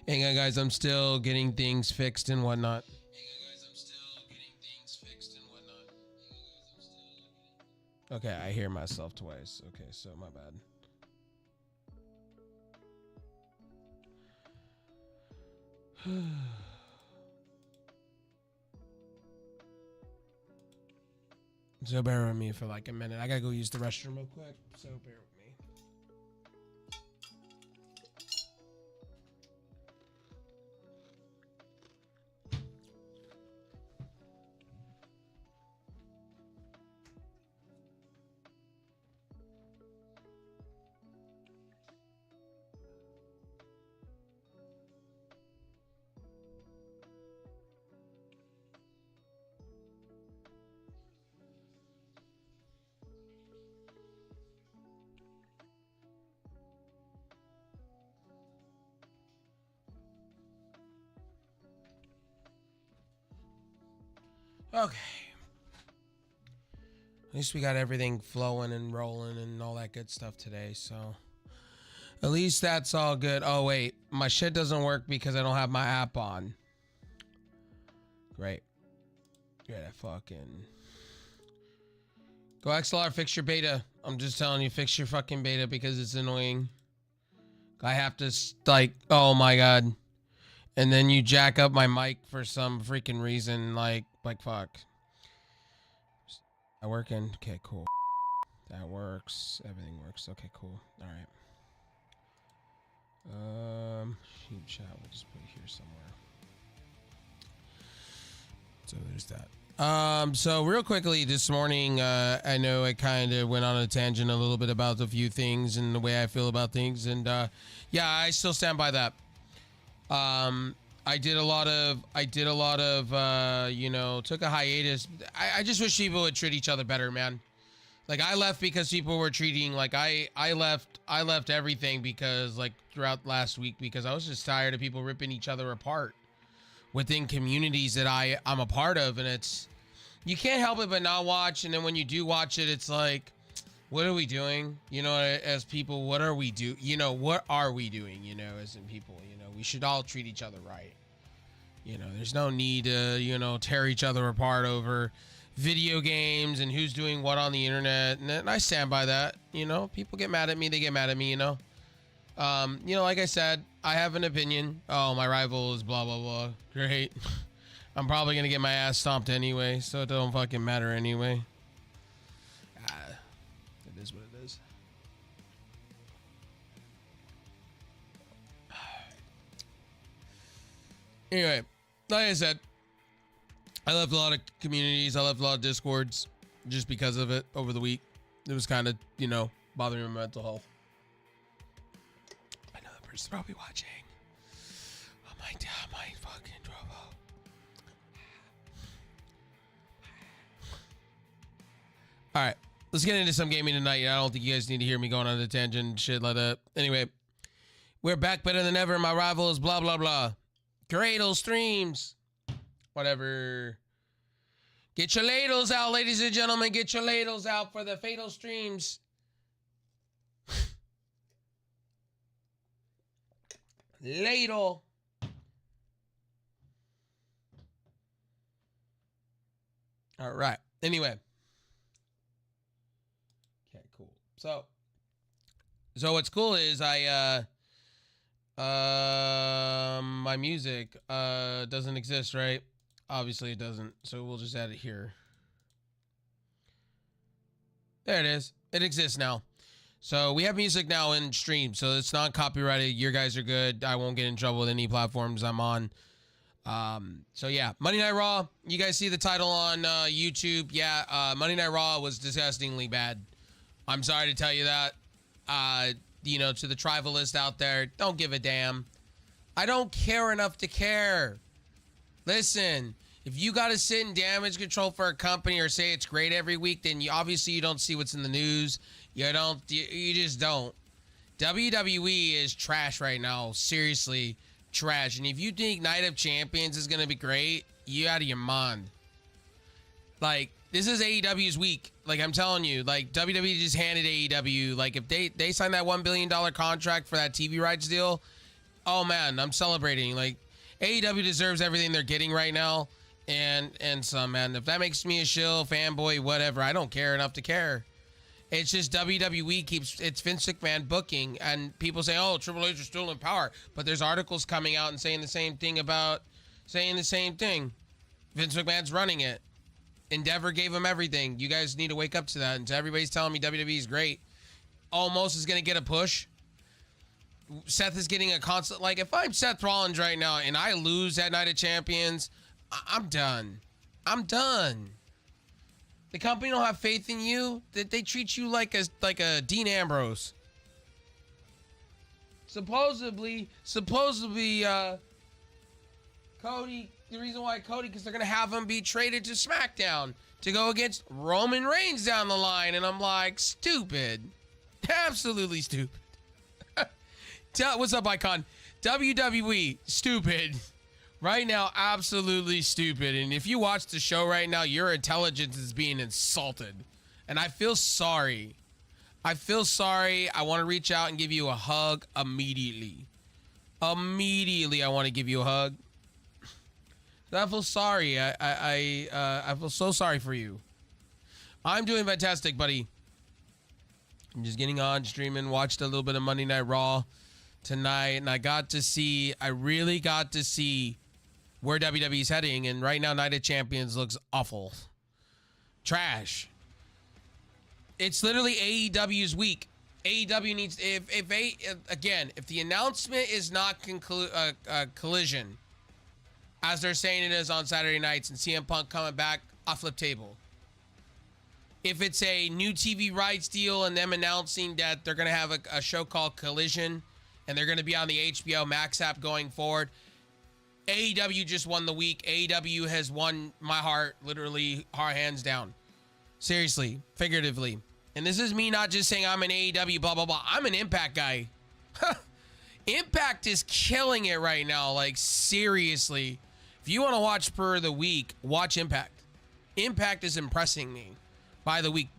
Hang on, guys. I'm still getting things fixed and whatnot. Okay, I hear myself twice. Okay, so my bad. So bear with me for like a minute. I gotta go use the restroom real quick. So bear with me. Okay. At least we got everything flowing and rolling and all that good stuff today, so at least that's all good. Oh wait, my shit doesn't work because I don't have my app on. Great. Yeah, fucking go XLR, fix your beta. I'm just telling you, fix your fucking beta because it's annoying. I have to like, oh my god. And then you jack up my mic for some freaking reason, like fuck. That working? Okay, cool. That works. Everything works. Okay, cool. All right. Shoot chat. We'll just put it here somewhere. So there's that. So real quickly this morning, I know I kind of went on a tangent a little bit about a few things and the way I feel about things, and yeah, I still stand by that. I did a lot of, you know, took a hiatus. I just wish people would treat each other better, man. Like I left because people were treating like I left everything because like throughout last week because I was just tired of people ripping each other apart within communities that I'm a part of, and it's you can't help it but not watch. And then when you do watch it, it's like, what are we doing? You know, as people, what are we do? You know, what are we doing? You know, as in people, you know, we should all treat each other right. You know, there's no need to, you know, tear each other apart over video games and who's doing what on the internet. And I stand by that. You know, people get mad at me. They get mad at me, you know. You know, like I said, I have an opinion. Oh, my rival is blah, blah, blah. Great. I'm probably going to get my ass stomped anyway, so it don't fucking matter anyway. It is what it is. Anyway, like I said, I left a lot of communities. I left a lot of discords just because of it over the week. It was kind of, you know, bothering my mental health. I know that person's probably watching. Oh my god, my fucking Drobo. All right, let's get into some gaming tonight. I don't think you guys need to hear me going on a tangent and shit like that. Anyway, we're back better than ever. My rival is blah, blah, blah. Cradle streams. Whatever. Get your ladles out, ladies and gentlemen. Get your ladles out for the fatal streams. Ladle. All right. Anyway. Okay, cool. So what's cool is my music doesn't exist, right? Obviously it doesn't, so we'll just add it here. There it is. It exists now. So we have music now in stream, so it's not copyrighted. Your guys are good. I won't get in trouble with any platforms I'm on. So yeah, Monday Night Raw. You guys see the title on YouTube? Yeah, Monday Night Raw was disgustingly bad. I'm sorry to tell you that. You know, to the tribalist out there, don't give a damn. I don't care enough to care. Listen, if you got to sit in damage control for a company or say it's great every week, then obviously you don't see what's in the news. You just don't. WWE is trash right now. Seriously, trash. And if you think Night of Champions is going to be great, you out of your mind. Like, this is AEW's week. Like, I'm telling you, like, WWE just handed AEW, like, if they signed that $1 billion contract for that TV rights deal, Oh man, I'm celebrating. Like AEW deserves everything they're getting right now, and some, man. If that makes me a shill, fanboy, whatever, I don't care enough to care. It's just WWE keeps it's Vince McMahon booking, and people say, "Oh, Triple H is still in power," but there's articles coming out and saying the same thing. Vince McMahon's running it. Endeavor gave him everything. You guys need to wake up to that. And everybody's telling me WWE is great. Almost is gonna get a push. Seth is getting a constant. Like, if I'm Seth Rollins right now and I lose that Night of Champions, I'm done. I'm done. The company don't have faith in you. That they treat you like a Dean Ambrose. Supposedly, Cody. The reason why Cody, because they're gonna have him be traded to SmackDown to go against Roman Reigns down the line, and I'm like, stupid, absolutely stupid. What's up, Icon? WWE, stupid. Right now, absolutely stupid. And if you watch the show right now, your intelligence is being insulted. And I feel sorry. I want to reach out and give you a hug immediately. Immediately, I want to give you a hug. I feel sorry. I feel so sorry for you. I'm doing fantastic, buddy. I'm just getting on, streaming, watched a little bit of Monday Night Raw tonight, and I really got to see where WWE's heading, and right now Night of Champions looks awful. Trash. It's literally AEW's week. AEW needs, if the announcement is not collision, as they're saying it is on Saturday nights, and CM Punk coming back, I'll flip table. If it's a new TV rights deal and them announcing that they're going to have a show called Collision, and they're going to be on the HBO Max app going forward, AEW just won the week. AEW has won my heart, literally, hands down. Seriously, figuratively. And this is me not just saying I'm an AEW, blah, blah, blah. I'm an Impact guy. Impact is killing it right now. Like, seriously. If you want to watch per the week, watch Impact. Impact is impressing me by the week.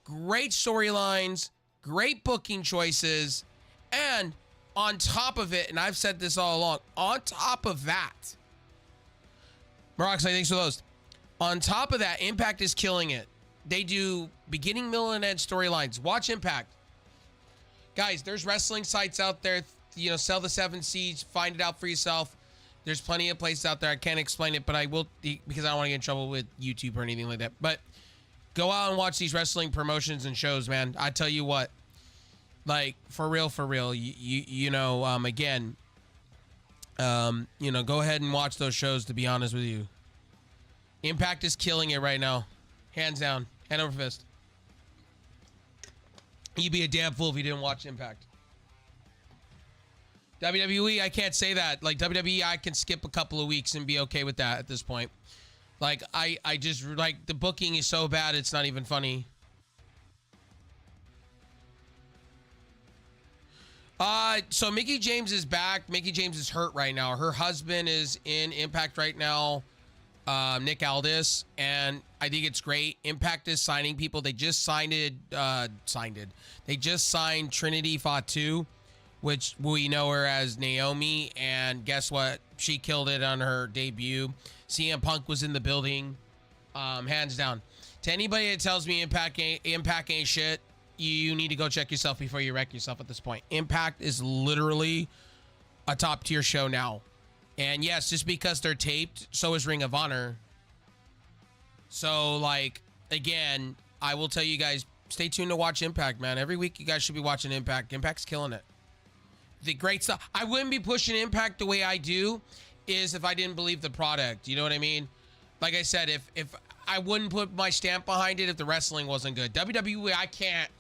Great storylines, great booking choices, and on top of it, and I've said this all along, on top of that, Maroxai, thanks for those. On top of that, Impact is killing it. They do beginning, middle, and end storylines. Watch Impact. Guys, there's wrestling sites out there. You know, sell the 7 seeds. Find it out for yourself. There's plenty of places out there. I can't explain it, but I will, because I don't want to get in trouble with YouTube or anything like that. But go out and watch these wrestling promotions and shows, man. I tell you what. Like, for real, you know, again, you know, go ahead and watch those shows, to be honest with you. Impact is killing it right now. Hands down. Hand over fist. You'd be a damn fool if you didn't watch Impact. WWE, I can't say that. Like, WWE, I can skip a couple of weeks and be okay with that at this point. Like, I just, like, the booking is so bad, it's not even funny. So Mickie James is back. Mickie James is hurt right now. Her husband is in Impact right now, Nick Aldis, and I think it's great. Impact is signing people. They just signed. They just signed Trinity Fatu, which we know her as Naomi, and guess what? She killed it on her debut. CM Punk was in the building, hands down. To anybody that tells me Impact ain't shit, you need to go check yourself before you wreck yourself at this point. Impact is literally a top tier show now. And yes, just because they're taped, so is Ring of Honor. So, like, again, I will tell you guys, stay tuned to watch Impact, man. Every week you guys should be watching Impact. Impact's killing it. The great stuff. I wouldn't be pushing Impact the way I do is if I didn't believe the product. You know what I mean? Like I said, if I wouldn't put my stamp behind it if the wrestling wasn't good. WWE, I can't.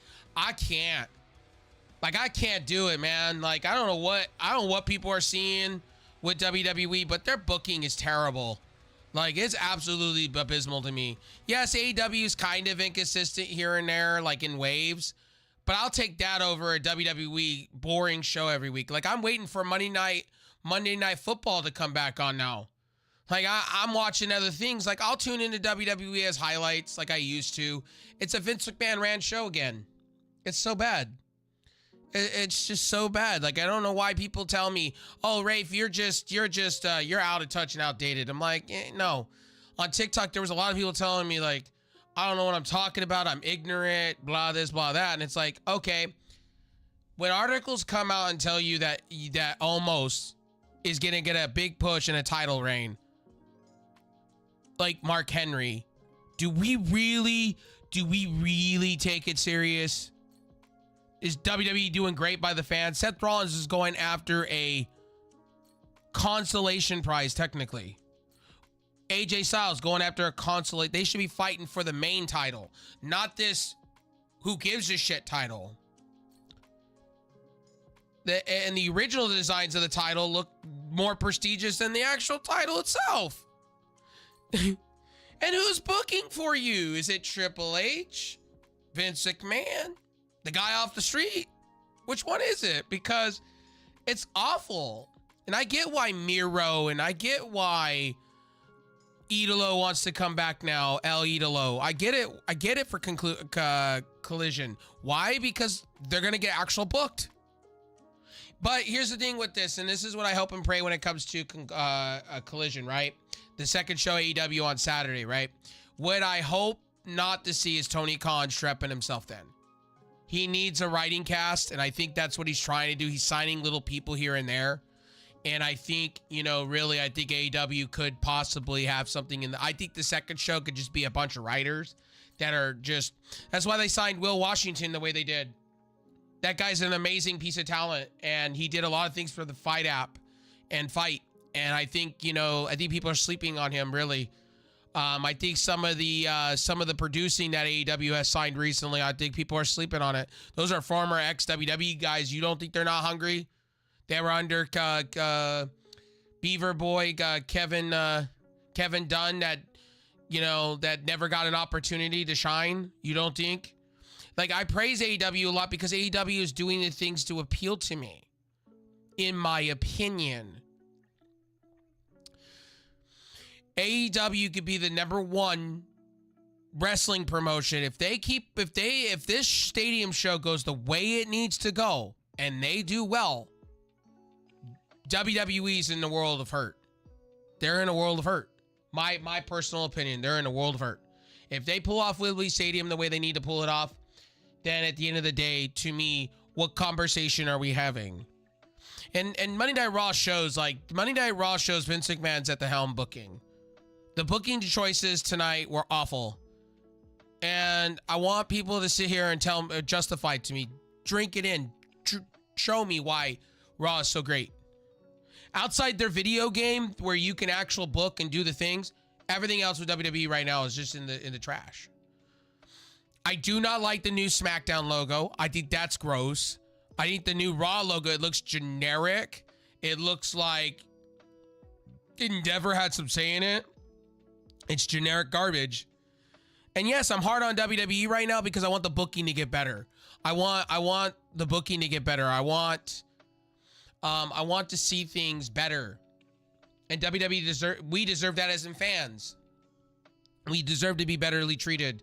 Like, I can't do it, man. Like, I don't know what people are seeing with WWE, but their booking is terrible. Like, it's absolutely abysmal to me. Yes, AEW is kind of inconsistent here and there, like in waves, but I'll take that over a WWE boring show every week. Like, I'm waiting for Monday Night Football to come back on now. Like, I'm watching other things. Like, I'll tune into WWE as highlights like I used to. It's a Vince McMahon ran show again. It's so bad. It's just so bad. Like, I don't know why people tell me, "Oh, Rafe, you're out of touch and outdated." I'm like, no. On TikTok, there was a lot of people telling me like, "I don't know what I'm talking about. I'm ignorant, blah this, blah that." And it's like, okay, when articles come out and tell you that Almost is gonna get a big push in a title reign, like Mark Henry, do we really take it serious? Is WWE doing great by the fans? Seth Rollins is going after a consolation prize, technically. AJ Styles going after a consolation. They should be fighting for the main title, not this who gives a shit title. And the original designs of the title look more prestigious than the actual title itself. And who's booking for you? Is it Triple H? Vince McMahon? The guy off the street? Which one is it? Because it's awful. And I get why Miro, and I get why Idolo wants to come back now. El Idolo. I get it. I get it for Collision. Why? Because they're going to get actual booked. But here's the thing with this, and this is what I hope and pray when it comes to Collision, right? The second show AEW on Saturday, right? What I hope not to see is Tony Khan strapping himself then. He needs a writing cast, and I think that's what he's trying to do. He's signing little people here and there. And I think, really, I think AEW could possibly have something in I think the second show could just be a bunch of writers that are just, that's why they signed Will Washington the way they did. That guy's an amazing piece of talent, and he did a lot of things for the Fight app and Fight. And I think, I think people are sleeping on him, really. I think some of the producing that AEW has signed recently, I think people are sleeping on it. Those are former ex-WWE guys. You don't think they're not hungry? They were under Beaver Boy, Kevin Dunn, that never got an opportunity to shine. You don't think? Like, I praise AEW a lot because AEW is doing the things to appeal to me, in my opinion. AEW could be the #1 wrestling promotion if this stadium show goes the way it needs to go and they do well. WWE's in the world of hurt. They're in a world of hurt. My personal opinion, they're in a world of hurt. If they pull off Wembley Stadium the way they need to pull it off, then at the end of the day, to me, what conversation are we having? And Monday Night Raw shows Vince McMahon's at the helm booking. The booking choices tonight were awful. And I want people to sit here and justify to me, drink it in, show me why Raw is so great. Outside their video game where you can actual book and do the things, everything else with WWE right now is just in the trash. I do not like the new SmackDown logo. I think that's gross. I think the new Raw logo, it looks generic. It looks like Endeavor had some say in it. It's generic garbage. And yes, I'm hard on WWE right now because I want the booking to get better. I want the booking to get better. I want to see things better. And WWE we deserve that as in fans. We deserve to be betterly treated.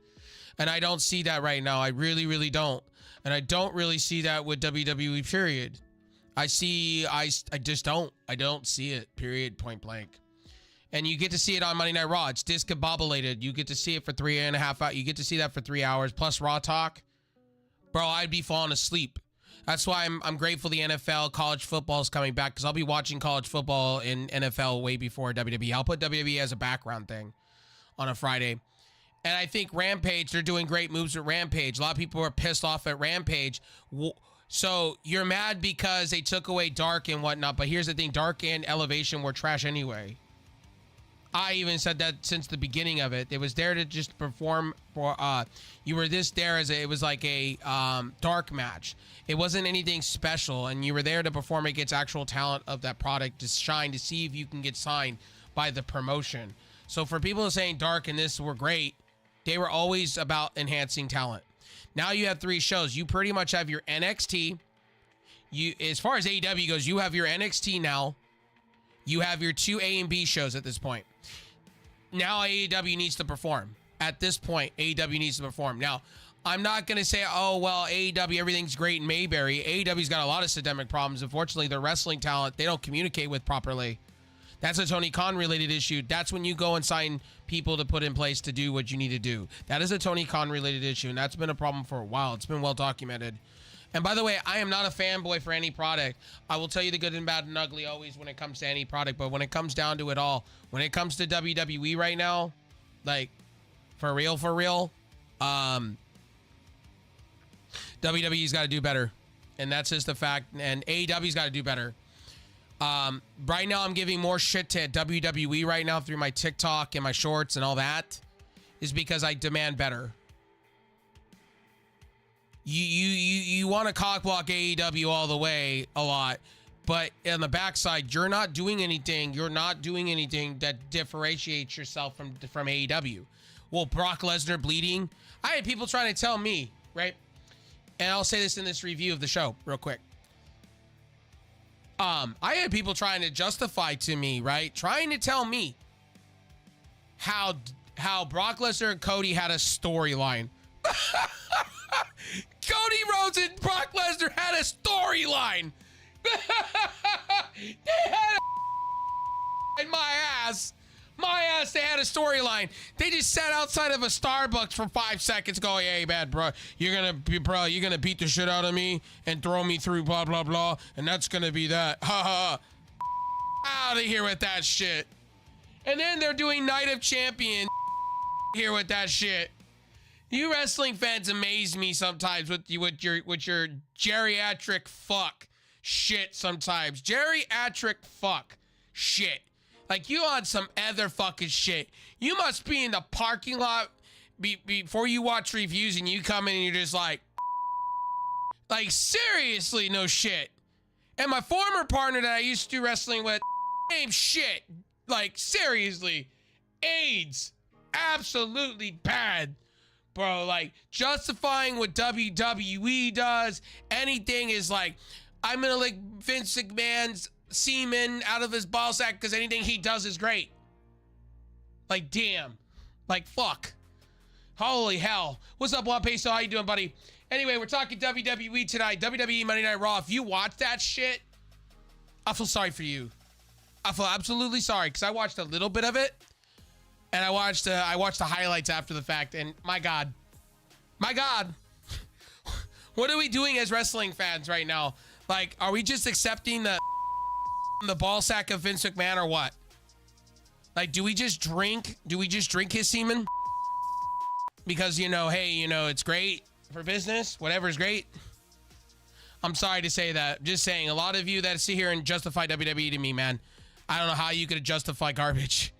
And I don't see that right now. I really, really don't. And I don't really see that with WWE, period. I just don't. I don't see it, period, point blank. And you get to see it on Monday Night Raw. It's discombobulated. You get to see it for 3.5 hours. You get to see that for 3 hours plus Raw talk. Bro, I'd be falling asleep. That's why I'm grateful the NFL, college football is coming back, because I'll be watching college football in NFL way before WWE. I'll put WWE as a background thing on a Friday. And I think Rampage, they're doing great moves with Rampage. A lot of people are pissed off at Rampage. So you're mad because they took away Dark and whatnot. But here's the thing. Dark and Elevation were trash anyway. I even said that since the beginning of it. It was there to just perform for, you were there as it was like a dark match. It wasn't anything special. And you were there to perform against actual talent of that product, to shine, to see if you can get signed by the promotion. So for people saying Dark and this were great, they were always about enhancing talent. Now you have 3 shows. You pretty much have your NXT. As far as AEW goes, you have your NXT now. You have your 2 A and B shows at this point. Now AEW needs to perform. At this point, AEW needs to perform. Now, I'm not going to say, oh, well, AEW, everything's great in Mayberry. AEW's got a lot of systemic problems. Unfortunately, their wrestling talent, they don't communicate with properly. That's a Tony Khan related issue. That's when you go and sign people to put in place to do what you need to do. That is a Tony Khan related issue, and that's been a problem for a while. It's been well documented. And by the way, I am not a fanboy for any product. I will tell you the good and bad and ugly always when it comes to any product, but when it comes down to it all, when it comes to WWE right now, like, for real, WWE's got to do better. And that's just the fact. And AEW's got to do better. Right now, I'm giving more shit to WWE right now through my TikTok and my shorts and all that is because I demand better. You want to cockblock AEW all the way a lot, but on the backside, you're not doing anything. You're not doing anything that differentiates yourself from AEW. Well, Brock Lesnar bleeding. I had people trying to tell me, right? And I'll say this in this review of the show real quick. I had people trying to justify to me, right? Trying to tell me how Brock Lesnar and Cody had a storyline. Cody Rhodes and Brock Lesnar had a storyline. They had in my ass, they had a storyline. They just sat outside of a Starbucks for 5 seconds going, hey, man, bro, you're gonna beat the shit out of me and throw me through blah, blah, blah, and that's gonna be that. Ha ha. Out of here with that shit. And then they're doing Night of Champions here with that shit. You wrestling fans amaze me sometimes with your geriatric fuck shit sometimes. Geriatric fuck shit. Like, you on some other fucking shit. You must be in the parking lot before you watch reviews and you come in and you're just like, seriously, no shit. And my former partner that I used to do wrestling with, same shit. Like, seriously, AIDS. Absolutely bad. Bro, like, justifying what WWE does, anything is like, I'm gonna lick Vince McMahon's semen out of his ball sack because anything he does is great. Like, damn. Like, fuck. Holy hell. What's up, Juan Peso? How you doing, buddy? Anyway, we're talking WWE tonight. WWE Monday Night Raw. If you watch that shit, I feel sorry for you. I feel absolutely sorry because I watched a little bit of it. And I watched the highlights after the fact, and my God, what are we doing as wrestling fans right now? Like, are we just accepting the ball sack of Vince McMahon or what? Like, do we just drink his semen? Because, hey, it's great for business, whatever's great. I'm sorry to say that. Just saying, a lot of you that sit here and justify WWE to me, man, I don't know how you could justify garbage.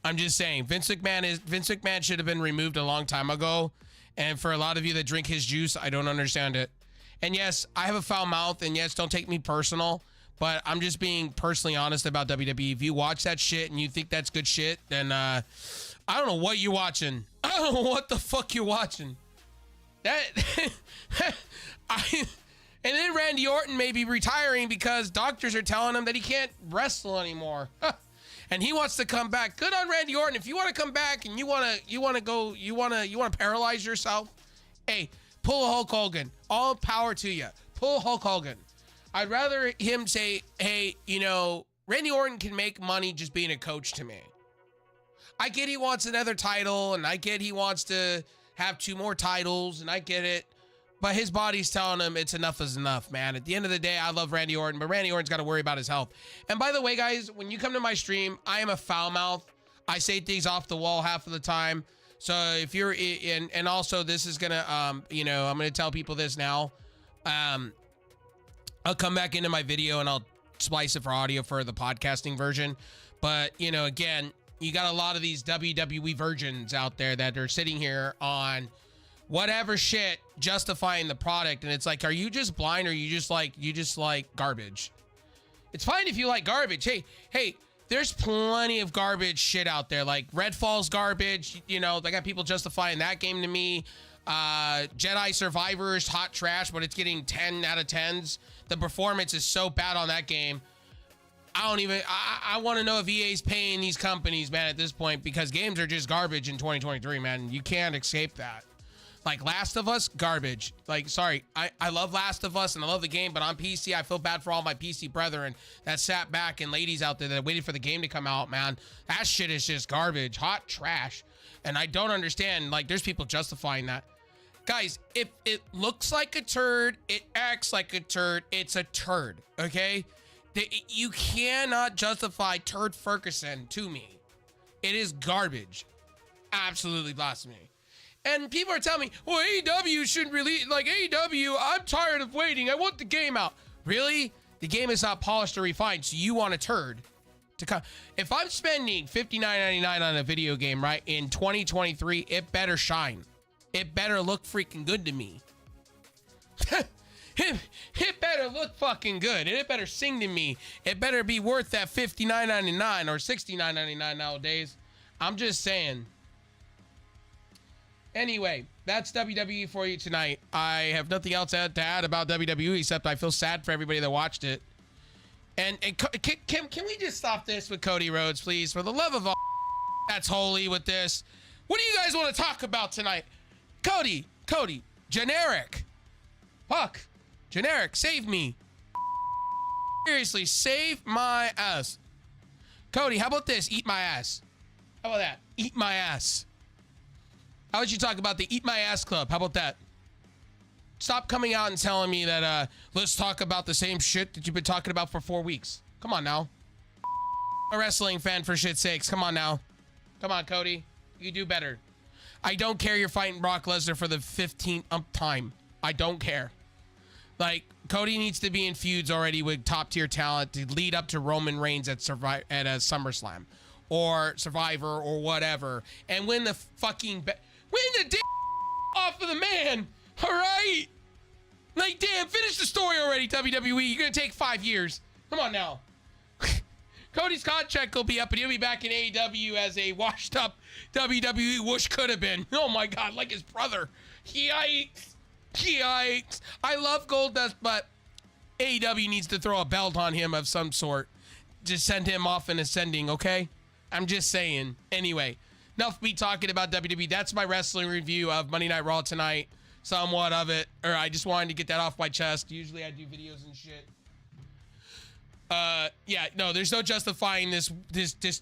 I'm just saying, Vince McMahon should have been removed a long time ago. And for a lot of you that drink his juice, I don't understand it. And yes, I have a foul mouth, and yes, don't take me personal, but I'm just being personally honest about WWE. If you watch that shit and you think that's good shit, then I don't know what you're watching. I don't know what the fuck you're watching. And then Randy Orton may be retiring because doctors are telling him that he can't wrestle anymore. And he wants to come back. Good on Randy Orton. If you want to come back and you want to paralyze yourself, hey, pull a Hulk Hogan. All power to you. Pull Hulk Hogan. I'd rather him say, hey, Randy Orton can make money just being a coach to me. I get he wants another title, and I get he wants to have 2 more titles, and I get it. But his body's telling him it's enough is enough, man. At the end of the day, I love Randy Orton, but Randy Orton's got to worry about his health. And by the way, guys, when you come to my stream, I am a foul mouth. I say things off the wall half of the time. So if you're in, and also this is gonna, I'm gonna tell people this now. I'll come back into my video and I'll splice it for audio for the podcasting version. But again, you got a lot of these WWE virgins out there that are sitting here on whatever shit justifying the product, and it's like, are you just blind, or you just like garbage? It's fine if you like garbage. Hey, there's plenty of garbage shit out there. Like Red Fall's garbage. They got people justifying that game to me. Jedi Survivor is hot trash, but it's getting 10 out of 10s. The performance is so bad on that game. I want to know if EA's paying these companies, man, at this point, because games are just garbage in 2023, man. You can't escape that. Like Last of Us, garbage. Like, sorry, I love Last of Us and I love the game, but on PC, I feel bad for all my PC brethren that sat back and ladies out there that waited for the game to come out, man. That shit is just garbage, hot trash. And I don't understand, like, there's people justifying that. Guys, if it looks like a turd, it acts like a turd, it's a turd, okay? You cannot justify Turd Ferguson to me. It is garbage. Absolutely blasphemy. And people are telling me, well, AEW shouldn't release, like AEW, I'm tired of waiting. I want the game out. Really? The game is not polished or refined, so you want a turd to come. If I'm spending $59.99 on a video game, right, in 2023, it better shine. It better look freaking good to me. It better look fucking good. And it better sing to me. It better be worth that $59.99 or $69.99 nowadays. I'm just saying. Anyway, that's WWE for you tonight. I have nothing else to add about WWE except I feel sad for everybody that watched it. And can we just stop this with Cody Rhodes, please? For the love of all that's holy with this. What do you guys want to talk about tonight? Cody, generic. Fuck, generic, save me. Seriously, save my ass. Cody, how about this? Eat my ass. How about that? Eat my ass. How would you talk about the Eat My Ass Club? How about that? Stop coming out and telling me that, let's talk about the same shit that you've been talking about for 4 weeks. Come on now. A wrestling fan, for shit's sakes. Come on now. Come on, Cody. You do better. I don't care you're fighting Brock Lesnar for the 15th time. I don't care. Like, Cody needs to be in feuds already with top-tier talent to lead up to Roman Reigns at a SummerSlam. Or Survivor or whatever. And win the fucking... win the dick off of the man, all right? Like, damn, finish the story already, WWE. You're gonna take 5 years. Come on now. Cody's contract will be up, and he'll be back in AEW as a washed-up WWE wish could have been. Oh my God, like his brother. Yikes. Yikes. I love Goldust, but AEW needs to throw a belt on him of some sort. Just send him off in ascending, okay? I'm just saying. Anyway. Enough me talking about WWE. That's my wrestling review of Monday Night Raw tonight. Somewhat of it. Or I just wanted to get that off my chest. Usually I do videos and shit. Yeah, no, there's no justifying this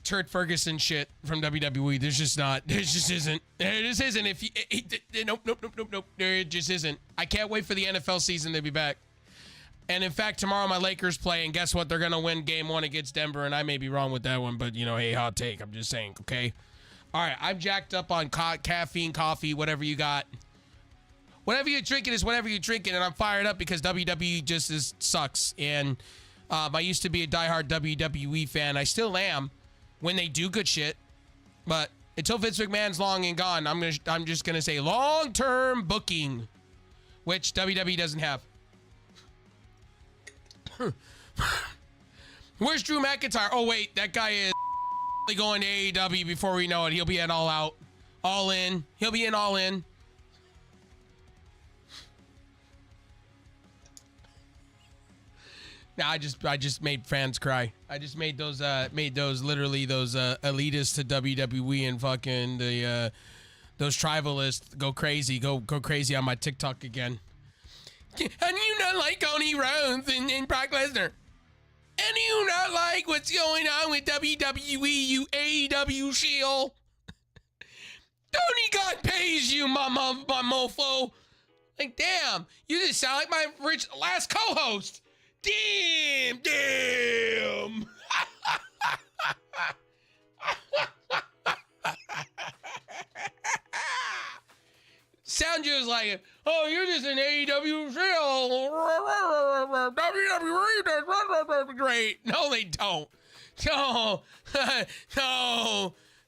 Turd Ferguson shit from WWE. There's just not. There just isn't. There just isn't. If you, nope. There just isn't. I can't wait for the NFL season to be back. And in fact, tomorrow my Lakers play, and guess what? They're gonna win Game 1 against Denver, and I may be wrong with that one, but you know, hey, hot take. I'm just saying, okay. All right, I'm jacked up on caffeine, coffee, whatever you got. Whatever you're drinking is whatever you're drinking, and I'm fired up because WWE just sucks. And I used to be a diehard WWE fan. I still am when they do good shit. But until Vince McMahon's long and gone, I'm just gonna say long-term booking, which WWE doesn't have. Where's Drew McIntyre? Oh wait, that guy is going to AEW before we know it. He'll be in All Out, All In. He'll be in All In. Now I just made fans cry. I just made those literally those elitists to WWE and fucking those tribalists go crazy on my TikTok again. And you not like Cody Rhodes and Brock Lesnar. And you not like what's going on with WWE, you AEW shield? Tony God pays you, my mofo. Like, damn, you just sound like my last co-host. Damn. Sound just like it. Oh, you're just an AEW shield. WWE, great. No, they don't.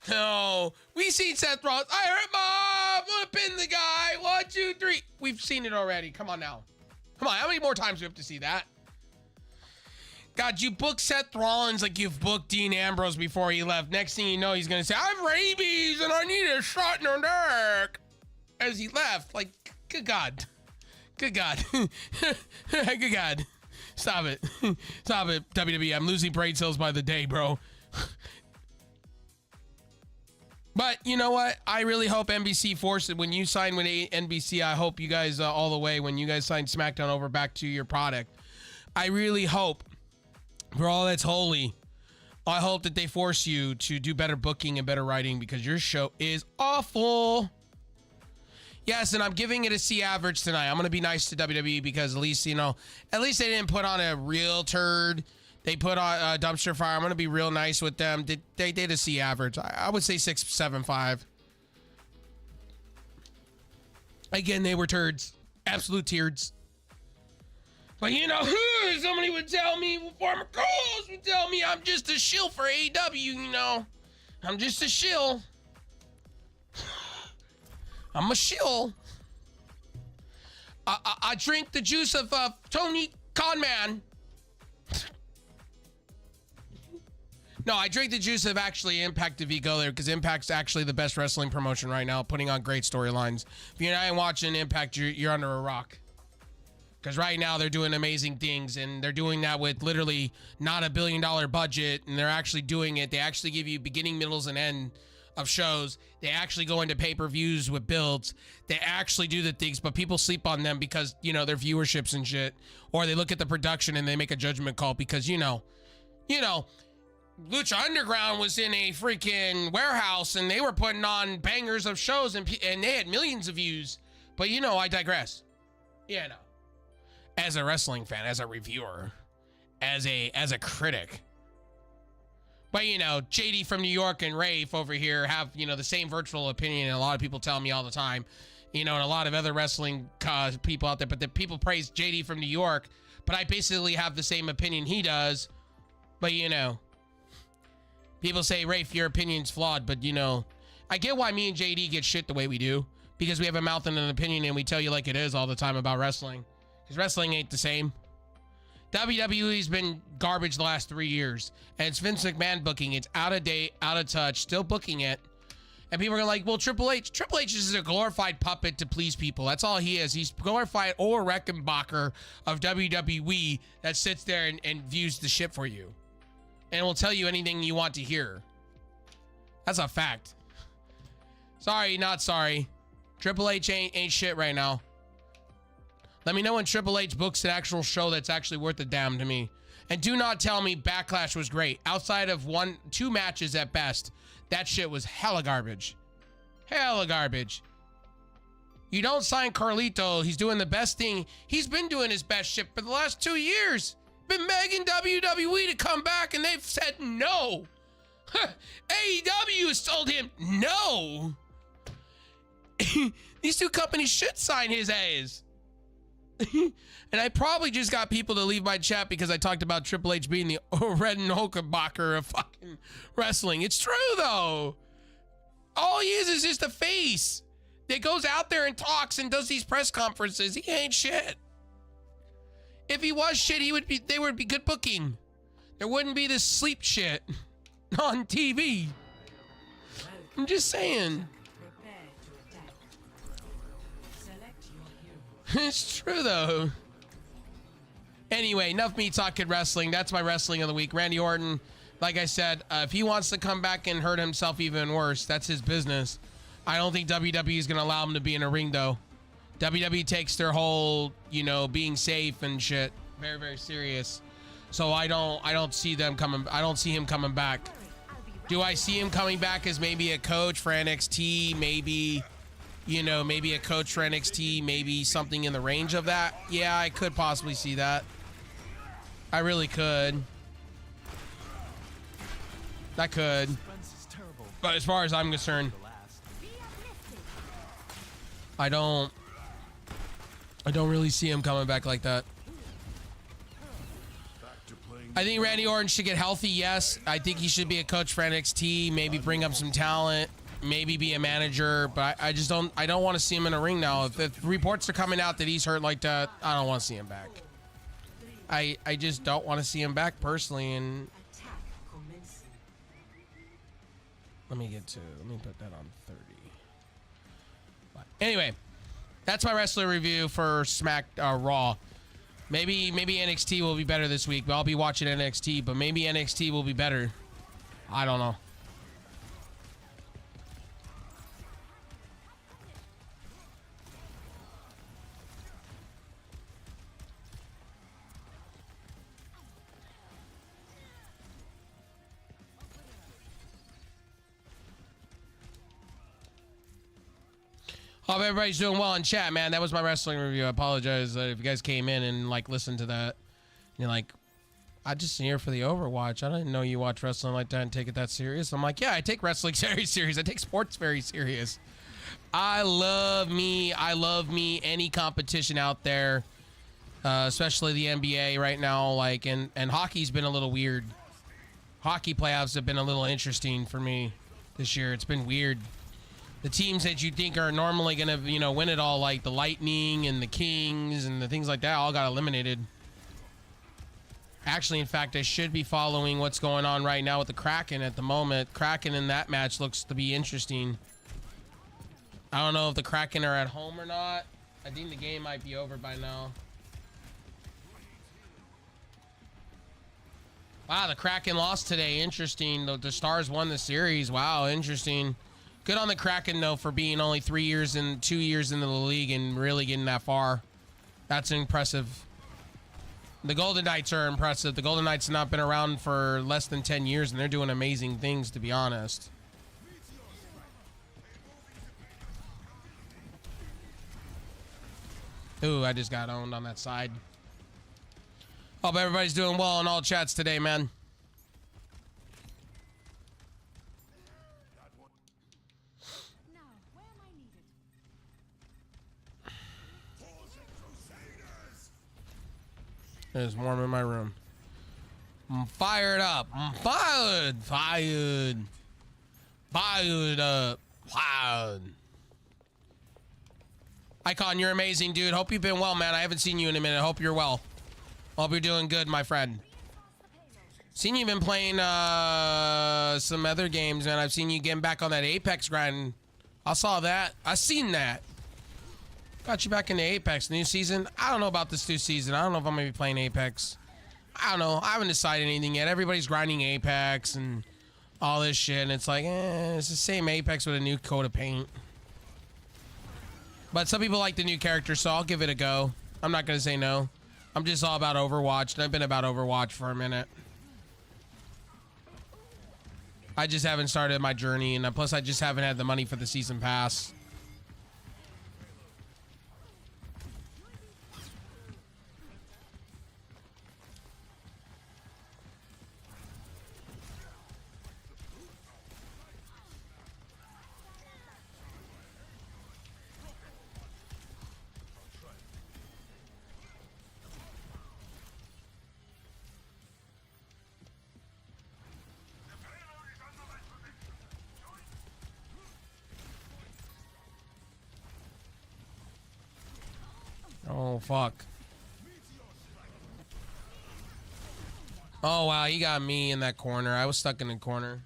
No. We seen Seth Rollins. I hurt Mom. I'm gonna pin the guy. 1, 2, 3. We've seen it already. Come on now. Come on. How many more times do we have to see that? God, you booked Seth Rollins like you've booked Dean Ambrose before he left. Next thing you know, he's gonna say, I have rabies and I need a shot in the neck. As he left, like, good God. Good God. Good God. Stop it. Stop it, WWE. I'm losing brain cells by the day, bro. But you know what? I really hope NBC forces, when you sign with NBC, I hope you guys all the way, when you guys sign SmackDown over back to your product, I really hope, for all that's holy, I hope that they force you to do better booking and better writing, because your show is awful. Yes, and I'm giving it a C average tonight. I'm going to be nice to WWE because at least, you know, at least they didn't put on a real turd. They put on a dumpster fire. I'm going to be real nice with them. They did a C average. I would say 6.75. Again, they were turds. Absolute turds. But, you know, somebody would tell me, Farmer Coles would tell me I'm just a shill for AEW, you know. I'm just a shill. I'm a shill. I drink the juice of Tony Conman. No, I drink the juice of actually Impact if you go there, because Impact's actually the best wrestling promotion right now, putting on great storylines. If you're not watching Impact, you're under a rock. Because right now they're doing amazing things, and they're doing that with literally not $1 billion budget, and they're actually doing it. They actually give you beginning, middles, and end of shows. They actually go into pay-per-views with builds. They actually do the things, but people sleep on them because, you know, their viewerships and shit. Or they look at the production and they make a judgment call because, you know, Lucha Underground was in a freaking warehouse and they were putting on bangers of shows and they had millions of views. But, you know, I digress. Yeah, no. As a wrestling fan, as a reviewer, as a critic. But, you know, JD from New York and Rafe over here have, you know, the same virtual opinion. And a lot of people tell me all the time, you know, and a lot of other wrestling people out there. But the people praise JD from New York. But I basically have the same opinion he does. But, you know, people say, Rafe, your opinion's flawed. But, you know, I get why me and JD get shit the way we do. Because we have a mouth and an opinion and we tell you like it is all the time about wrestling. Because wrestling ain't the same. WWE's been garbage the last 3 years. And it's Vince McMahon booking. It's out of date, out of touch, still booking it. And people are like, well, Triple H is just a glorified puppet to please people. That's all he is. He's glorified Ulrich Reckenbacher of WWE that sits there and views the shit for you. And will tell you anything you want to hear. That's a fact. Sorry, not sorry. Triple H ain't shit right now. Let me know when Triple H books an actual show that's actually worth a damn to me. And do not tell me Backlash was great. Outside of 2 matches at best, that shit was hella garbage. Hella garbage. You don't sign Carlito. He's doing the best thing. He's been doing his best shit for the last 2 years. Been begging WWE to come back and they've said no. AEW has told him no. These 2 companies should sign his ass. And I probably just got people to leave my chat because I talked about Triple H being the Red and Hockenbacher of fucking wrestling. It's true though. All he is just a face that goes out there and talks and does these press conferences. He ain't shit. If he was shit, they would be good booking. There wouldn't be this sleep shit on TV. I'm just saying. It's true though. Anyway, enough me talking wrestling. That's my wrestling of the week. Randy Orton, like I said, if he wants to come back and hurt himself even worse, that's his business. I don't think WWE is going to allow him to be in a ring though. WWE takes their whole, you know, being safe and shit very, very serious. So I don't see them coming. I don't see him coming back. Do I see him coming back as maybe a coach for NXT? Maybe, you know, maybe a coach for NXT, maybe something in the range of that. Yeah, I could possibly see that. I really could. I could. But as far as I'm concerned, I don't really see him coming back like that. I think Randy Orton should get healthy, yes. I think he should be a coach for NXT, maybe bring up some talent. Maybe be a manager, but I just don't want to see him in a ring now. If reports are coming out that he's hurt like that, I don't want to see him back. I just don't want to see him back personally. And let me put that on 30. But anyway, that's my wrestler review for Raw. Maybe NXT will be better this week, but I'll be watching NXT, but maybe NXT will be better. I don't know. Hope everybody's doing well in chat, man. That was my wrestling review. I apologize if you guys came in and like listened to that. You're like, I just here for the Overwatch. I didn't know you watch wrestling like that and take it that serious. I'm like, yeah, I take wrestling very serious. I take sports very serious. I love me any competition out there, especially the NBA right now. Like, and hockey's been a little weird. Hockey playoffs have been a little interesting for me this year. It's been weird. The teams that you think are normally gonna, win it all, like the Lightning and the Kings and the things like that, all got eliminated. Actually, in fact, I should be following what's going on right now with the Kraken at the moment. Kraken in that match looks to be interesting. I don't know if the Kraken are at home or not. I think the game might be over by now. Wow, the Kraken lost today. Interesting. The Stars won the series. Wow, interesting. Good on the Kraken, though, for being only 2 years into the league and really getting that far. That's impressive. The Golden Knights are impressive. The Golden Knights have not been around for less than 10 years, and they're doing amazing things, to be honest. Ooh, I just got owned on that side. Hope everybody's doing well in all chats today, man. It's warm in my room. I'm fired up. I'm fired up. Icon, you're amazing, dude. Hope you've been well, man. I haven't seen you in a minute. Hope you're well. Hope you're doing good, my friend. Seen you been playing some other games, man. I've seen you getting back on that Apex grind. I saw that. I seen that. Got you back into Apex. New season? I don't know about this new season. I don't know if I'm going to be playing Apex. I don't know. I haven't decided anything yet. Everybody's grinding Apex and all this shit. And it's like, it's the same Apex with a new coat of paint. But some people like the new character, so I'll give it a go. I'm not going to say no. I'm just all about Overwatch. And I've been about Overwatch for a minute. I just haven't started my journey. And plus, I just haven't had the money for the season pass. Oh, fuck. Oh, wow. He got me in that corner. I was stuck in the corner.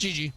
GG.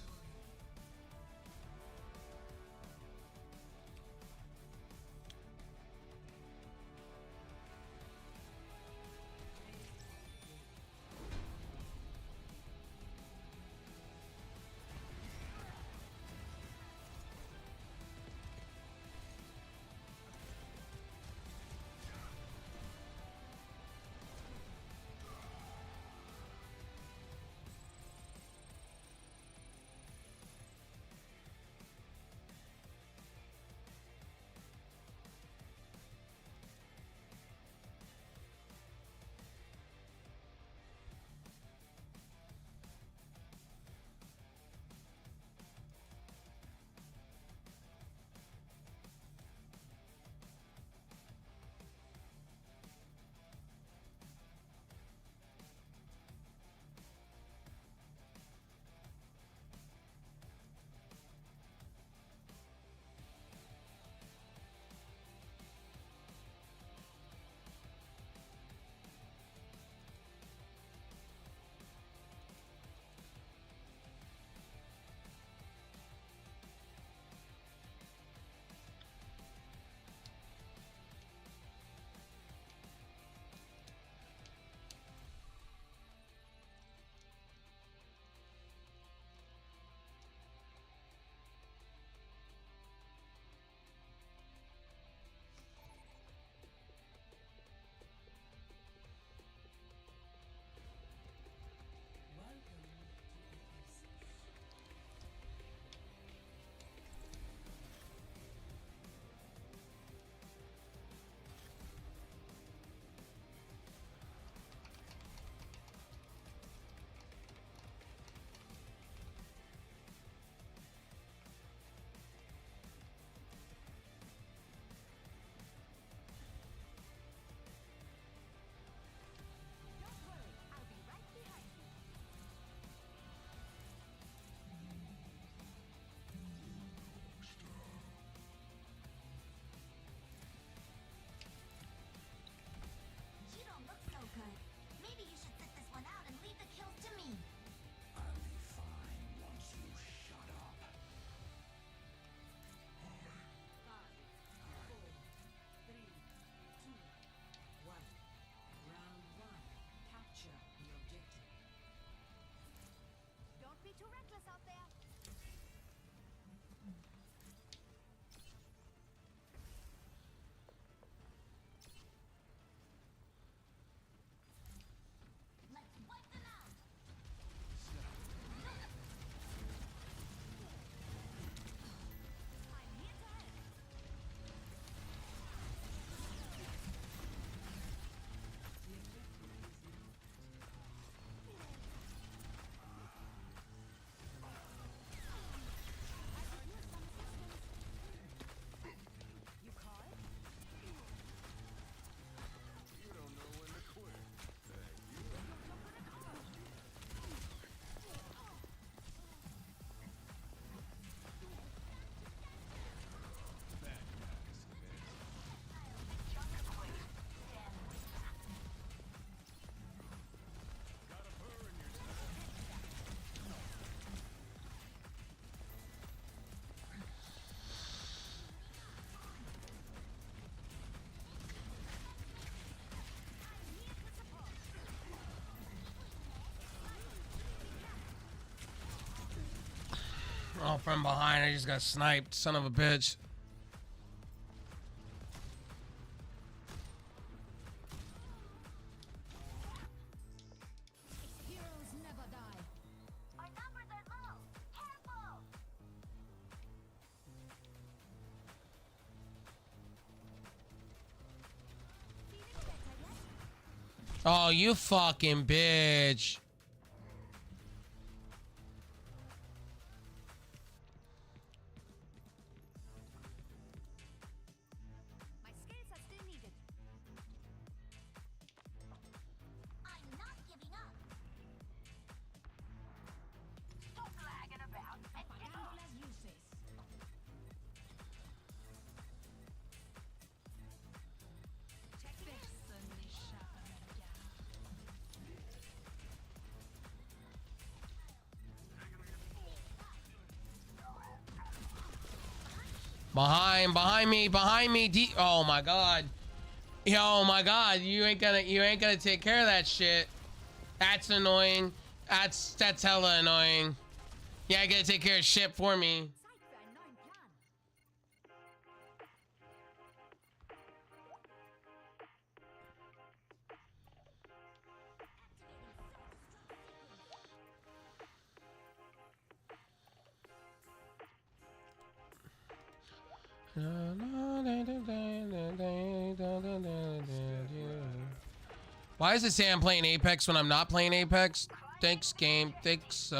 Oh, from behind, I just got sniped. Son of a bitch. Oh, you fucking bitch. My skills are still needed. I'm not giving up. Stop lagging about and get uses. Check this. Behind me. Oh my god. Oh my god, you ain't gonna take care of that shit. That's annoying. That's hella annoying. Yeah, I gotta take care of shit for me. Why does it say I'm playing Apex when I'm not playing Apex? Thanks, game. Thanks,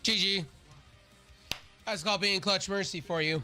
GG. That's called being clutch mercy for you.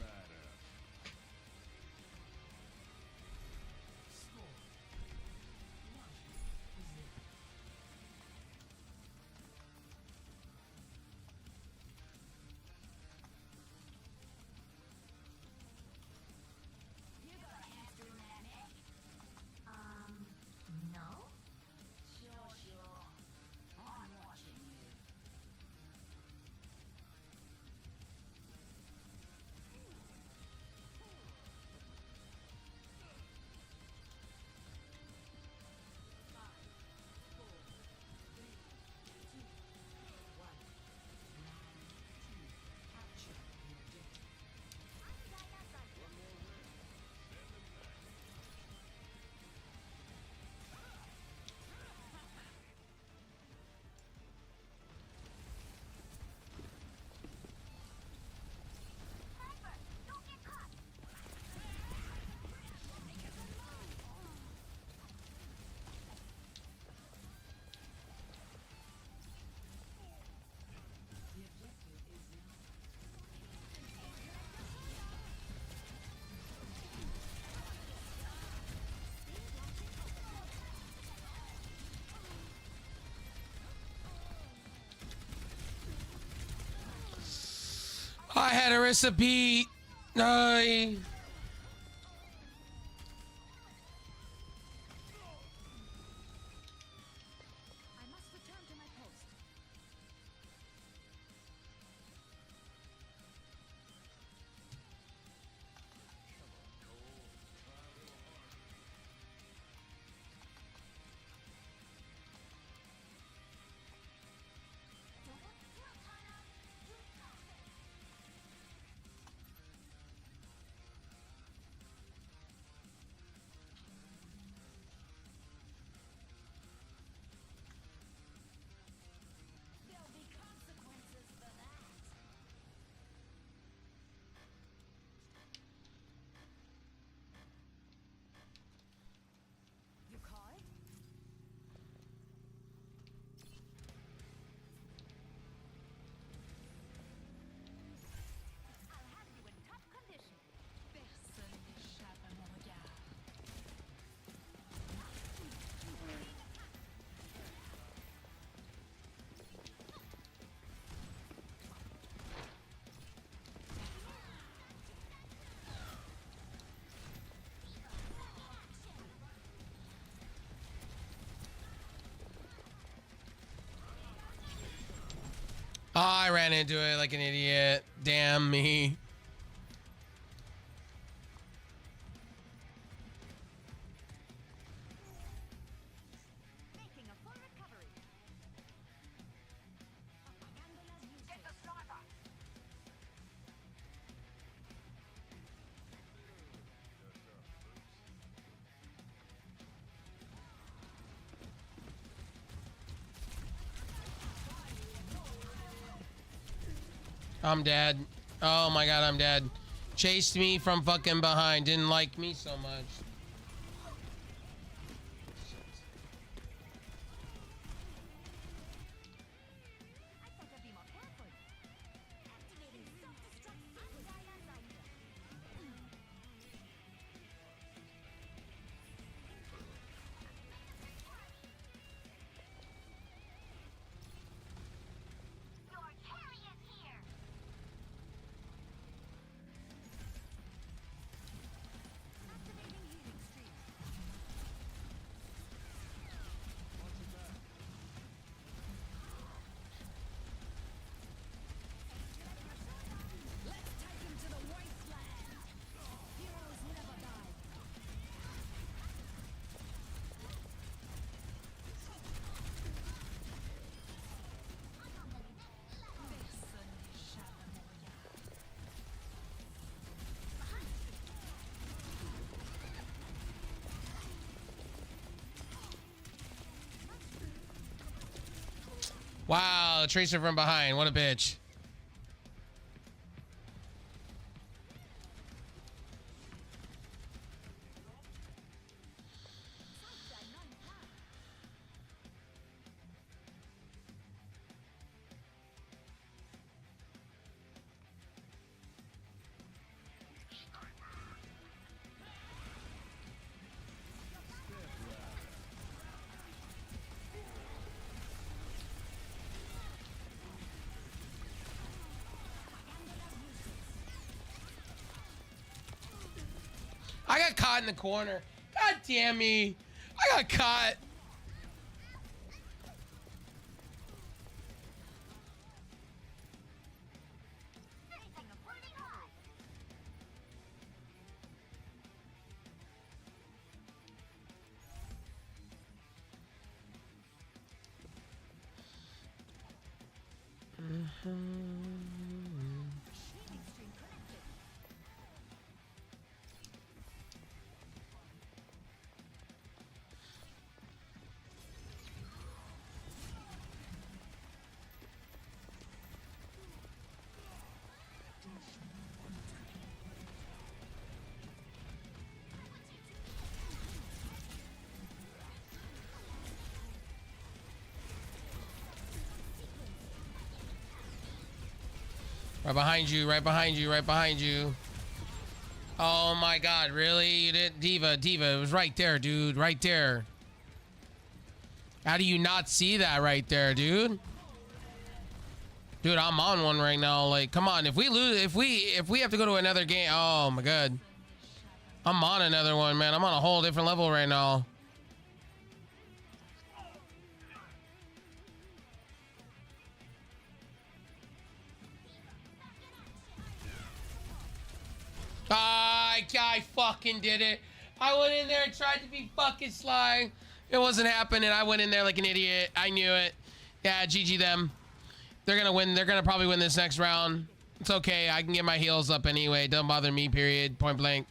I had a recipe. No. Oh, I ran into it like an idiot. Damn me. Making a full recovery. Get the sniper. I'm dead. Oh my god, I'm dead. Chased me from fucking behind. Didn't like me so much. I thought I'd be more careful. Activating self-destruct anti-anxiety. Your carry is here. Activating healing stream. Let's take him to the wasteland. Heroes never die. Wow, Tracer from behind. What a bitch. I got caught in the corner. God damn me. I got caught. Making a full recovery. Healing stream connected. Right behind you, right behind you, right behind you. Oh my god, really? You didn't? Diva, it was right there, dude. Right there. How do you not see that right there, dude? Dude, I'm on one right now. Like, come on. If we lose, if we have to go to another game, oh my god. I'm on another one, man. I'm on a whole different level right now. I fucking did it. I went in there and tried to be fucking sly. It wasn't happening. I went in there like an idiot. I knew it. Yeah, GG them. They're gonna win. They're gonna probably win this next round. It's okay. I can get my heals up anyway. Don't bother me, period. Point blank.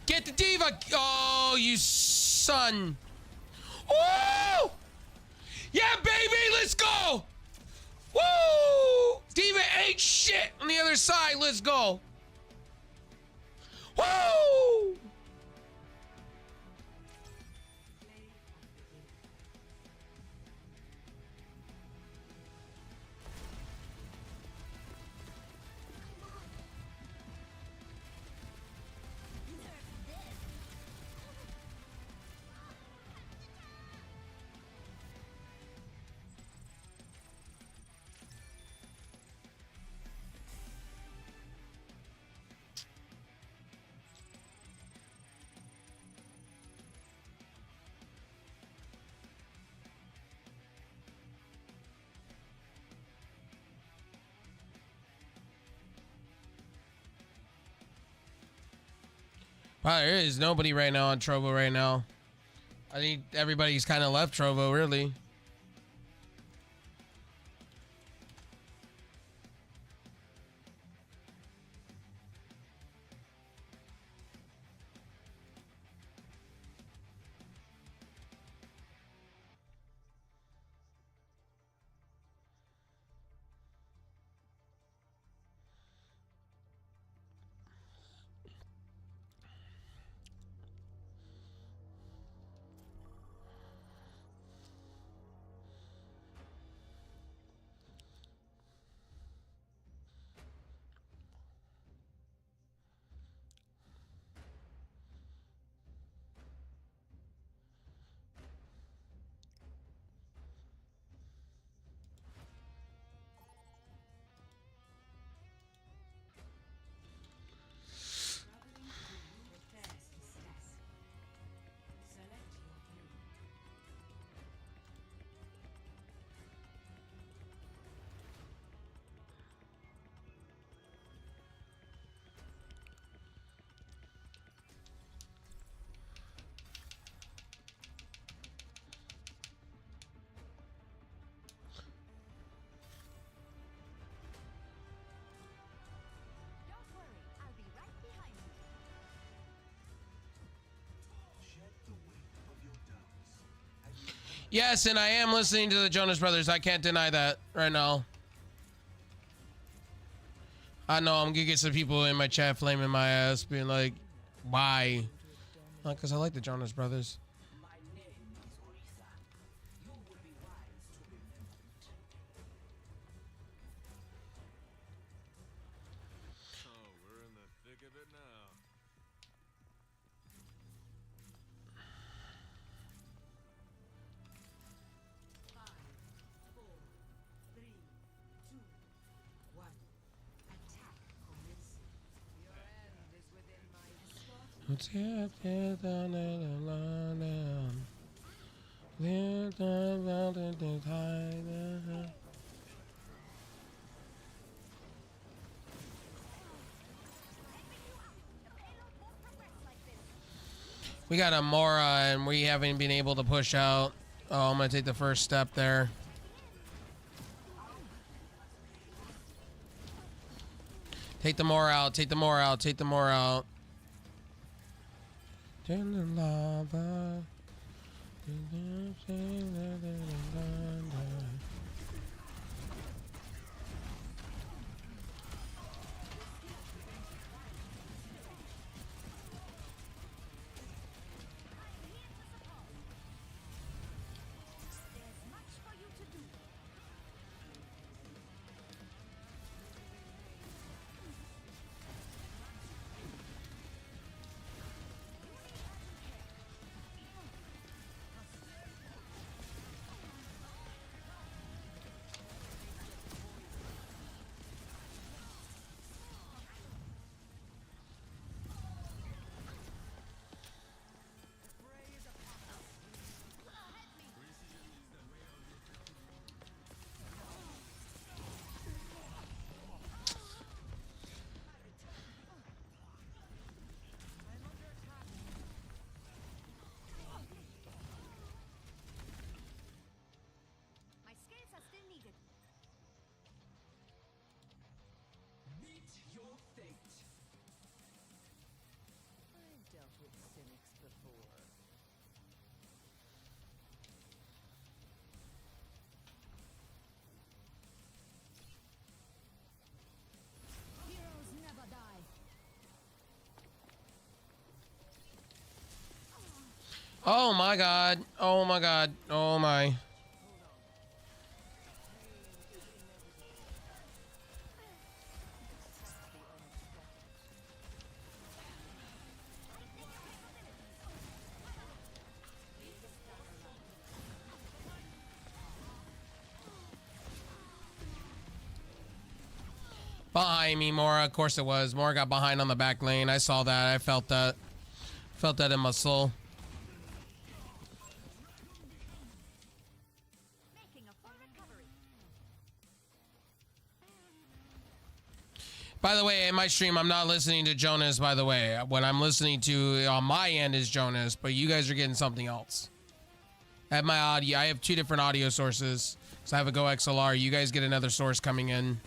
Get the diva! Oh, you son! Woo! Yeah, baby, let's go! Woo! Diva ain't shit on the other side. Let's go! Woo! Wow, there is nobody right now on Trovo right now. I think everybody's kind of left Trovo, really. Yes, and I am listening to the Jonas Brothers. I can't deny that right now. I know I'm gonna get some people in my chat flaming my ass, being like, why? Because I like the Jonas Brothers. We got a Mora and we haven't been able to push out. Oh, I'm gonna take the first step there. Take the Mora out, take the Mora out, take the Mora out. Turn the lava. Oh my god. Oh my god. Oh my. Behind me, Mora. Of course it was. Mora got behind on the back lane. I saw that. I felt that. Felt that in my soul. Making a full recovery. By the way, in my stream, I'm not listening to Jonas, by the way. What I'm listening to on my end is Jonas, but you guys are getting something else. I have my audio. I have two different audio sources. So I have a Go XLR. You guys get another source coming in.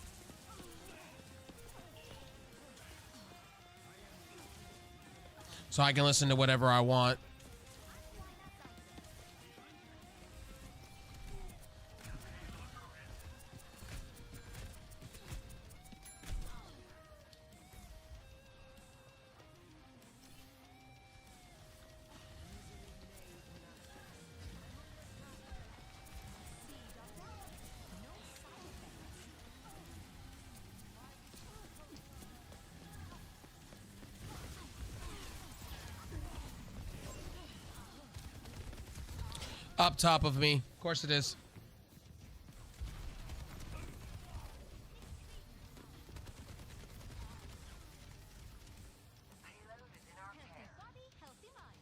So I can listen to whatever I want. Up top of me. Of course it is. Healthy body, healthy mind.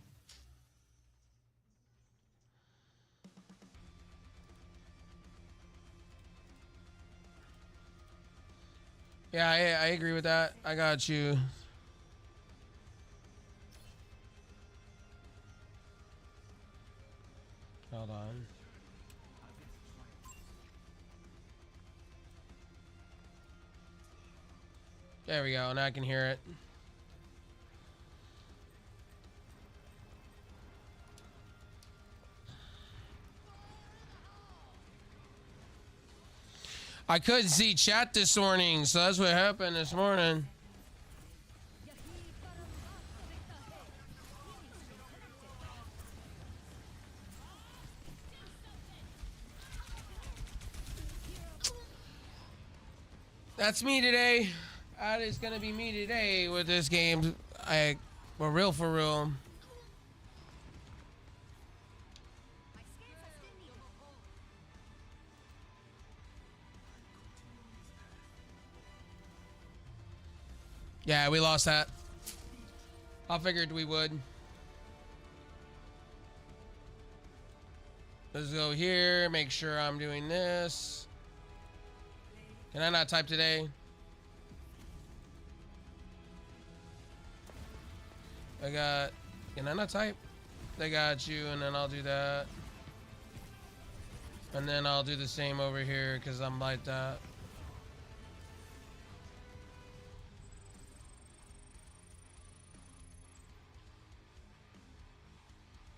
Yeah, I agree with that. I got you. Hold on. There we go. Now I can hear it. I couldn't see chat this morning, so that's what happened this morning. That's me today. That is gonna be me today with this game. For real, for real. My scans are still needed. Yeah, we lost that. I figured we would. Let's go here. Make sure I'm doing this. Can I not type today? Can I not type? I got you, and then I'll do that. And then I'll do the same over here, because I'm like that.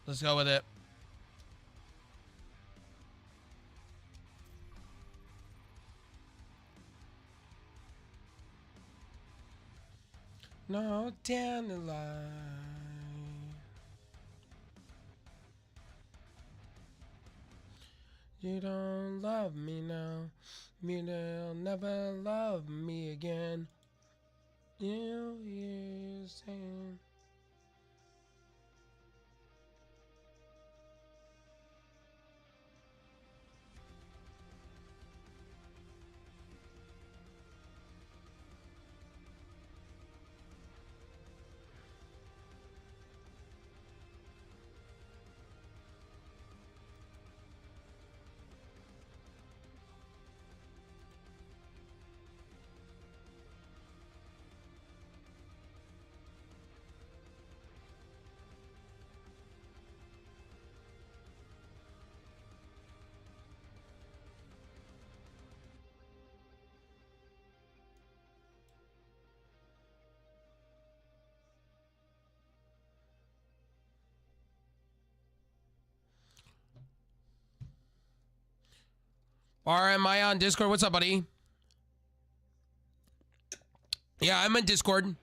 Let's go with it. No, down the line. You don't love me now. You'll never love me again. You're saying. Am I on Discord? What's up, buddy? Yeah, I'm in Discord.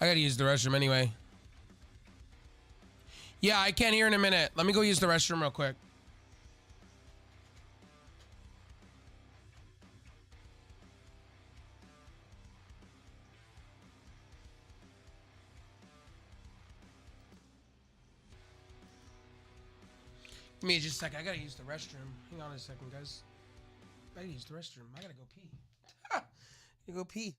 I gotta use the restroom anyway. Yeah, I can't hear in a minute. Let me go use the restroom real quick. Give me just a sec. I gotta use the restroom. Hang on a second, guys. I gotta use the restroom. I gotta go pee. You go pee.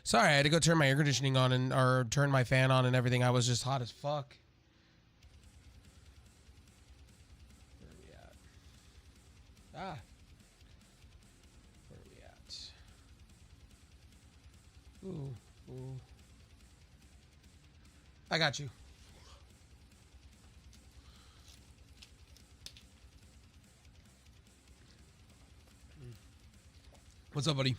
Sorry, I had to go turn my air conditioning on or turn my fan on and everything. I was just hot as fuck. Where are we at? Ah. Where are we at? Ooh. Ooh. I got you. What's up, buddy?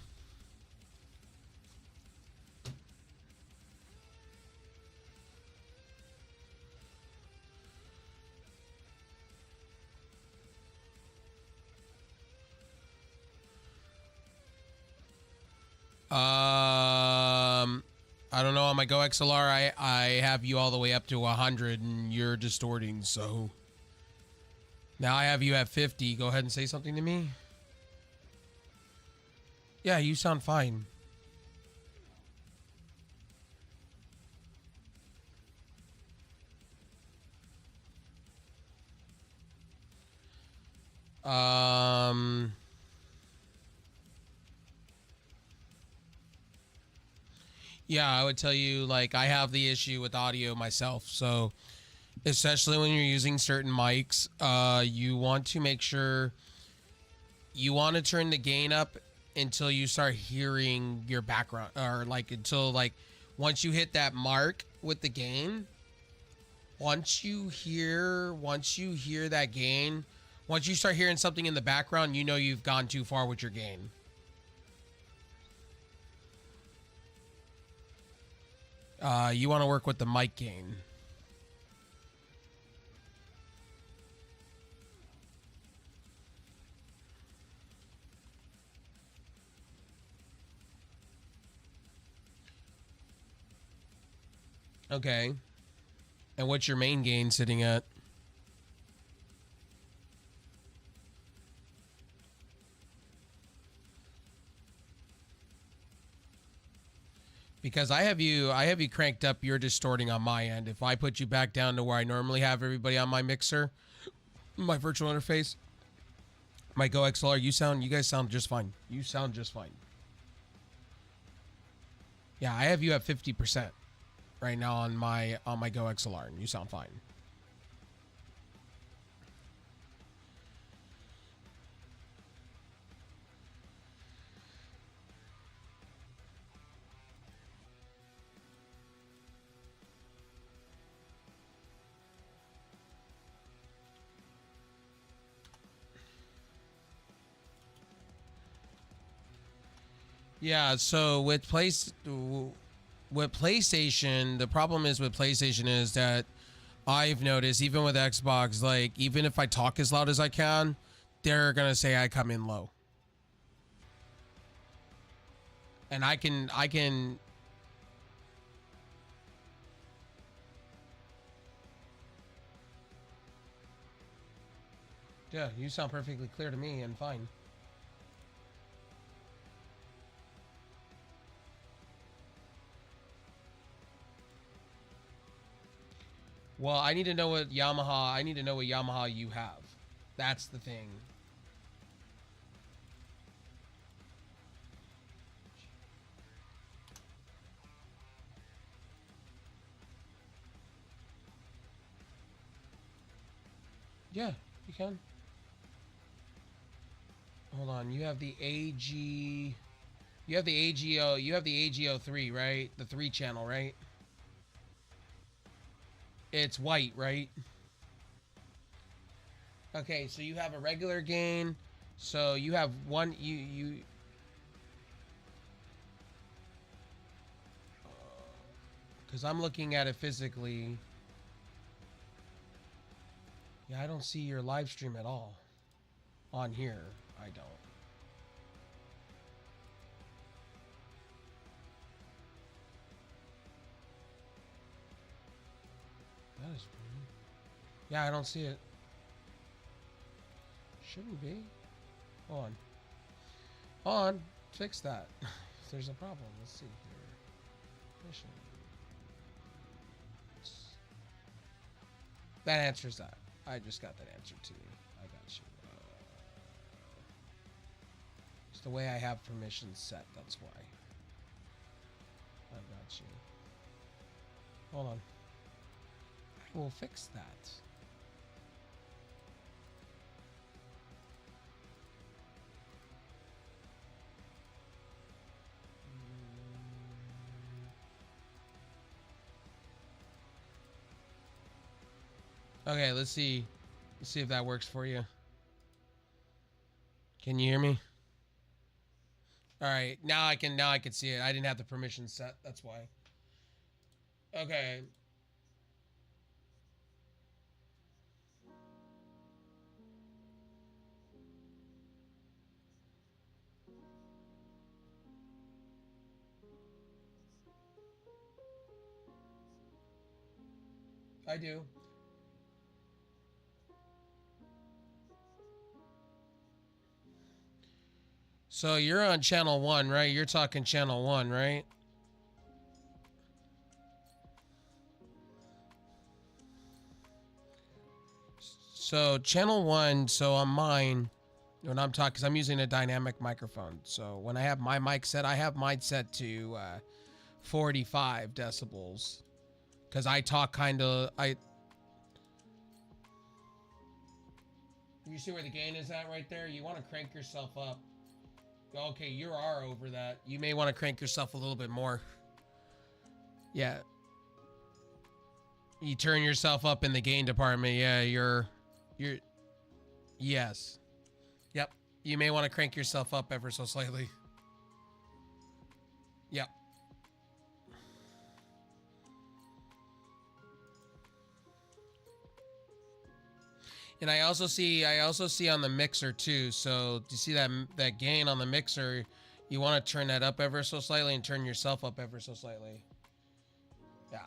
I don't know. On my Go XLR, I have you all the way up to 100, and you're distorting. So now I have you at 50. Go ahead and say something to me. Yeah, you sound fine. Um. Yeah, I would tell you, like, I have the issue with audio myself. So, especially when you're using certain mics, you want to make sure you want to turn the gain up until you start hearing your background, or like until like once you hit that mark with the gain, once you hear that gain, once you start hearing something in the background, you know you've gone too far with your gain. You want to work with the mic gain. Okay. And what's your main gain sitting at? Because I have you cranked up, you're distorting on my end. If I put you back down to where I normally have everybody on my mixer, my virtual interface, my Go XLR, you guys sound just fine. You sound just fine. Yeah, I have you at 50% right now on my Go XLR, and you sound fine. Yeah, so with PlayStation, the problem is with PlayStation is that I've noticed, even with Xbox, like even if I talk as loud as I can, they're gonna say I come in low. And I can yeah, you sound perfectly clear to me and fine. Well, I need to know what Yamaha you have. That's the thing. Yeah, you can. Hold on, you have the AG, you have the AGO3, right? The 3 channel, right? It's white, right? Okay, so you have a regular gain. So you have one you cuz I'm looking at it physically. Yeah, I don't see your live stream at all on here. I don't. That is weird. Yeah, I don't see it. Shouldn't be. Hold on. Hold on. Fix that. If there's a problem, let's see here. Mission. That answers that. I just got that answer to me. I got you. It's the way I have permissions set. That's why. I got you. Hold on. I will fix that. Okay, let's see. Let's see if that works for you. Can you hear me? All right, now I can see it. I didn't have the permission set. That's why. Okay. I do. So you're on channel 1, right? You're talking channel 1, right? So channel 1, so on mine, when I'm talking, because I'm using a dynamic microphone. So when I have my mic set, I have mine set to 45 decibels. Because I talk kind of, you see where the gain is at right there? You want to crank yourself up. Okay, you are over that. You may want to crank yourself a little bit more. Yeah. You turn yourself up in the gain department. Yeah, you're, yes. Yep. You may want to crank yourself up ever so slightly. Yep. And I also see on the mixer too. So do you see that gain on the mixer? You want to turn that up ever so slightly and turn yourself up ever so slightly. Yeah.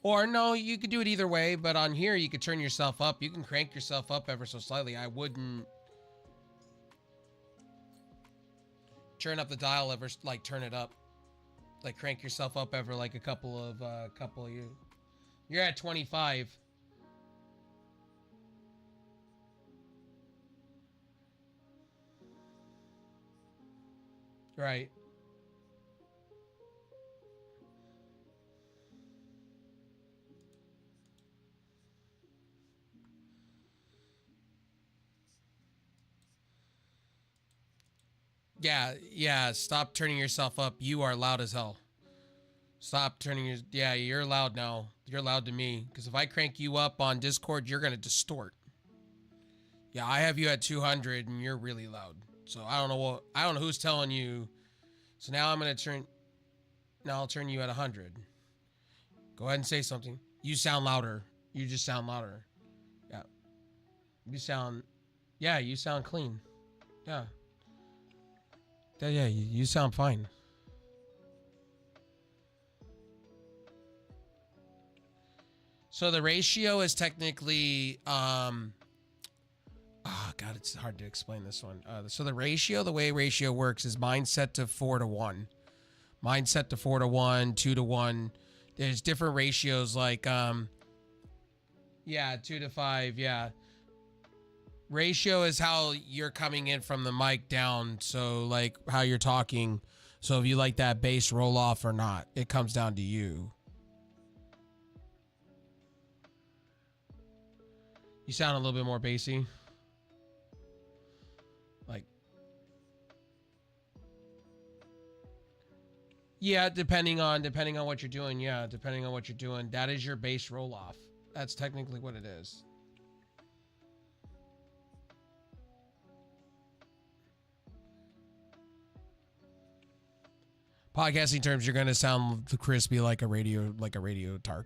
Or no, you could do it either way, but on here you could turn yourself up. You can crank yourself up ever so slightly. I wouldn't turn up the dial ever, like turn it up. Like crank yourself up ever like a couple of you. You're at 25. Right. Yeah, stop turning yourself up. You are loud as hell. Stop turning your, yeah, you're loud now. You're loud to me. Because if I crank you up on Discord, you're going to distort. Yeah, I have you at 200 and you're really loud. So I don't know who's telling you. So now I'll turn you at 100. Go ahead and say something. You sound louder. You just sound louder. Yeah. You sound clean. Yeah. Yeah, you sound fine. So the ratio is technically, God, it's hard to explain this one. So the way ratio works is mine set to 4-1. Mine set to 4-1, 2-1. There's different ratios like, 2-5, yeah. Ratio is how you're coming in from the mic down. So like how you're talking. So if you like that bass roll off or not, it comes down to you. You sound a little bit more bassy. Like, yeah, depending on what you're doing. Yeah, depending on what you're doing. That is your bass roll off. That's technically what it is. Podcasting terms, you're gonna sound crispy like a radio talk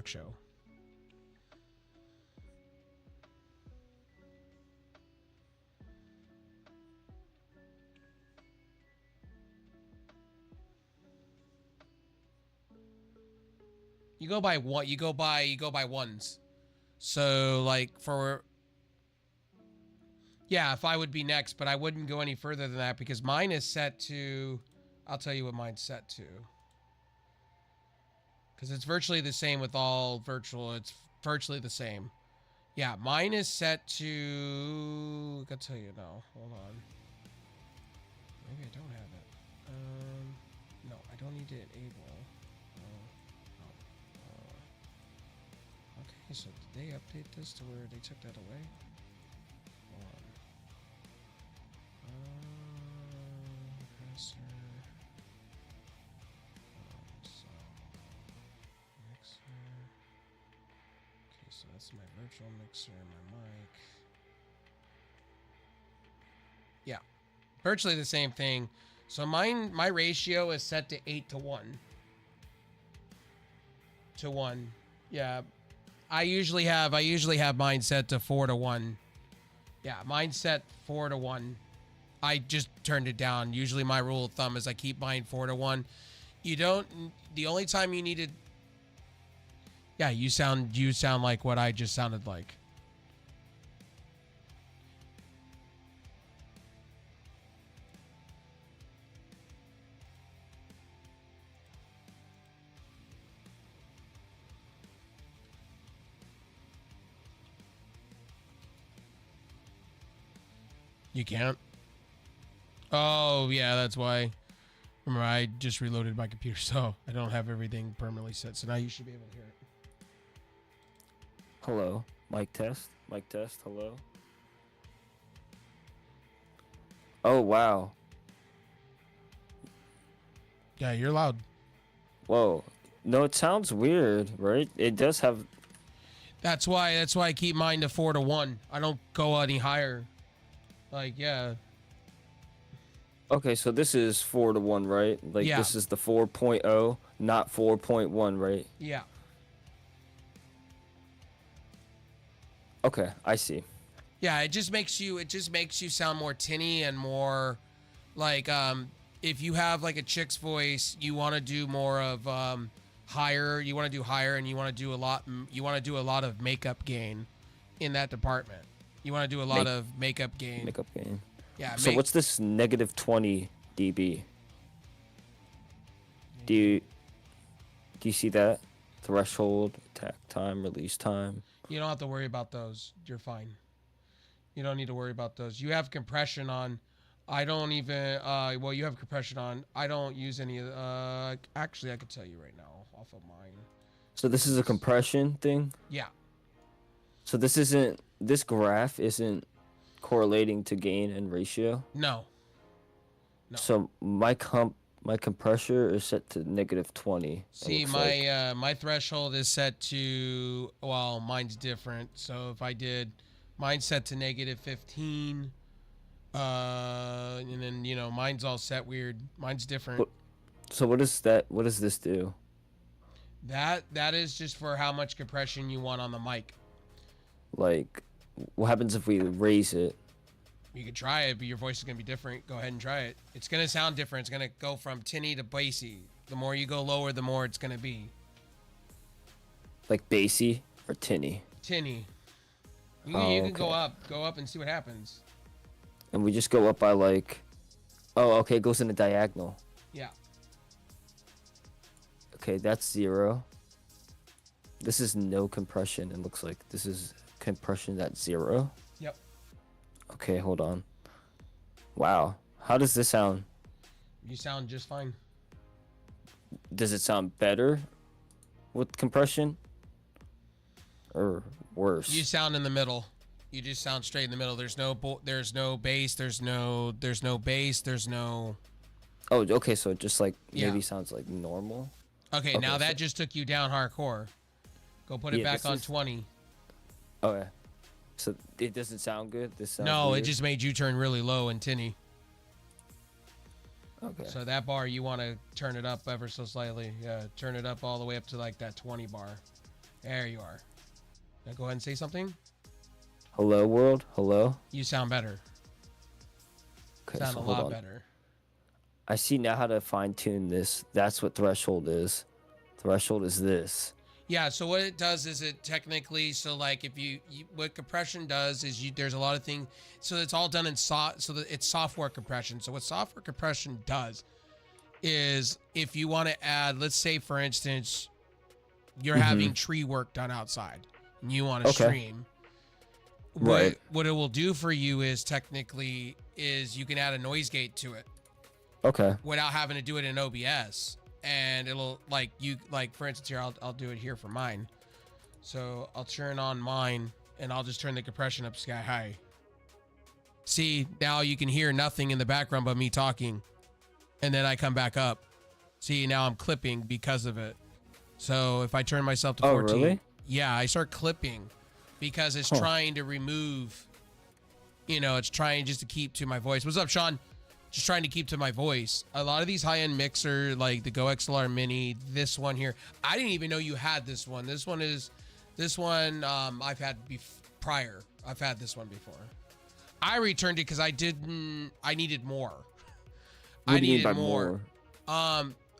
show. You go by what? You go by ones. So like if I would be next, but I wouldn't go any further than that because mine is set to. I'll tell you what mine's set to. Because it's virtually the same with all virtual. It's virtually the same. Yeah, mine is set to... I gotta tell you now. Hold on. Maybe I don't have it. No, I don't need to enable. Okay, so did they update this to where they took that away? Hold on. Compressor. So that's my virtual mixer and my mic. Yeah, virtually the same thing. So my ratio is set to 8-1. To 1. Yeah, I usually have mine set to 4-1. Yeah, mine's set 4-1. I just turned it down. Usually my rule of thumb is I keep mine 4-1. You don't. The only time you needed. Yeah, you sound like what I just sounded like. You can't. Oh yeah, that's why. Remember, I just reloaded my computer, so I don't have everything permanently set. So now you should be able to hear it. Hello. Mic test. Mic test. Hello. Oh, wow. Yeah, you're loud. Whoa. No, it sounds weird, right? It does have... That's why I keep mine to 4-1. I don't go any higher. Like, yeah. Okay, so this is 4-1, right? Like, Yeah. this is the 4.0, not 4.1, right? Yeah. Okay, I see. Yeah, it just makes you sound more tinny and more like if you have like a chick's voice, you want to do more of higher, you want to do higher and you want to do a lot of makeup gain in that department. You want to do a lot of makeup gain. Makeup gain. Yeah. So what's this negative 20 dB? Do you see that? Threshold, attack time, release time. You don't have to worry about those. You're fine. You don't need to worry about those. You have compression on. I don't even. Well, you have compression on. I don't use any. Actually, I could tell you right now off of mine. So this is a compression thing? Yeah. So this graph isn't correlating to gain and ratio? No. So my compressor is set to negative 20. See, my threshold is set to, well, mine's different. So if I did, mine's set to negative 15. And then, mine's all set weird. Mine's different. So what is that? What does this do? That is just for how much compression you want on the mic. Like, what happens if we raise it? You could try it, but your voice is going to be different. Go ahead and try it. It's going to sound different. It's going to go from tinny to bassy. The more you go lower, the more it's going to be. Like bassy or tinny? Tinny. You Oh, can go okay. up and see what happens. And we just go up by like... Oh, okay, it goes in a diagonal. Yeah. Okay, that's 0. This is no compression. It looks like this is compression at 0. Yep. Okay, hold on. Wow. How does this sound? You sound just fine. Does it sound better with compression? Or worse? You sound in the middle. You just sound straight in the middle. There's no bass. There's no bass. There's no. Oh, okay. So it just like Yeah. maybe sounds like normal. Okay, now that just took you down hardcore. Go put it Yeah, back this on is- 20. Okay. So it doesn't sound good. This sounds No, weird? it just made you turn really low and tinny. Okay. So that bar, you want to turn it up ever so slightly. Yeah, turn it up all the way up to like that 20 bar. There you are. Now go ahead and say something. Hello, world. Hello. You sound better. Okay, Sound so a hold lot on. better. I see now how to fine tune this. That's what threshold is. Threshold is this. Yeah, so what it does is it technically, so like if you what compression does is there's a lot of things, so it's all done in so that it's software compression. So what software compression does is if you want to add, let's say for instance, you're having tree work done outside and you want to stream. Right. What it will do for you is technically is you can add a noise gate to it Okay. without having to do it in OBS. And it'll like for instance here, I'll do it here for mine. So I'll turn on mine and I'll just turn the compression up sky high. See, now you can hear nothing in the background but me talking. And then I come back up. See, now I'm clipping because of it. So if I turn myself to 14, really? yeah, I start clipping because it's trying to remove, it's trying just to keep to my voice. What's up, Sean? Just trying to keep to my voice. A lot of these high-end mixer, like the Go XLR Mini, this one here, I didn't even know you had this one. This one I've had prior. I've had this one before. I returned it because I needed more. What do you mean by more?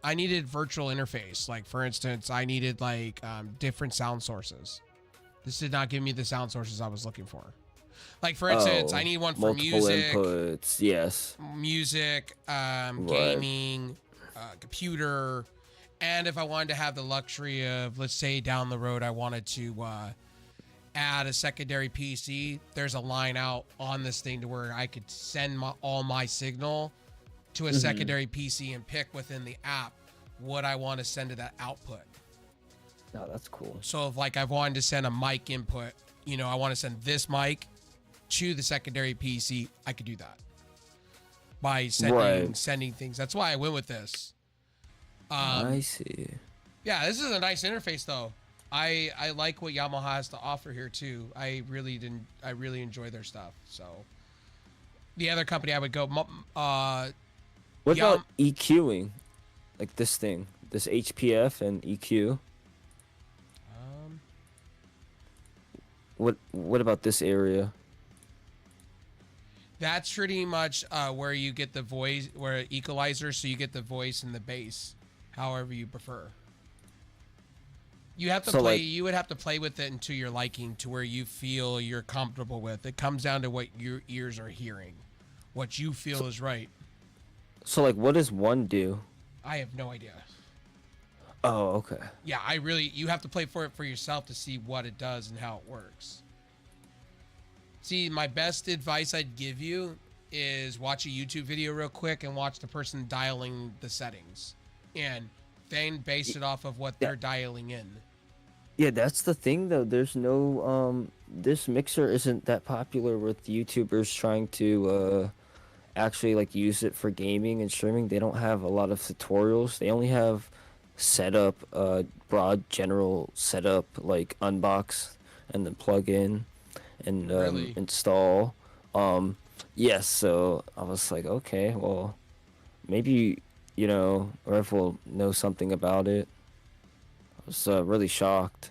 I needed virtual interface. Like for instance, I needed like different sound sources. This did not give me the sound sources I was looking for. Like for instance, I need one for multiple music, inputs. Yes. Right. gaming, computer, and if I wanted to have the luxury of, let's say down the road, I wanted to add a secondary PC. There's a line out on this thing to where I could send all my signal to a secondary PC and pick within the app what I want to send to that output. Oh, that's cool. So if like I wanted to send a mic input, you know, I want to send this mic to the secondary PC, I could do that by sending things. That's why I went with this. I see. Yeah, this is a nice interface though. I like what Yamaha has to offer here too. I really enjoy their stuff. So the other company I would go What about EQing? Like this thing, this HPF and EQ. What about this area? That's pretty much where you get the voice, where equalizer, so you get the voice and the bass, however you prefer. You have to play. You would have to play with it into your liking, to where you feel you're comfortable with. It comes down to what your ears are hearing, what you feel is right. So like, what does one do? I have no idea. Oh, okay. Yeah, you have to play for it for yourself to see what it does and how it works. See, my best advice I'd give you is watch a YouTube video real quick and watch the person dialing the settings, and then base it off of what they're dialing in. Yeah, that's the thing though. There's no this mixer isn't that popular with YouTubers trying to actually like use it for gaming and streaming. They don't have a lot of tutorials. They only have setup, broad general setup, like unbox and then plug in and Really? install. Yes, so I was like, okay, well, maybe, you know, Rev will know something about it. I was really shocked.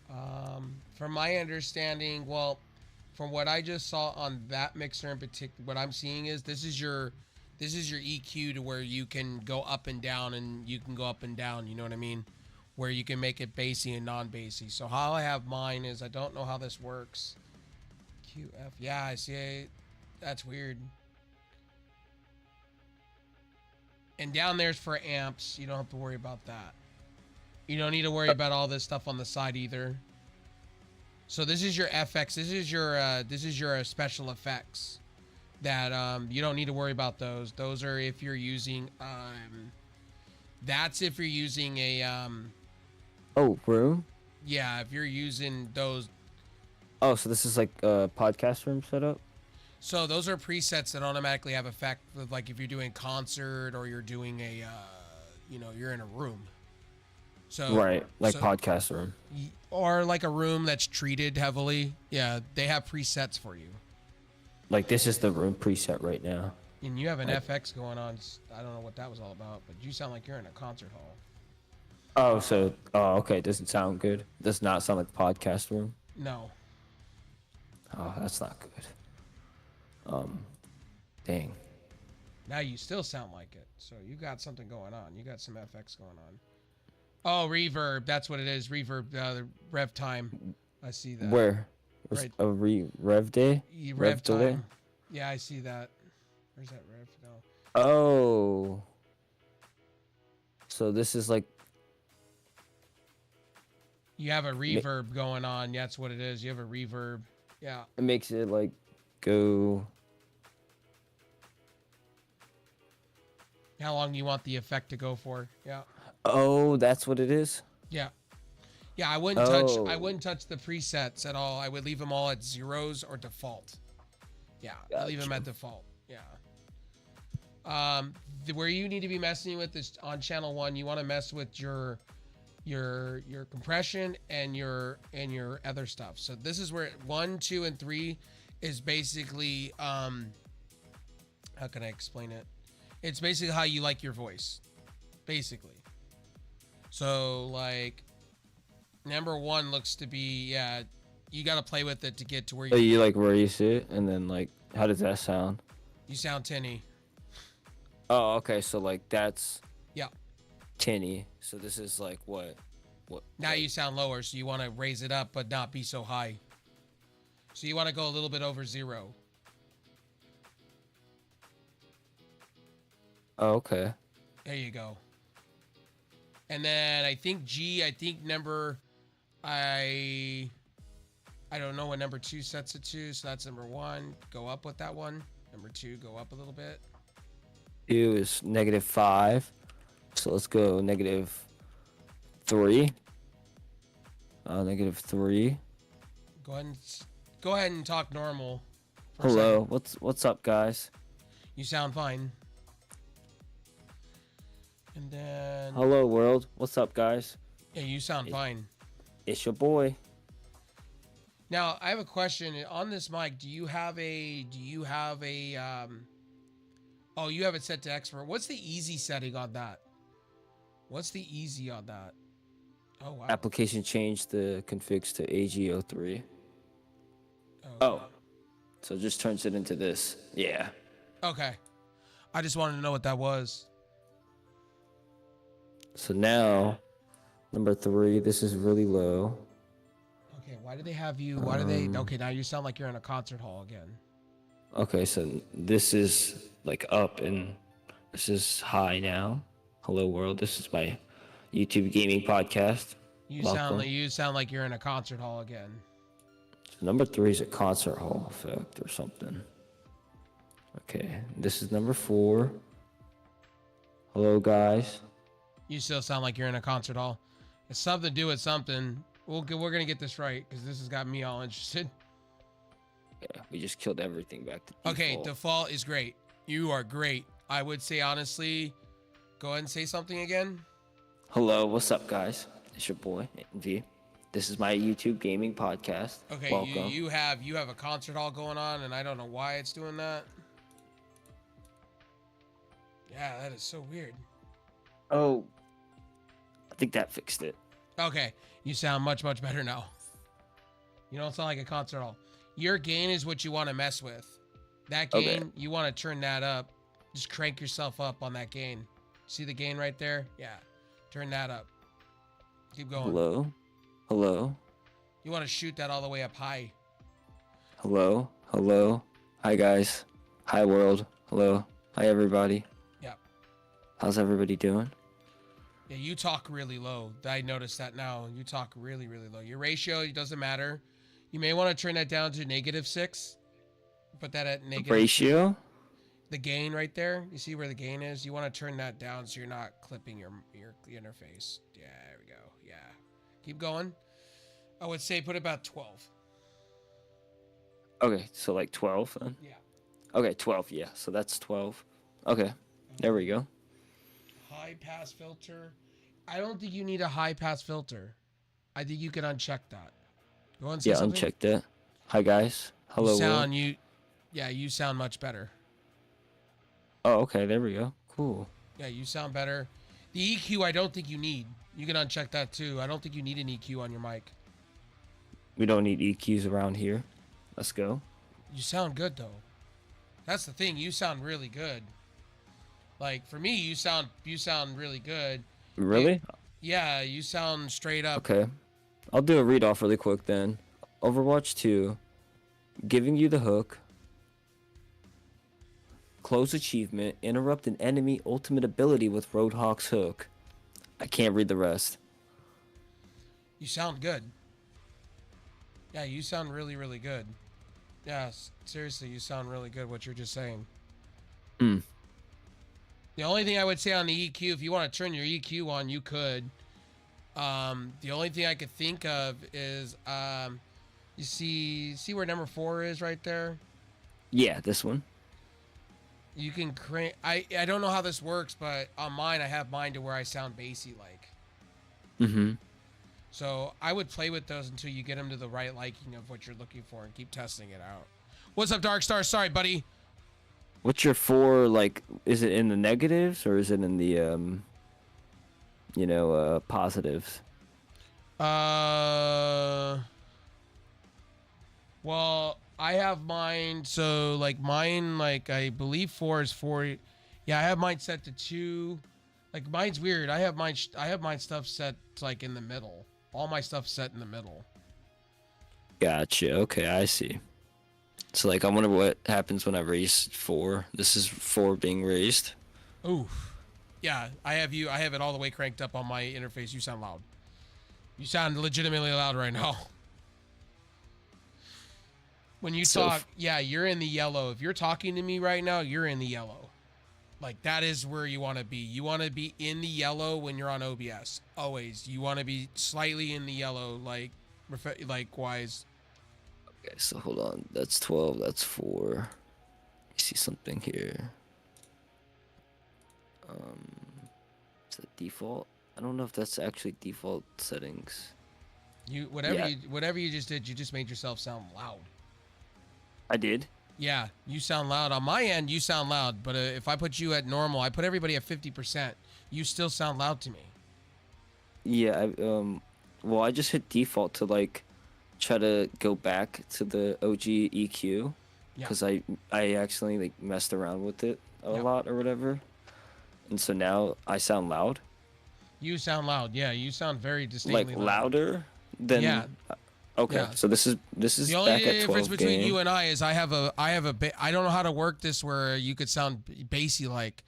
From my understanding, well, from what I just saw on that mixer in particular, what I'm seeing is this is your EQ, to where you can go up and down, and you can go up and down, you know what I mean? Where you can make it bassy and non-bassy. So how I have mine is, I don't know how this works. QF, yeah, I see it. That's weird. And down there's for amps. You don't have to worry about that. You don't need to worry about all this stuff on the side either. So this is your FX. This is your special effects that you don't need to worry about those. Those are if you're using that's if you're using a room? yeah, if you're using those. Oh, so this is like a podcast room setup? So those are presets that automatically have effect with, like if you're doing concert or you're doing a you're in a room. So right, like podcast room. Or like a room that's treated heavily. Yeah, they have presets for you. Like this is the room preset right now. And you have an FX going on. I don't know what that was all about, but you sound like you're in a concert hall. Oh, okay. It doesn't sound good. It does not sound like a podcast room. No. Oh, that's not good. Dang. Now you still sound like it. So you got something going on. You got some FX going on. Oh, reverb. That's what it is. Reverb. The rev time. I see that. Where? Right. A rev day? Rev time. delay? Yeah, I see that. Where's that rev? No. Oh. So this is like. You have a reverb going on. Yeah, that's what it is. You have a reverb. Yeah. It makes it like go. How long do you want the effect to go for? Yeah. Oh, that's what it is? Yeah. Yeah, I wouldn't touch the presets at all. I would leave them all at zeros or default. Yeah, Gotcha. leave them at default. Yeah. Where you need to be messing with is on channel 1. You want to mess with your compression and your other stuff. So this is where 1, 2, and 3 is basically how can I explain it? It's basically how you like your voice, basically. So like number 1 looks to be, yeah, you got to play with it to get to where you. So you like where you sit, and then like how does that sound? You sound tinny. Oh, okay. So like that's Yeah. tinny. So this is like what? What? Now you sound lower, so you want to raise it up, but not be so high. So you want to go a little bit over 0. Oh, okay. There you go. And then I think G, I think number, I don't know what number 2 sets it to. So that's number 1. Go up with that one. Number 2, go up a little bit. 2 is -5. So let's go -3. -3. Go ahead and talk normal. For a Hello. second. What's up, guys? You sound fine. And then Hello, world. What's up, guys? yeah, you sound fine. It's your boy. Now I have a question on this mic. Do you have a oh, you have it set to expert. What's the easy setting on that? What's the easy on that? Oh wow. Application changed the configs to AG03. Okay. Oh, so it just turns it into this. Yeah. Okay. I just wanted to know what that was. So now, number 3. This is really low. Okay, why do they have you? Why do they? Okay, now you sound like you're in a concert hall again. Okay, so this is like up and this is high now. Hello, world. This is my YouTube gaming podcast. You Welcome. sound like you're in a concert hall again. So number 3 is a concert hall effect or something. Okay, this is number 4. Hello, guys. You still sound like you're in a concert hall. It's something to do with something. We're gonna get this right because this has got me all interested. Yeah, we just killed everything back to default. Okay, default is great. You are great. I would say honestly, go ahead and say something again. Hello, what's up, guys? It's your boy V. This is my YouTube gaming podcast. Okay, Welcome. you have a concert hall going on, and I don't know why it's doing that. Yeah, that is so weird. Oh, I think that fixed it. Okay, you sound much better now. You don't sound like a concert hall. Your gain is what you want to mess with. That gain, Okay. you want to turn that up. Just crank yourself up on that gain. See the gain right there? Yeah. Turn that up. Keep going. Hello? Hello? You want to shoot that all the way up high. Hello? Hello? Hi, guys. Hi, world. Hello. Hi, everybody. Yeah. How's everybody doing? Yeah, you talk really low. I noticed that now. You talk really low. Your ratio, it doesn't matter. You may want to turn that down to -6. Put that at negative. Ratio? The gain right there. You see where the gain is? You want to turn that down so you're not clipping your interface. Yeah, there we go. Yeah. Keep going. I would say put about 12. Okay, so like 12 then? Yeah. Okay, 12, yeah. So that's 12. Okay, there we go. High pass filter. I don't think you need a high pass filter. I think you can uncheck that. Go on and say Yeah, something. unchecked it. Hi, guys. Hello, world. You sound much better. Oh, okay, there we go. Cool. Yeah, you sound better. The EQ, I don't think you need. You can uncheck that too. I don't think you need an EQ on your mic. We don't need EQs around here. Let's go. You sound good though. That's the thing. You sound really good. Like for me, you sound really good. Really? Yeah, you sound straight up. Okay. I'll do a read off really quick then. Overwatch 2. Giving you the hook. Close achievement. Interrupt an enemy ultimate ability with Roadhog's hook. I can't read the rest. You sound good. Yeah, you sound really good. Yeah, seriously, you sound really good. What you're just saying. Hmm. The only thing I would say on the EQ, if you want to turn your EQ on, you could. The only thing I could think of is, you see where number 4 is right there? Yeah, this one. You can crank. I don't know how this works, but on mine, I have mine to where I sound bassy like. Mm-hmm. So I would play with those until you get them to the right liking of what you're looking for and keep testing it out. What's up, Darkstar? Sorry, buddy. What's your 4, like, is it in the negatives or is it in the, positives? Well, I have mine, so, like, mine, like, I believe 4 is 40. Yeah, I have mine set to 2. Like mine's weird. I have mine stuff set to, like in the middle. All my stuff's set in the middle. Gotcha. Okay, I see. So like, I wonder what happens when I raise 4. This is 4 being raised. Ooh. Yeah, I have it all the way cranked up on my interface. You sound loud. You sound legitimately loud right now. When you talk, yeah, you're in the yellow. If you're talking to me right now, you're in the yellow. Like, that is where you want to be. You want to be in the yellow when you're on OBS. Always. You want to be slightly in the yellow, like wise. Okay, so hold on. That's 12. That's 4. I see something here. Is that default? I don't know if that's actually default settings. Whatever you just did, you just made yourself sound loud. I did. Yeah, you sound loud. On my end, you sound loud. But if I put you at normal, I put everybody at 50%. You still sound loud to me. Yeah. Well, I just hit default to like try to go back to the OG EQ because I accidentally like messed around with it a lot or whatever, and so now I sound loud. You sound loud. Yeah, you sound very distinctly like louder than. Yeah. Okay, Yeah. so this is The only back at 12 difference between gain. you and I is I don't know how to work this where you could sound bassy like,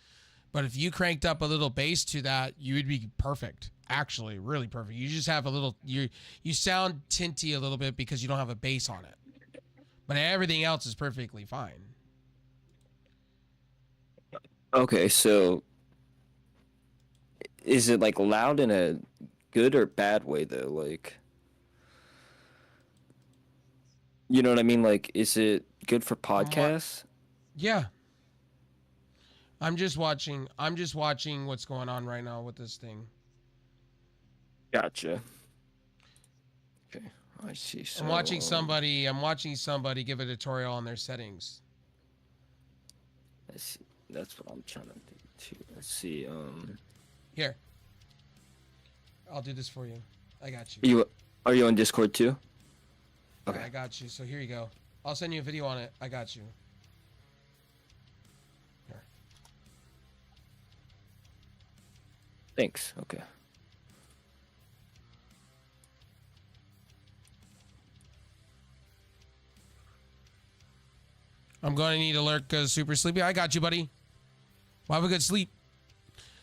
but if you cranked up a little bass to that, you would be perfect. Actually, really perfect. You just have a little you sound tinty a little bit because you don't have a bass on it. But everything else is perfectly fine. Okay, so is it like loud in a good or bad way though? Like, you know what I mean? Like, is it good for podcasts? Yeah. I'm just watching what's going on right now with this thing. Gotcha. Okay, I see. So, I'm watching somebody give a tutorial on their settings. I see. That's what I'm trying to do too. Let's see. Here. I'll do this for you. I got you. Are you on Discord too? Okay. I got you. So here you go. I'll send you a video on it. I got you. Here. Thanks. Okay. I'm going to need alert because super sleepy. I got you, buddy. Well, have a good sleep.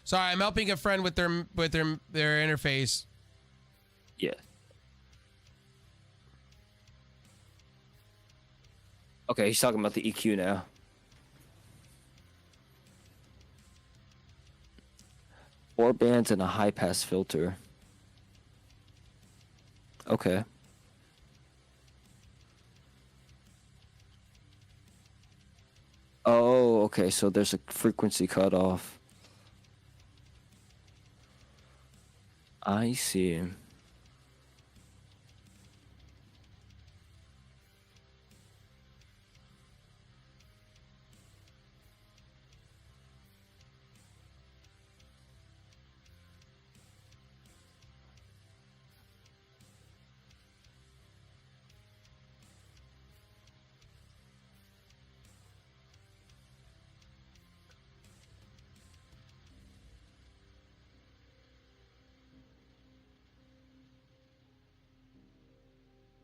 Sorry, I'm helping a friend with their interface. Yeah. Okay, he's talking about the EQ now. Four bands and a high pass filter. Okay. Oh, okay, so there's a frequency cutoff. I see.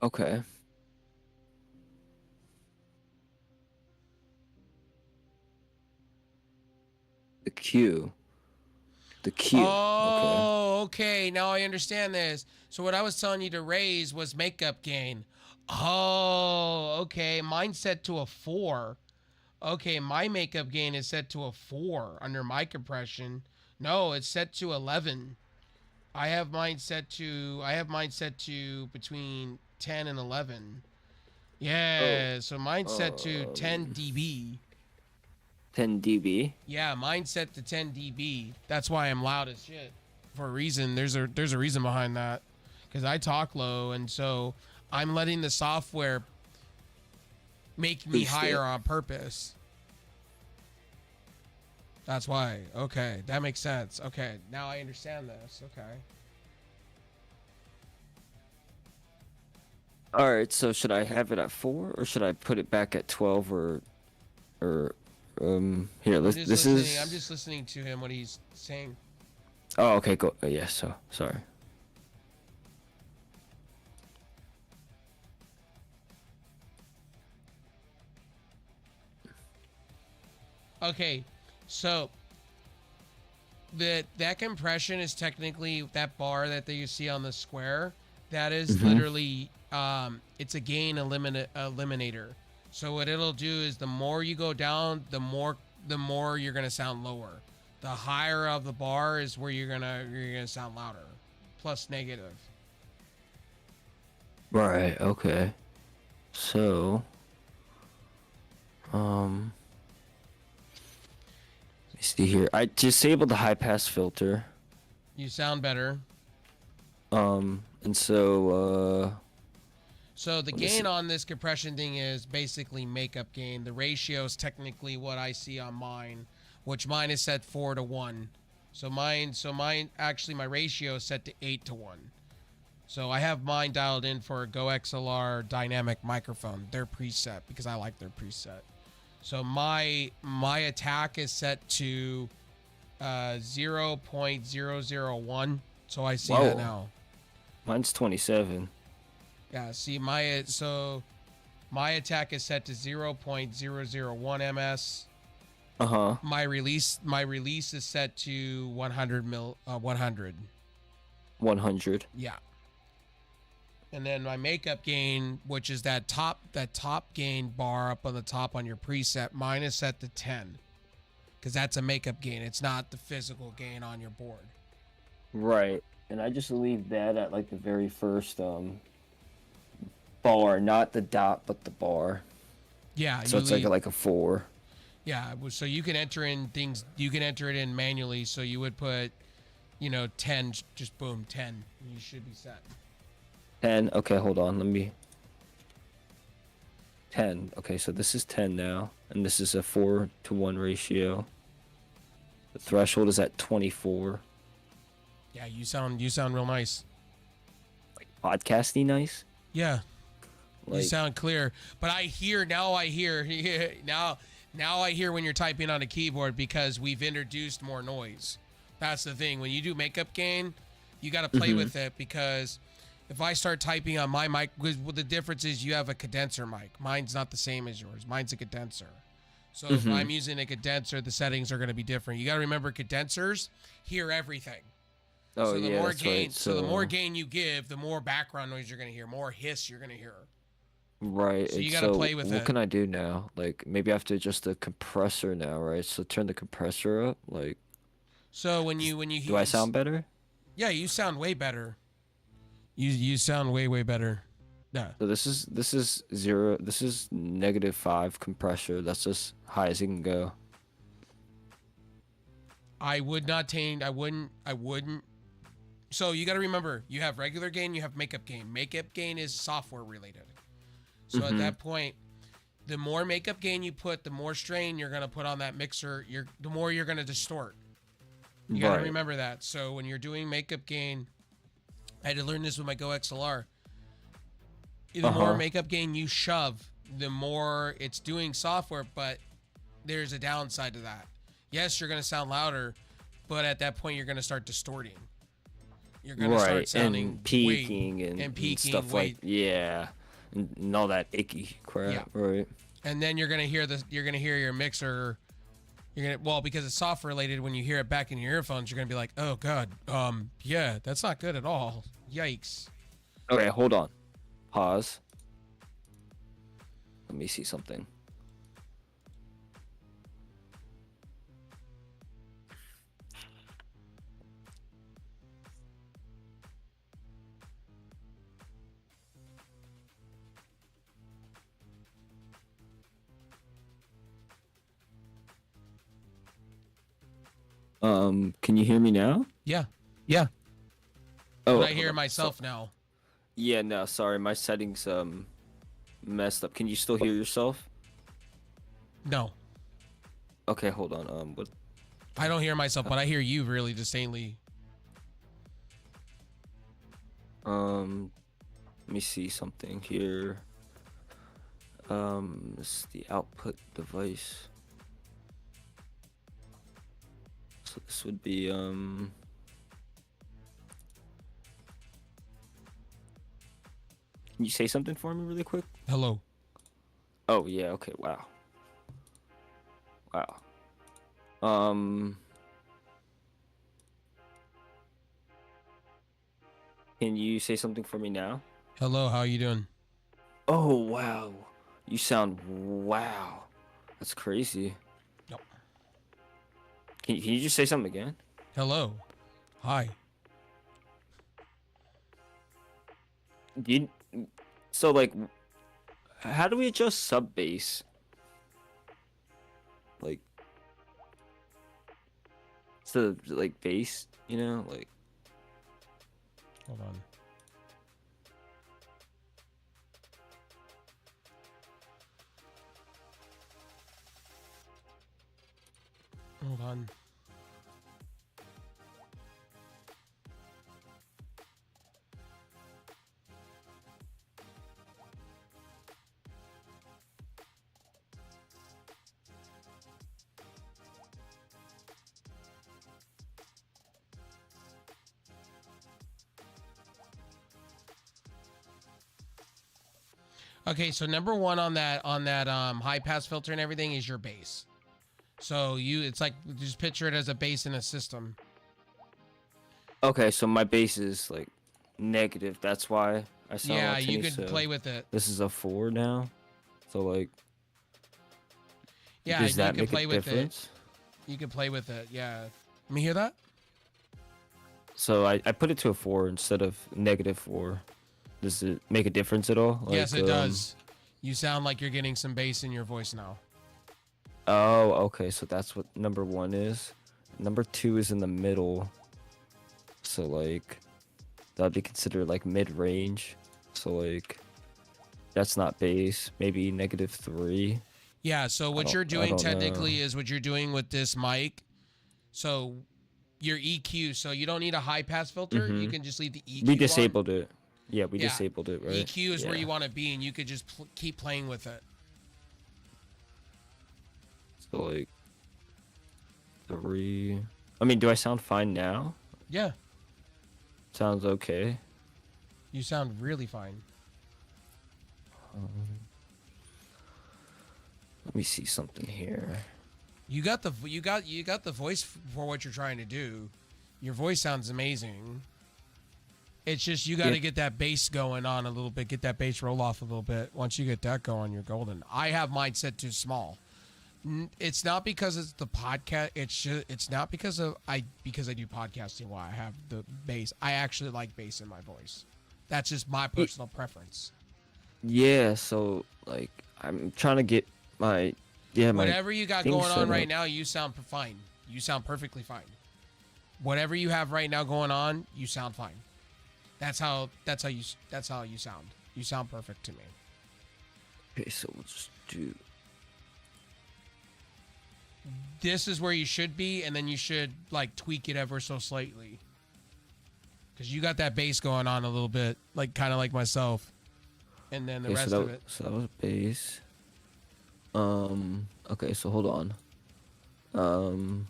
Okay. The Q. The Q. Oh, okay. Now I understand this. So what I was telling you to raise was makeup gain. Oh, okay. Mine's set to a 4. Okay, my makeup gain is set to a 4 under my compression. No, it's set to 11. I have mine set to between 10 and 11. Yeah, so mine's set to 10 dB. 10 dB. Yeah, mine's set to 10 dB. That's why I'm loud as shit. For a reason. There's a reason behind that. Because I talk low, and so I'm letting the software make me higher on purpose. That's why. Okay, that makes sense. Okay, now I understand this. Okay. All right, so should I have it at 4 or should I put it back at 12 or Here, I'm let's. just This listening. I'm is. just listening to him what he's saying. Oh, okay, go. Yeah, so sorry. Okay, so that compression is technically that bar that you see on the square. That is Mm-hmm. literally it's a gain eliminator. So what it'll do is the more you go down, the more you're gonna sound lower. The higher of the bar is where you're gonna sound louder. Plus negative. Right. Okay. So, let me see here. I disabled the high pass filter. You sound better. And so, So the what is gain it? on this compression thing is basically makeup gain. The ratio is technically what I see on mine, which mine is set 4-1. So mine actually my ratio is set to 8-1. So I have mine dialed in for a Go XLR dynamic microphone, their preset, because I like their preset. So my attack is set to 0.001. So I see that Whoa. now. Mine's 27. Yeah, see my attack is set to 0.001 ms. Uh-huh. My release is set to 100. 100. Yeah. And then my makeup gain, which is that top gain bar up on the top on your preset, mine is set to 10. Cuz that's a makeup gain. It's not the physical gain on your board. Right. And I just leave that at like the very first bar, not the dot, but the bar. Yeah, So you it's like leave, a 4. yeah, so you can enter in things, you can enter it in manually, so you would put 10, just boom, 10. You should be set. 10. Okay, hold on. Let me 10. Okay, so this is 10 now, and this is a 4-1 ratio. The threshold is at 24. Yeah, you sound real nice. Podcasty nice. Yeah, you Like, sound clear. But I hear now now I hear when you're typing on a keyboard because we've introduced more noise. That's the thing. When you do makeup gain, you got to play with it, because if I start typing on my mic, because the difference is you have a condenser mic. Mine's not the same as yours. Mine's a condenser. So if I'm using a condenser, the settings are going to be different. You got to remember, condensers hear everything. oh So the yeah, more that's gain, right. so the more gain you give, the more background noise you're going to hear, more hiss you're going to hear. right. So you and got to so play with what it. can I do now? Like maybe I have to adjust the compressor now, right? So turn the compressor up. Like, So when you do I sound better? yeah, you sound way better. You sound way better. Yeah. So this is 0. This is -5 compressor. That's as high as it can go. I would not change. I wouldn't. So you got to remember, you have regular gain, you have makeup gain. Makeup gain is software related. So at that point, the more makeup gain you put, the more strain you're gonna put on that mixer. The more you're gonna distort. You got to Right. remember that. So when you're doing makeup gain, I had to learn this with my Go XLR. The more makeup gain you shove, the more it's doing software, but there's a downside to that. Yes, you're going to sound louder, but at that point, you're going to start distorting. You're going to start Right. sounding And peaking and, and peaking stuff like yeah, and all that icky crap. Yeah. Right. and then you're going to hear your mixer. Because it's software related, when you hear it back in your earphones, you're going to be like, oh God, yeah, that's not good at all. Yikes. Okay, hold on. Pause. Let me see something. Can you hear me now? Yeah. Yeah. Oh, But I hold hear on. myself now. Yeah, no, sorry, my settings messed up. Can you still hear yourself? No. Okay, hold on. What? I don't hear myself, but I hear you really distinctly. Let me see something here. This is the output device. So this would be Can you say something for me really quick? Hello. Oh yeah, okay, wow. Wow. Um can you say something for me now? Hello, how you doing? Oh wow. You sound wow. That's crazy. Nope. Can you just say something again? Hello. Hi. You so like how do we adjust sub bass? Like so like bass, you know, like Hold on. Hold on. Okay, so number one on that high pass filter and everything is your bass. So it's like just picture it as a bass in a system. okay, so my bass is like negative. That's why I sound Yeah, all you tinny. could So play with it. this is a 4 now. So like Yeah, does you that can make a play with it. difference? You can play with it. Yeah. Let me hear that. So I put it to a 4 instead of -4. Does it make a difference at all? Yes, Like it does. You sound like you're getting some bass in your voice now. oh, okay, so that's what number 1 is. Number 2 is in the middle. So like that'd be considered like mid-range. So like that's not bass. Maybe -3. Yeah, so what you're I doing don't technically know. is what you're doing with this mic. So your EQ, so you don't need a high pass filter. You Mhm. can just leave the We EQ on. disabled it. Yeah, we Yeah. disabled it, right? EQ is where Yeah. you want to be, and you could just keep playing with it. So like 3. I mean, do I sound fine now? Yeah, Sounds okay. you sound really fine. Let me see something here. You got the voice for what you're trying to do. Your voice sounds amazing. It's just you got to Yeah. get that bass going on a little bit. Get that bass roll off a little bit. Once you get that going, you're golden. I have mine set too small. It's not because it's the podcast. It's not because I do podcasting. Why I have the bass. I actually like bass in my voice. That's just my personal preference. Yeah, so like I'm trying to get my my Whatever you got thing going set on right up. now, you sound fine. You sound perfectly fine. Whatever you have right now going on, you sound fine. That's how you sound. You sound perfect to me. Okay, so we'll just do This is where you should be, and then you should like tweak it ever so slightly. Cause you got that bass going on a little bit, like kind of like myself, and then the okay, rest so of that it. so that was bass. Okay, so hold on.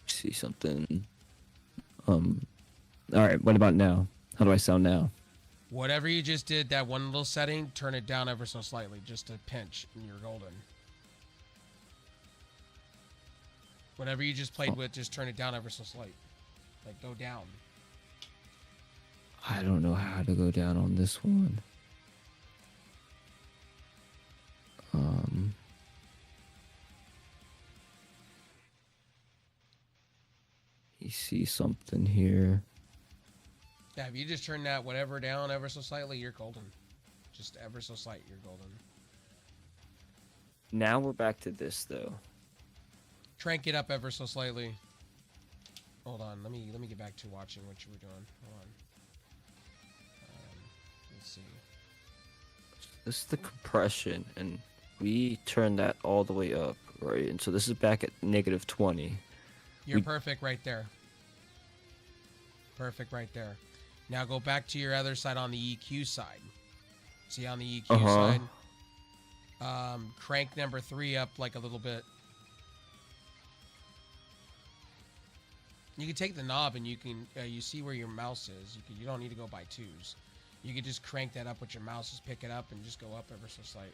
See something. All right, what about now? How do I sound now? Whatever you just did, that one little setting, turn it down ever so slightly, just a pinch, and you're golden. Whatever you just played with, just turn it down ever so slight. Like go down. I don't know how to go down on this one. You see something here. Yeah, if you just turn that whatever down ever so slightly, you're golden. Just ever so slight, you're golden. Now we're back to this though. Crank it up ever so slightly. Hold on, let me get back to watching what you were doing. Hold on. Let's see. This is the compression, and we turn that all the way up, right? And so this is back at -20. You're perfect right there. Perfect right there. Now go back to your other side on the EQ side. See on the EQ side? Crank number 3 up like a little bit. You can take the knob and you can you see where your mouse is. You don't need to go by twos. You can just crank that up with your mouse, just pick it up and just go up ever so slight.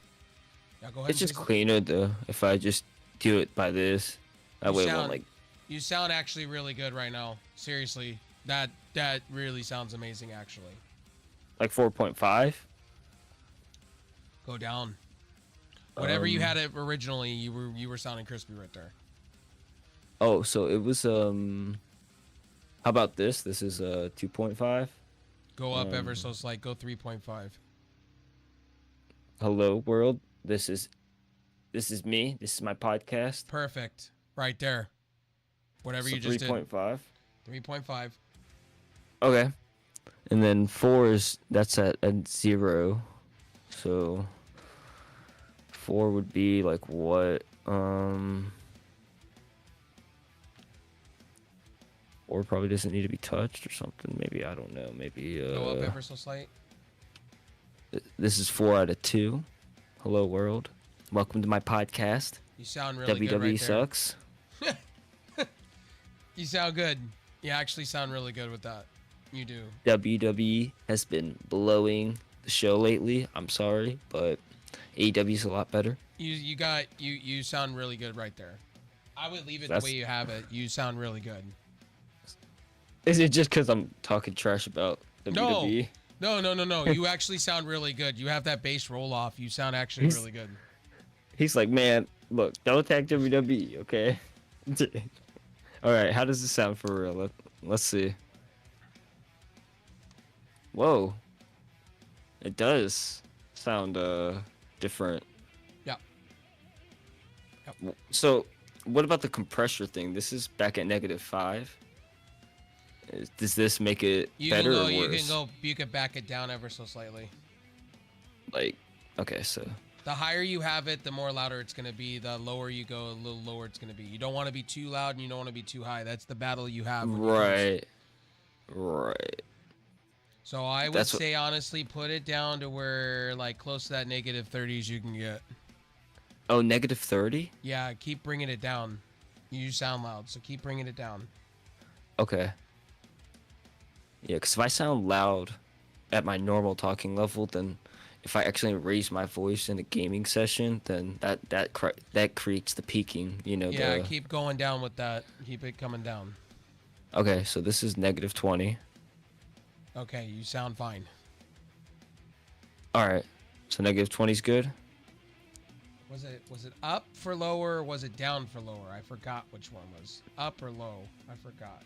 Now go ahead. It's And just cleaner though if I just do it by this. That way it won't like. You sound actually really good right now. Seriously, that really sounds amazing. Actually, Like 4.5. go down. Whatever you had it originally, you were sounding crispy right there. Oh, so it was How about this? This is 2.5. Go up ever so slight. Go 3.5. Hello world. This is me. This is my podcast. Perfect. Right there. Whatever So you just 3.5. did. 3.5. Okay. And then 4 that's at 0. So 4 would be like what? 4 probably doesn't need to be touched or something. Maybe, I don't know. Maybe Go up ever so slight. this is 4 out of 2. Hello world. Welcome to my podcast. You sound really good WWE right there. sucks. You sound good. You actually sound really good with that. You do. WWE has been blowing the show lately. I'm sorry, but AEW is a lot better. You sound really good right there. I would leave it the way you have it. You sound really good. Is it just because I'm talking trash about WWE? No. You actually sound really good. You have that bass roll off. You sound actually really good. He's like, man, look, don't attack WWE, okay? All right, how does this sound for real? Let's see. Whoa. It does sound different. Yeah. So, what about the compressor thing? This is back at -5. Does this make it better or worse? You can back it down ever so slightly. Like, okay, so The higher you have it, the more louder it's going to be. The lower you go, a little lower it's going to be. You don't want to be too loud and you don't want to be too high. That's the battle you have. Right. So I would say, honestly, put it down to where, like, close to that -30s you can get. Oh, -30? Yeah, keep bringing it down. You sound loud, so keep bringing it down. Okay. Yeah, because if I sound loud at my normal talking level, then if I actually raise my voice in a gaming session, then that creates the peaking, you know. Yeah, keep going down with that. Keep it coming down. Okay, so this is -20. Okay, you sound fine. All right, so -20 is good. Was it up for lower or was it down for lower? I forgot which one was. Up or low? I forgot.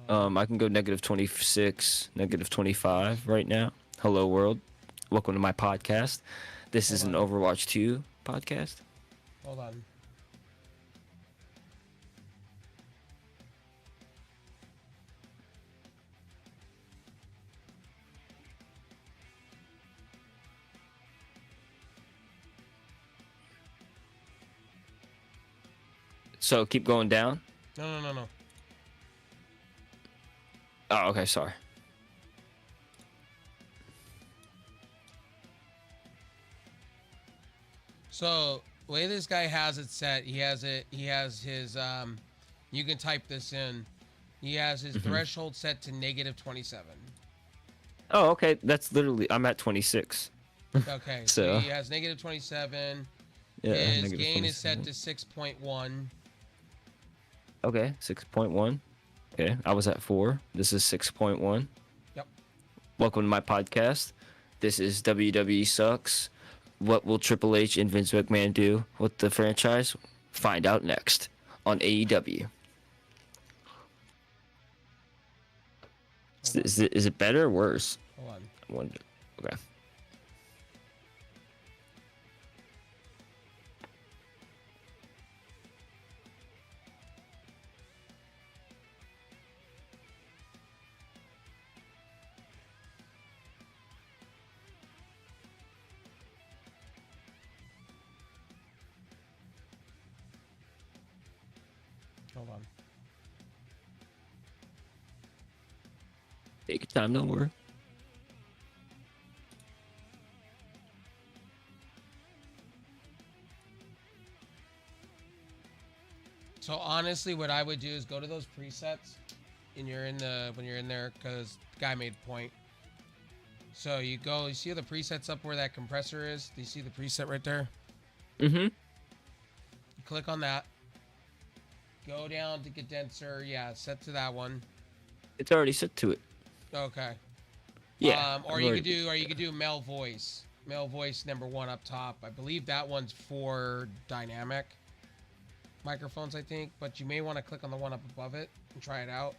I can go -26, -25 right now. Hello world, welcome to my podcast. This is an Overwatch 2 podcast. Hold on. So keep going down. No. Oh, okay, sorry. So the way this guy has it set, he has his you can type this in. He has his threshold set to -27. Oh, okay, that's literally, I'm at 26. Okay, so he has -27. Yeah, his gain is set to 6.1. Okay, 6.1. Okay, I was at 4. This is 6.1. Yep. Welcome to my podcast. This is WWE Sucks. What will Triple H and Vince McMahon do with the franchise? Find out next on AEW. Is it better or worse? Hold on. I wonder. Okay. Hold on. Take your time, don't worry. So honestly, what I would do is go to those presets, and when you're in there, because the guy made a point. So you go, you see the presets up where that compressor is. Do you see the preset right there? Mm-hmm. You click on that. Go down to condenser. Yeah, set to that one. It's already set to it. Okay. Yeah. Or you could do male voice. Male voice #1 up top. I believe that one's for dynamic microphones, I think, but you may want to click on the one up above it and try it out.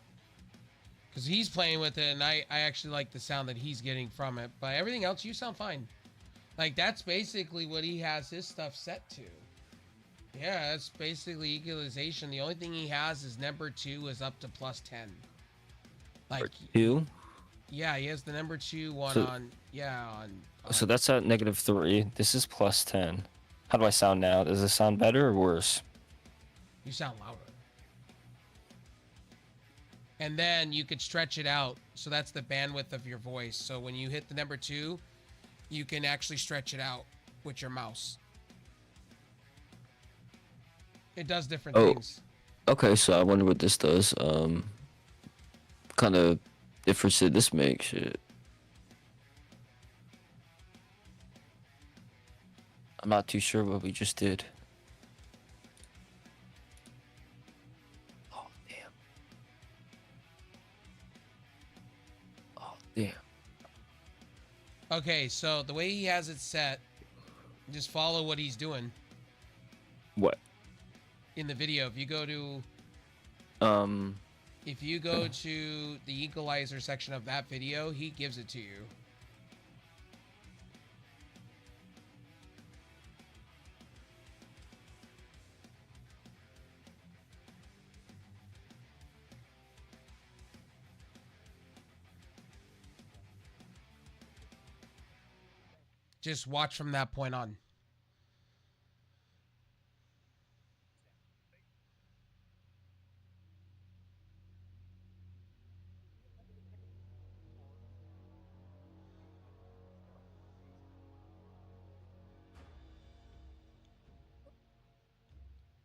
Because he's playing with it, and I actually like the sound that he's getting from it. But everything else, you sound fine. Like, that's basically what he has his stuff set to. Yeah, that's basically equalization. The only thing he has is #2 is up to +10. Like, Or 2. yeah, he has the #2 one So- on, So that's at -3. This is +10. How do I sound now? Does it sound better or worse? you sound louder. And then you could stretch it out. So that's the bandwidth of your voice. So when you hit the #2, you can actually stretch it out with your mouse. It does different things. Okay, so I wonder what this does. Kind of difference did this make? Shit. I'm not too sure what we just did. Oh, damn. Oh, damn. Okay, so the way he has it set, just follow what he's doing What? in the video. If you go to the equalizer section of that video, he gives it to you. Just watch from that point on.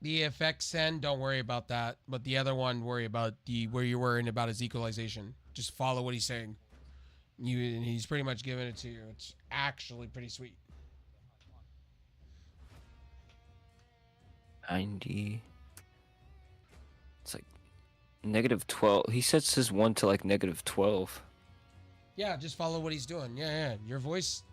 The effects end, don't worry about that. But the other one, worry about where you're worrying about is equalization. Just follow what he's saying. He's pretty much giving it to you. It's actually pretty sweet. 90. It's like -12. He sets his 1 to like -12. Yeah, just follow what he's doing. Yeah. Your voice,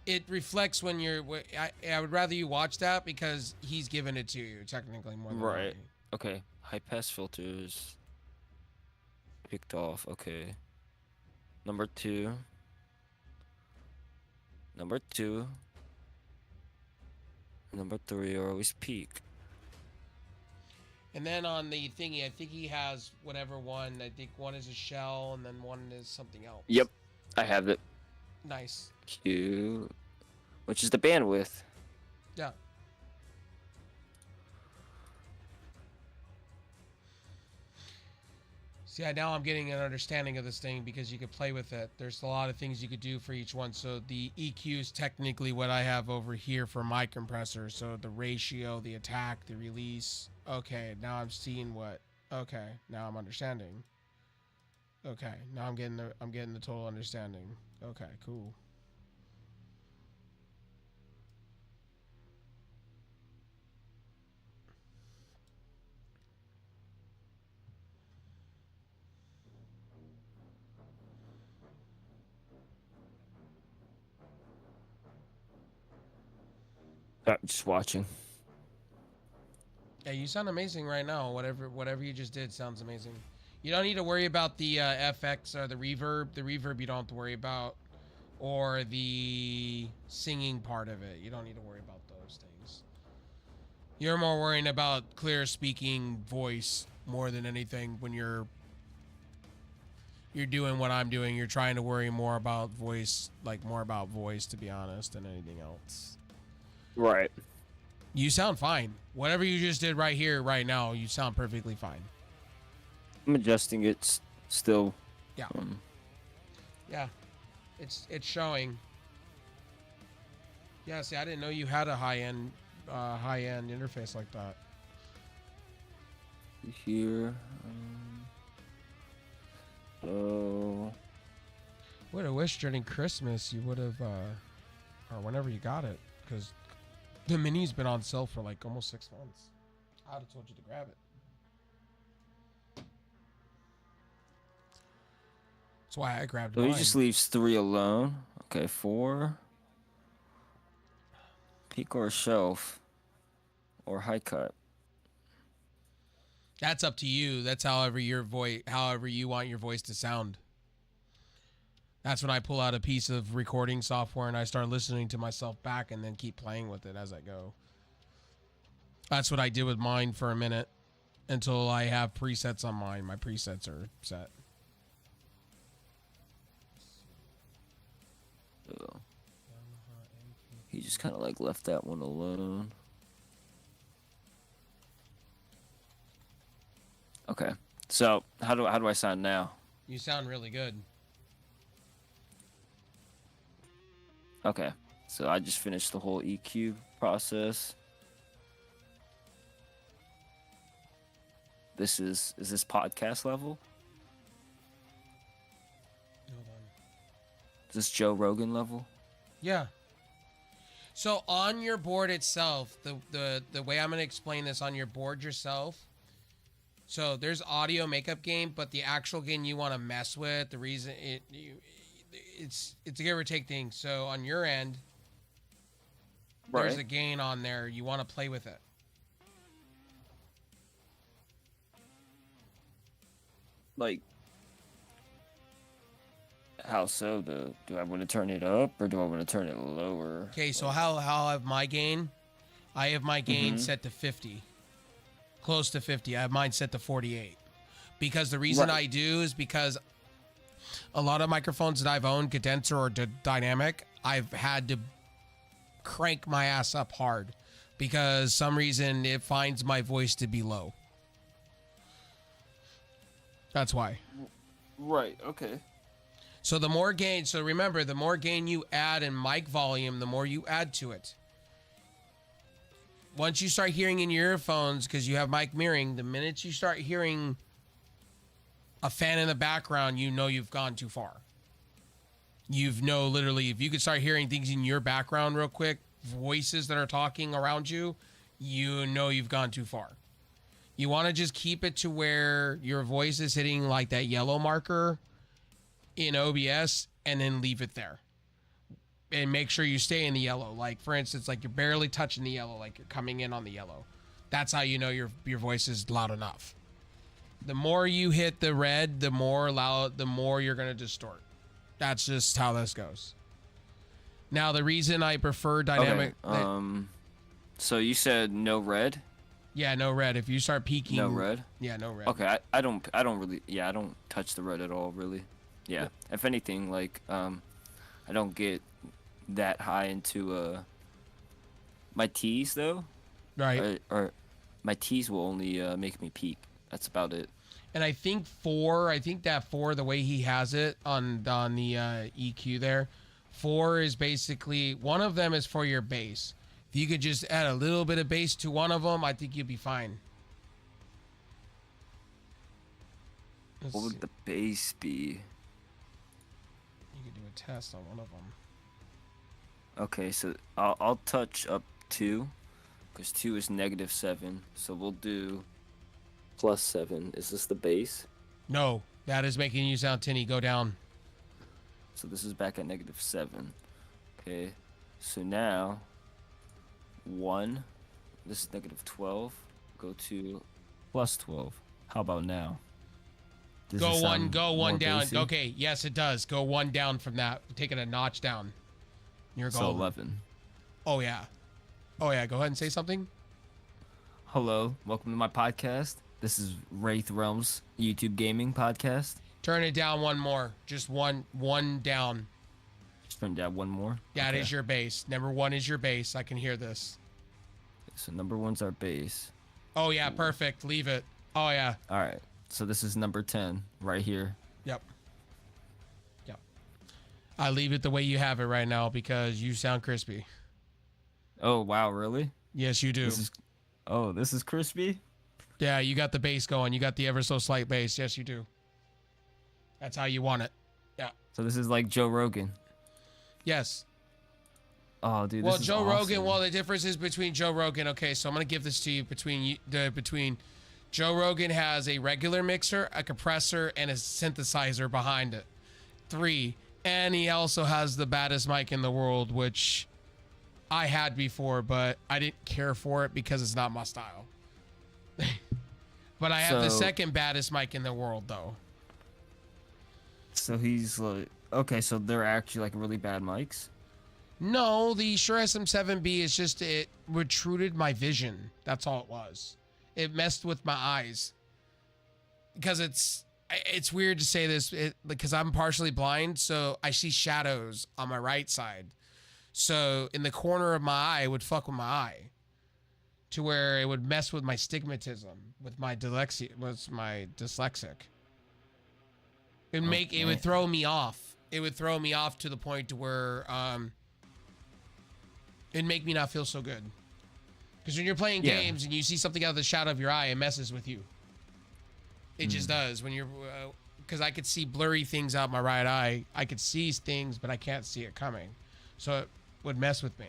it reflects when you're. I would rather you watch that because he's giving it to you technically more than Right. me. Okay. High pass filters. Picked off. Okay. #2. #2. #3 are always peak. And then on the thingy, I think he has whatever one. I think one is a shell and then one is something else. Yep. I have it. Nice. Q, which is the bandwidth. Yeah. See, now I'm getting an understanding of this thing because you could play with it. There's a lot of things you could do for each one. So the EQ is technically what I have over here for my compressor. So the ratio, the attack, the release. Okay, now I'm seeing what. Okay, now I'm understanding. Okay, now I'm getting the total understanding. Okay, cool. Just watching. Yeah, you sound amazing right now. Whatever you just did sounds amazing. You don't need to worry about the FX or the reverb. The reverb you don't have to worry about, or the singing part of it. You don't need to worry about those things. You're more worrying about clear speaking voice more than anything when you're doing what I'm doing. You're trying to worry more about voice, to be honest, than anything else. Right. You sound fine. Whatever you just did right here, right now, you sound perfectly fine. I'm adjusting it still. Yeah. Yeah. It's showing. Yeah, see, I didn't know you had a high-end interface like that. here. So Would have wished during Christmas you would have, or whenever you got it, because the mini's been on sale for like almost 6 months. I'd have told you to grab it. That's why I grabbed so mine. he just leaves 3 alone. Okay, 4. Peak or shelf, or high cut. That's up to you. That's however you want your voice to sound. That's when I pull out a piece of recording software and I start listening to myself back and then keep playing with it as I go. That's what I did with mine for a minute until I have presets on mine. My presets are set. So he just kind of like left that one alone. Okay, so how do I sound now? You sound really good. Okay, so I just finished the whole EQ process. Is this podcast level? Hold on. Is this Joe Rogan level? Yeah. So on your board itself, the way I'm going to explain this on your board yourself. So there's audio makeup gain, but the actual gain you want to mess with, the reason it's a give or take thing. So on your end, there's a gain on there. You want to play with it. Like, how so? Do I want to turn it up or do I want to turn it lower? Okay, so how I have my gain? I have my gain set to 50. Close to 50. I have mine set to 48. Because the reason I do is because a lot of microphones that I've owned, condenser or dynamic, I've had to crank my ass up hard because some reason it finds my voice to be low. That's why. Right, okay. So the more gain, so remember, the more gain you add in mic volume, the more you add to it. Once you start hearing in your earphones, because you have mic mirroring, the minute you start hearing a fan in the background, you know you've gone too far. Literally, if you could start hearing things in your background real quick, voices that are talking around you, you know you've gone too far. You want to just keep it to where your voice is hitting like that yellow marker in OBS and then leave it there. And make sure you stay in the yellow. Like, for instance, like you're barely touching the yellow, like you're coming in on the yellow. That's how you know your voice is loud enough. The more you hit the red, the more loud, the more you're going to distort. That's just how this goes. Now, the reason I prefer dynamic... Okay, so you said no red? Yeah, no red. If you start peaking... No red? Yeah, no red. Okay, I don't really... Yeah, I don't touch the red at all, really. Yeah. If anything, like, I don't get that high into my T's, though. Right. Or my T's will only make me peak. That's about it. And I think that 4, the way he has it on the EQ there, 4 is basically, one of them is for your bass. If you could just add a little bit of bass to one of them, I think you'd be fine. What would the bass be? You could do a test on one of them. Okay, so I'll touch up 2, because 2 is -7. So we'll do +7. Is this the bass? No, that is making you sound tinny. Go down. So this is back at -7. Okay, so now 1. This is -12. Go to +12. How about now? Does Go this one sound more down. bassy? Okay, yes, it does. Go 1 down from that. Take it a notch down. You're So going. 11. Oh yeah. Go ahead and say something. Hello, welcome to my podcast. This is Wraith Realms YouTube gaming podcast. Turn it down one more. Just one down. Just turn down one more. That Okay. is your bass. Number 1 is your bass. I can hear this. So number 1's our bass. Oh yeah, perfect. Leave it. Oh yeah. All right. So this is number 10 right here. Yep. I leave it the way you have it right now because you sound crispy. Oh wow, really? Yes, you do. This is crispy. Yeah, you got the bass going. You got the ever so slight bass. Yes, you do. That's how you want it. Yeah. So this is like Joe Rogan. Yes. Oh, dude. Well, This is Joe Rogan. awesome. Well, the difference is between Joe Rogan. Okay, so I'm gonna give this to you between Joe Rogan has a regular mixer, a compressor, and a synthesizer behind it. 3, and he also has the baddest mic in the world, which I had before, but I didn't care for it because it's not my style. But I have the So- second baddest mic in the world, though. So he's like, okay, so they're actually like really bad mics. No, the Shure SM7B is just, it retruded my vision. That's all it was. It messed with my eyes. Because it's weird to say this because I'm partially blind, so I see shadows on my right side. So in the corner of my eye, it would fuck with my eye. To where it would mess with my stigmatism, with my dyslexic. It would throw me off. It would throw me off to the point to where it'd make me not feel so good. Because when you're playing games and you see something out of the shadow of your eye, it messes with you. It just does. When you're, because I could see blurry things out my right eye. I could see things, but I can't see it coming. So it would mess with me.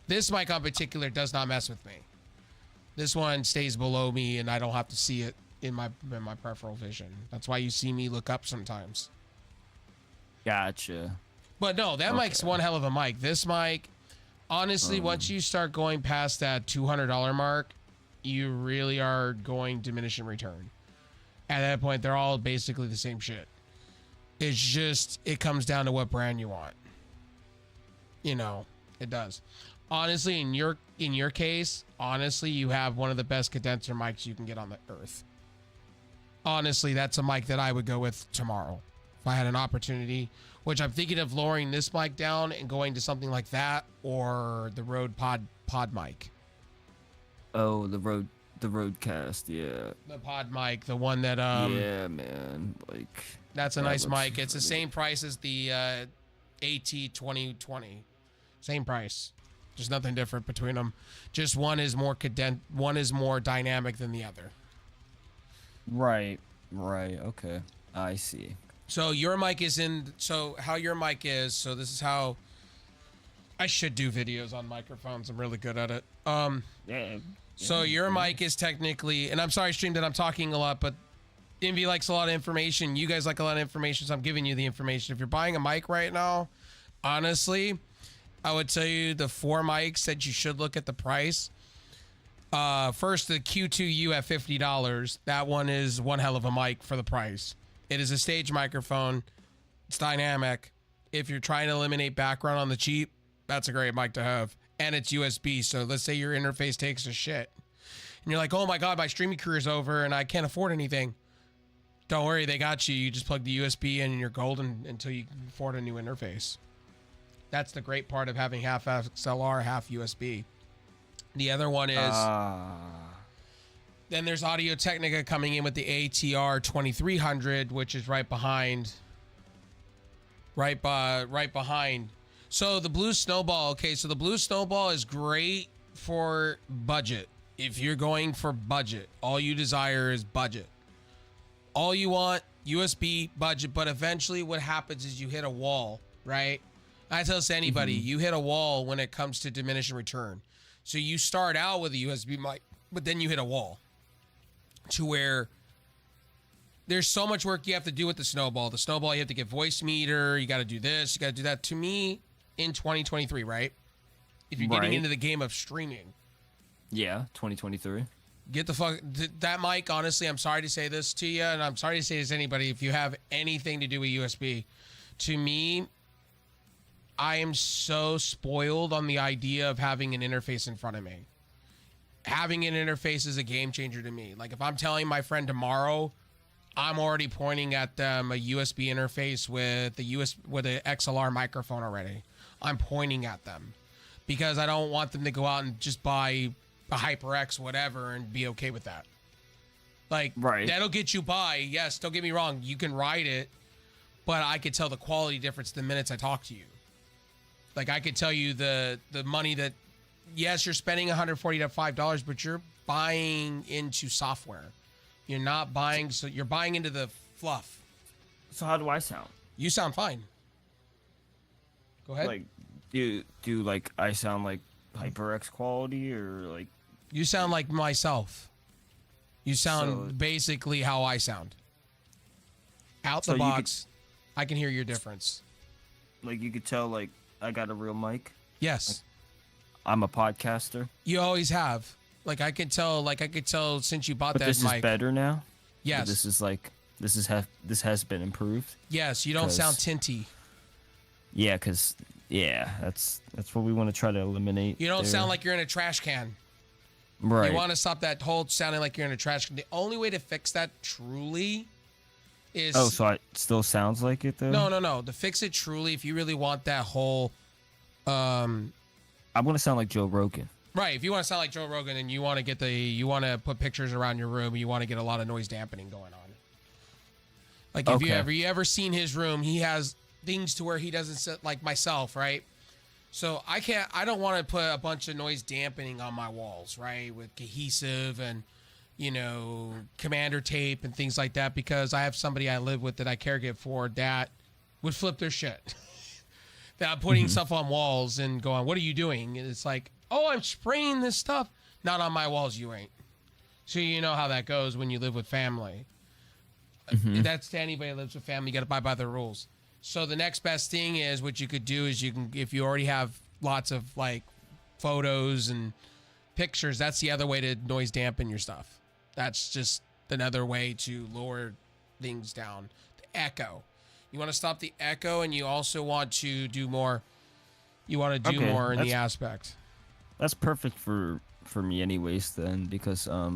This mic in particular does not mess with me. This one stays below me, and I don't have to see it in my peripheral vision. That's why you see me look up sometimes. Gotcha. But no, that mic's one hell of a mic. This mic, honestly, once you start going past that $200 mark, you really are going diminishing return. At that point, they're all basically the same shit. It's just, it comes down to what brand you want. You know, it does. Honestly, in your case, honestly, you have one of the best condenser mics you can get on the earth. Honestly, that's a mic that I would go with tomorrow if I had an opportunity, which I'm thinking of lowering this mic down and going to something like that or the Rode pod mic. Oh, the Roadcast, yeah. The pod mic, the one that yeah, man. Like that's a that nice looks mic. It's the same price as the AT2020. Same price. There's nothing different between them. Just one is more one is more dynamic than the other. Right. Okay. I see. So your mic is in. So how your mic is. So this is how. I should do videos on microphones. I'm really good at it. Yeah. So your mic is technically, and I'm sorry, stream, that I'm talking a lot, but Envy likes a lot of information. You guys like a lot of information, so I'm giving you the information. If you're buying a mic right now, honestly, I would tell you the 4 mics that you should look at the price. First, the Q2U at $50. That one is one hell of a mic for the price. It is a stage microphone. It's dynamic. If you're trying to eliminate background on the cheap, that's a great mic to have. And it's USB, so let's say your interface takes a shit. And you're like, oh my God, my streaming career is over and I can't afford anything. Don't worry, they got you. You just plug the USB in and you're golden until you can afford a new interface. That's the great part of having half XLR, half USB. The other one is... Then there's Audio Technica coming in with the ATR 2300, which is right behind. Right behind. So the Blue Snowball, okay, so the Blue Snowball is great for budget. If you're going for budget, all you desire is budget. All you want, USB, budget, but eventually what happens is you hit a wall, right? I tell this to anybody, you hit a wall when it comes to diminishing return. So you start out with a USB mic, but then you hit a wall to where there's so much work you have to do with the Snowball. The Snowball, you have to get voice meter, you got to do this, you got to do that. To me, in 2023, right? If you're getting into the game of streaming. Yeah, 2023. Get the fuck... That mic, honestly, I'm sorry to say this to you, and I'm sorry to say this to anybody, if you have anything to do with USB. To me, I am so spoiled on the idea of having an interface in front of me. Having an interface is a game changer to me. Like, if I'm telling my friend tomorrow, I'm already pointing at them a USB interface with an XLR microphone already. I'm pointing at them because I don't want them to go out and just buy a HyperX whatever and be okay with that. Like, that'll get you by. Yes, don't get me wrong. You can ride it, but I could tell the quality difference the minutes I talk to you. Like, I could tell you the money that, yes, you're spending $140 to $5, but you're buying into software. You're not buying, so you're buying into the fluff. So how do I sound? You sound fine. Go ahead. Like, do like I sound like HyperX quality or like? You sound like myself. You sound So- basically how I sound. Out So the you could- box, I can hear your difference. Like you could tell like I got a real mic. Yes, I'm a podcaster. you always have. Like I could tell since you bought But that this mic. is better now. Yes. This is like this has been improved. Yes, you don't 'Cause- sound tinty. Yeah, cause that's what we want to try to eliminate. You don't there. sound like you're in a trash can. right. You want to stop that whole sounding like you're in a trash can. The only way to fix that truly is Oh, so it still sounds like it though. no. To fix it truly, if you really want that whole I want to sound like Joe Rogan. right, if you want to sound like Joe Rogan and you want to put pictures around your room, you want to get a lot of noise dampening going on. Like if you ever seen his room, he has things to where he doesn't sit like myself, right? So I don't want to put a bunch of noise dampening on my walls, right? With cohesive and, commander tape and things like that, because I have somebody I live with that I caregive for that would flip their shit. That I'm putting stuff on walls and going, what are you doing? And it's like, oh, I'm spraying this stuff. Not on my walls, you ain't. So you know how that goes when you live with family. That's to anybody that lives with family. You got to abide by the rules. So the next best thing is what you could do is if you already have lots of like photos and pictures, that's the other way to noise dampen your stuff. That's just another way to lower things down. The echo. You want to stop the echo, and you also want to do more. You want to do Okay, more in the that's- aspect. That's perfect for me anyways then because I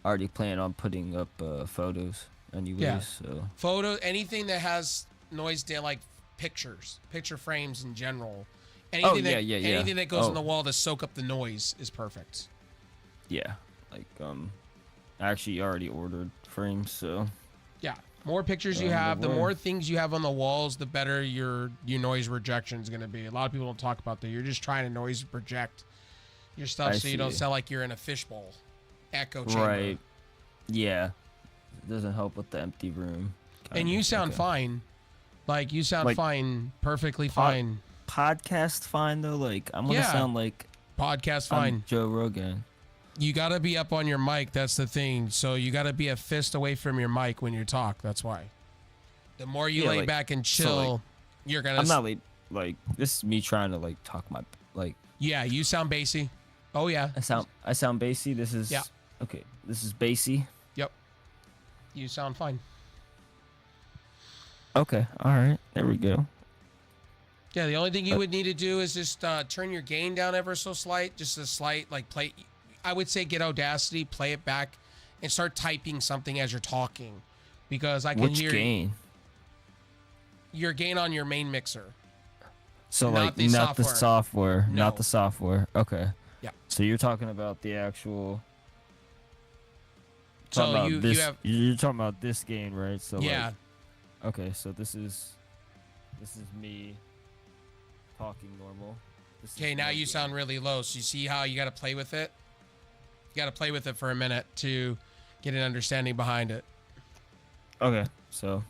already plan on putting up photos anyways. Yeah. So Photo, anything that has noise like pictures, picture frames in general. Anything yeah, that, yeah, yeah. Anything that goes on Oh. the wall to soak up the noise is perfect. yeah, like I actually already ordered frames, so Yeah. More pictures you On the have, the way. more things you have on the walls, the better your noise rejection is going to be. A lot of people don't talk about that. You're just trying to noise project your stuff I so you don't see. sound like you're in a fishbowl echo chamber. right. Yeah, it doesn't help with the empty room. And kinda. you sound Okay. fine. Like you sound Like, fine, perfectly fine. Podcast fine though. Like I'm gonna Yeah. sound like Podcast I'm fine. Joe Rogan. You got to be up on your mic. That's the thing. So you got to be a fist away from your mic when you talk. That's why. The more you Yeah, lay like- back and so, chill, like, you're going to... I'm not like this is me trying to like talk my like Yeah, you sound bassy. Oh, yeah. I sound bassy. This is Yeah. Okay, this is bassy. Yep. You sound fine. Okay, all right, there we go. Yeah, the only thing you would need to do is just turn your gain down ever so slight. Just a slight, like, play... I would say get Audacity, play it back, and start typing something as you're talking. Because I can Which hear gain? your gain on your main mixer. So Not like the not the software. software, No. not the software. Okay. Yeah. So you're talking about the actual. So talking about you this, have... You're talking about this gain, right? So Yeah. Like, okay, so this is me talking normal. This is Okay, now my you gain. sound really low. So you see how you got to play with it? You got to play with it for a minute to get an understanding behind it. Okay, so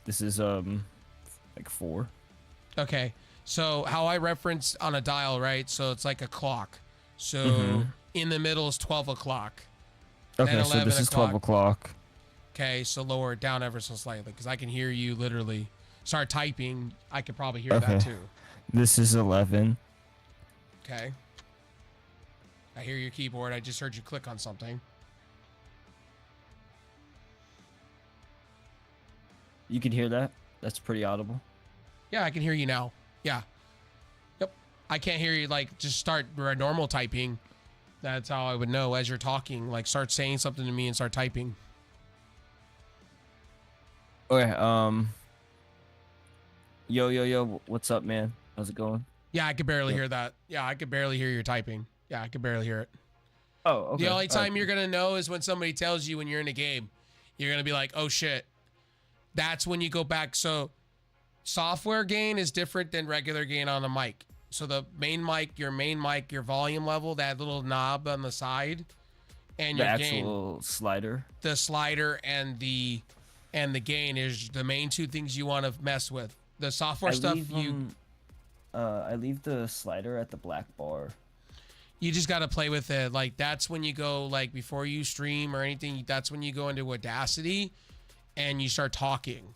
this is like 4. Okay. So how I reference on a dial, right? So it's like a clock. So Mhm. in the middle is 12 o'clock. Okay, Then so 11 this is 12 o'clock. Okay, so lower it down ever so slightly because I can hear you literally start typing. I could probably hear Okay. that too. This is 11. Okay. I hear your keyboard. I just heard you click on something. You can hear that? That's pretty audible. Yeah, I can hear you now. Yeah. Yep. I can't hear you like just start normal typing. That's how I would know as you're talking. Like start saying something to me and start typing. Okay, yo, what's up, man? How's it going? Yeah, I could barely Yep. hear that. Yeah, I could barely hear your typing. Yeah, I could barely hear it. Oh, okay. The only time you're going to know is when somebody tells you when you're in a game. You're going to be like, oh shit. That's when you go back. So software gain is different than regular gain on the mic. So the main mic, your volume level, that little knob on the side, and The your gain. actual slider. The slider and the gain is the main two things you want to mess with. The software stuff I leave the slider at the black bar. you just got to play with it. Like that's when you go like before you stream or anything. That's when you go into Audacity and you start talking.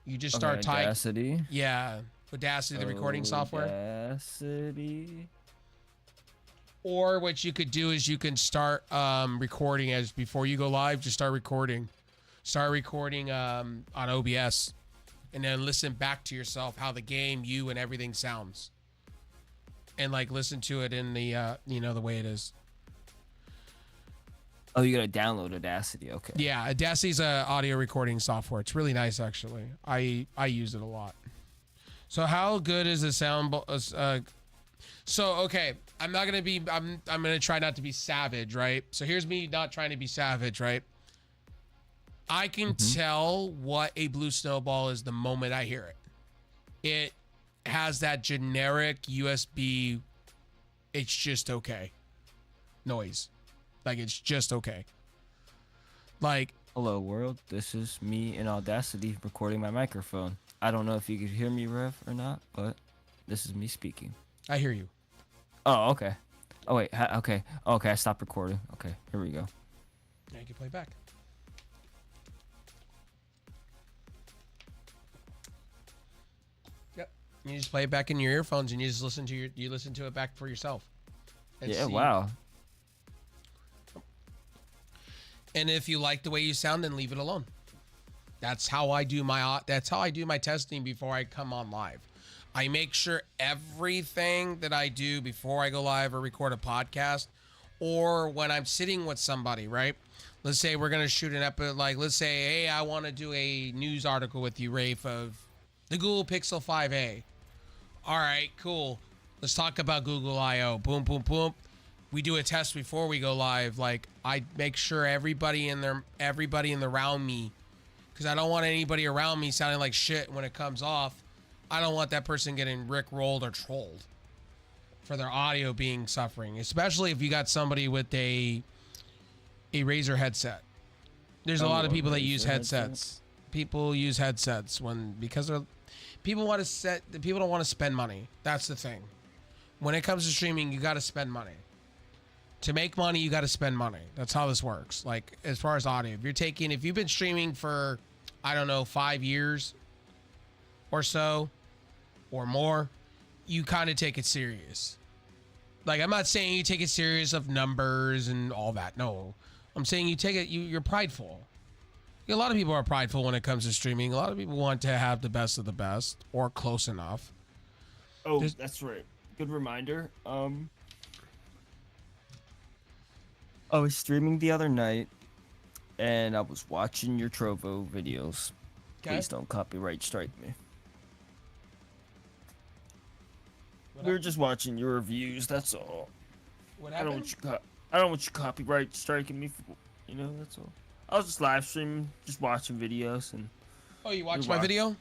You just start typing. Audacity. Yeah, Audacity, the recording software. Audacity. Or what you could do is you can start recording as before you go live. Just start recording. Start recording on OBS, and then listen back to yourself how the game, you, and everything sounds, and like listen to it in the the way it is. Oh, you gotta download Audacity. Okay. Yeah, Audacity's a audio recording software. It's really nice actually. I use it a lot. So how good is the sound? So okay, I'm not gonna be. I'm gonna try not to be savage, right? So here's me not trying to be savage, right? I can tell what a blue snowball is the moment I hear it. It has that generic USB. It's just okay. Noise, like it's just okay. Like Hello world, this is me in Audacity recording my microphone. I don't know if you could hear me, Rev, or not, but this is me speaking. I hear you. Oh, okay. Oh wait, okay. Okay, I stopped recording. Okay, here we go. Now you can play back. Yep. You just play it back in your earphones and you just listen to it back for yourself. And Yeah, see. wow. And if you like the way you sound, then leave it alone. That's how I do my testing before I come on live. I make sure everything that I do before I go live or record a podcast, or when I'm sitting with somebody, right? Let's say we're gonna shoot an episode. Like, let's say, hey, I want to do a news article with you, Rafe, of the Google Pixel 5a. All right, cool. Let's talk about Google I/O. Boom, boom, boom. We do a test before we go live. Like, I make sure everybody in around me, because I don't want anybody around me sounding like shit when it comes off. I don't want that person getting rickrolled or trolled for their audio being suffering, especially if you got somebody with a Razer headset. There's a lot of people that use headsets. People use headsets because people don't want to spend money. That's the thing. When it comes to streaming, you got to spend money. To make money, you got to spend money. That's how this works. Like, as far as audio, if you've been streaming for, I don't know, 5 years or so or more, you kind of take it serious. Like, I'm not saying you take it serious of numbers and all that. No, I'm saying you take it, you're prideful. A lot of people are prideful when it comes to streaming. A lot of people want to have the best of the best or close enough. Oh, that's right. Good reminder. I was streaming the other night, and I was watching your Trovo videos. Okay. Please don't copyright strike me. What We were just watching your reviews. That's all. What I don't happened? want you copyright striking me. That's all. I was just live streaming, just watching videos, and Oh, you watched my video?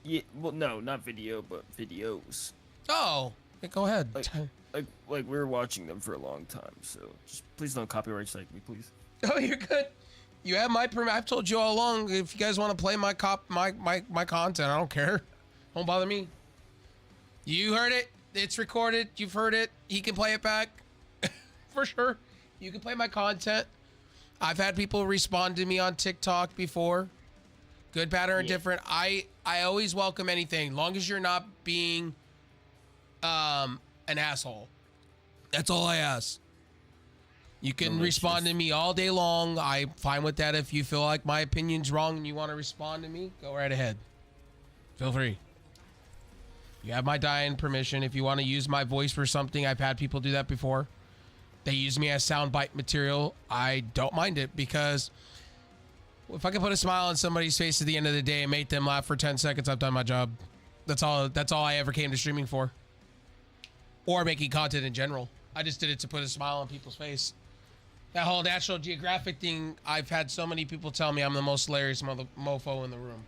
yeah. Well, no, not video, but videos. Oh, yeah, go ahead. Like we were watching them for a long time. So just please don't copyright strike me, please. Oh, you're good. You have my permit. I've told you all along. If you guys want to play my content, I don't care. Don't bother me. You heard it. It's recorded. You've heard it. He can play it back. For sure. You can play my content. I've had people respond to me on TikTok before. Good, bad, or indifferent. I always welcome anything, long as you're not being an asshole. That's all I ask. You can respond to me all day long. I'm fine with that. If you feel like my opinion's wrong and you want to respond to me, go right ahead. Feel free. You have my dying permission. If you want to use my voice for something, I've had people do that before. They use me as soundbite material. I don't mind it, because if I can put a smile on somebody's face at the end of the day and make them laugh for 10 seconds, I've done my job. That's all I ever came to streaming for. Or making content in general. I just did it to put a smile on people's face. That whole National Geographic thing, I've had so many people tell me I'm the most hilarious mofo in the room.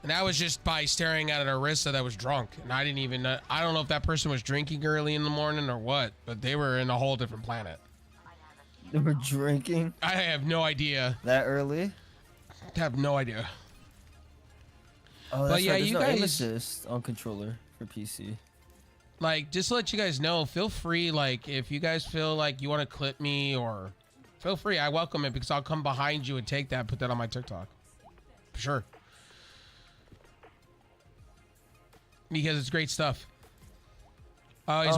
And that was just by staring at an arista that was drunk. And I didn't even know. I don't know if that person was drinking early in the morning or what, but they were in a whole different planet. They were drinking I have no idea. that early. I have no idea. Oh, that's yeah, right. There's you no aim guys- assist on controller for PC. Like, just to let you guys know, feel free, like, if you guys feel like you want to clip me or feel free, I welcome it because I'll come behind you and take that, put that on my TikTok. For sure. Because it's great stuff. I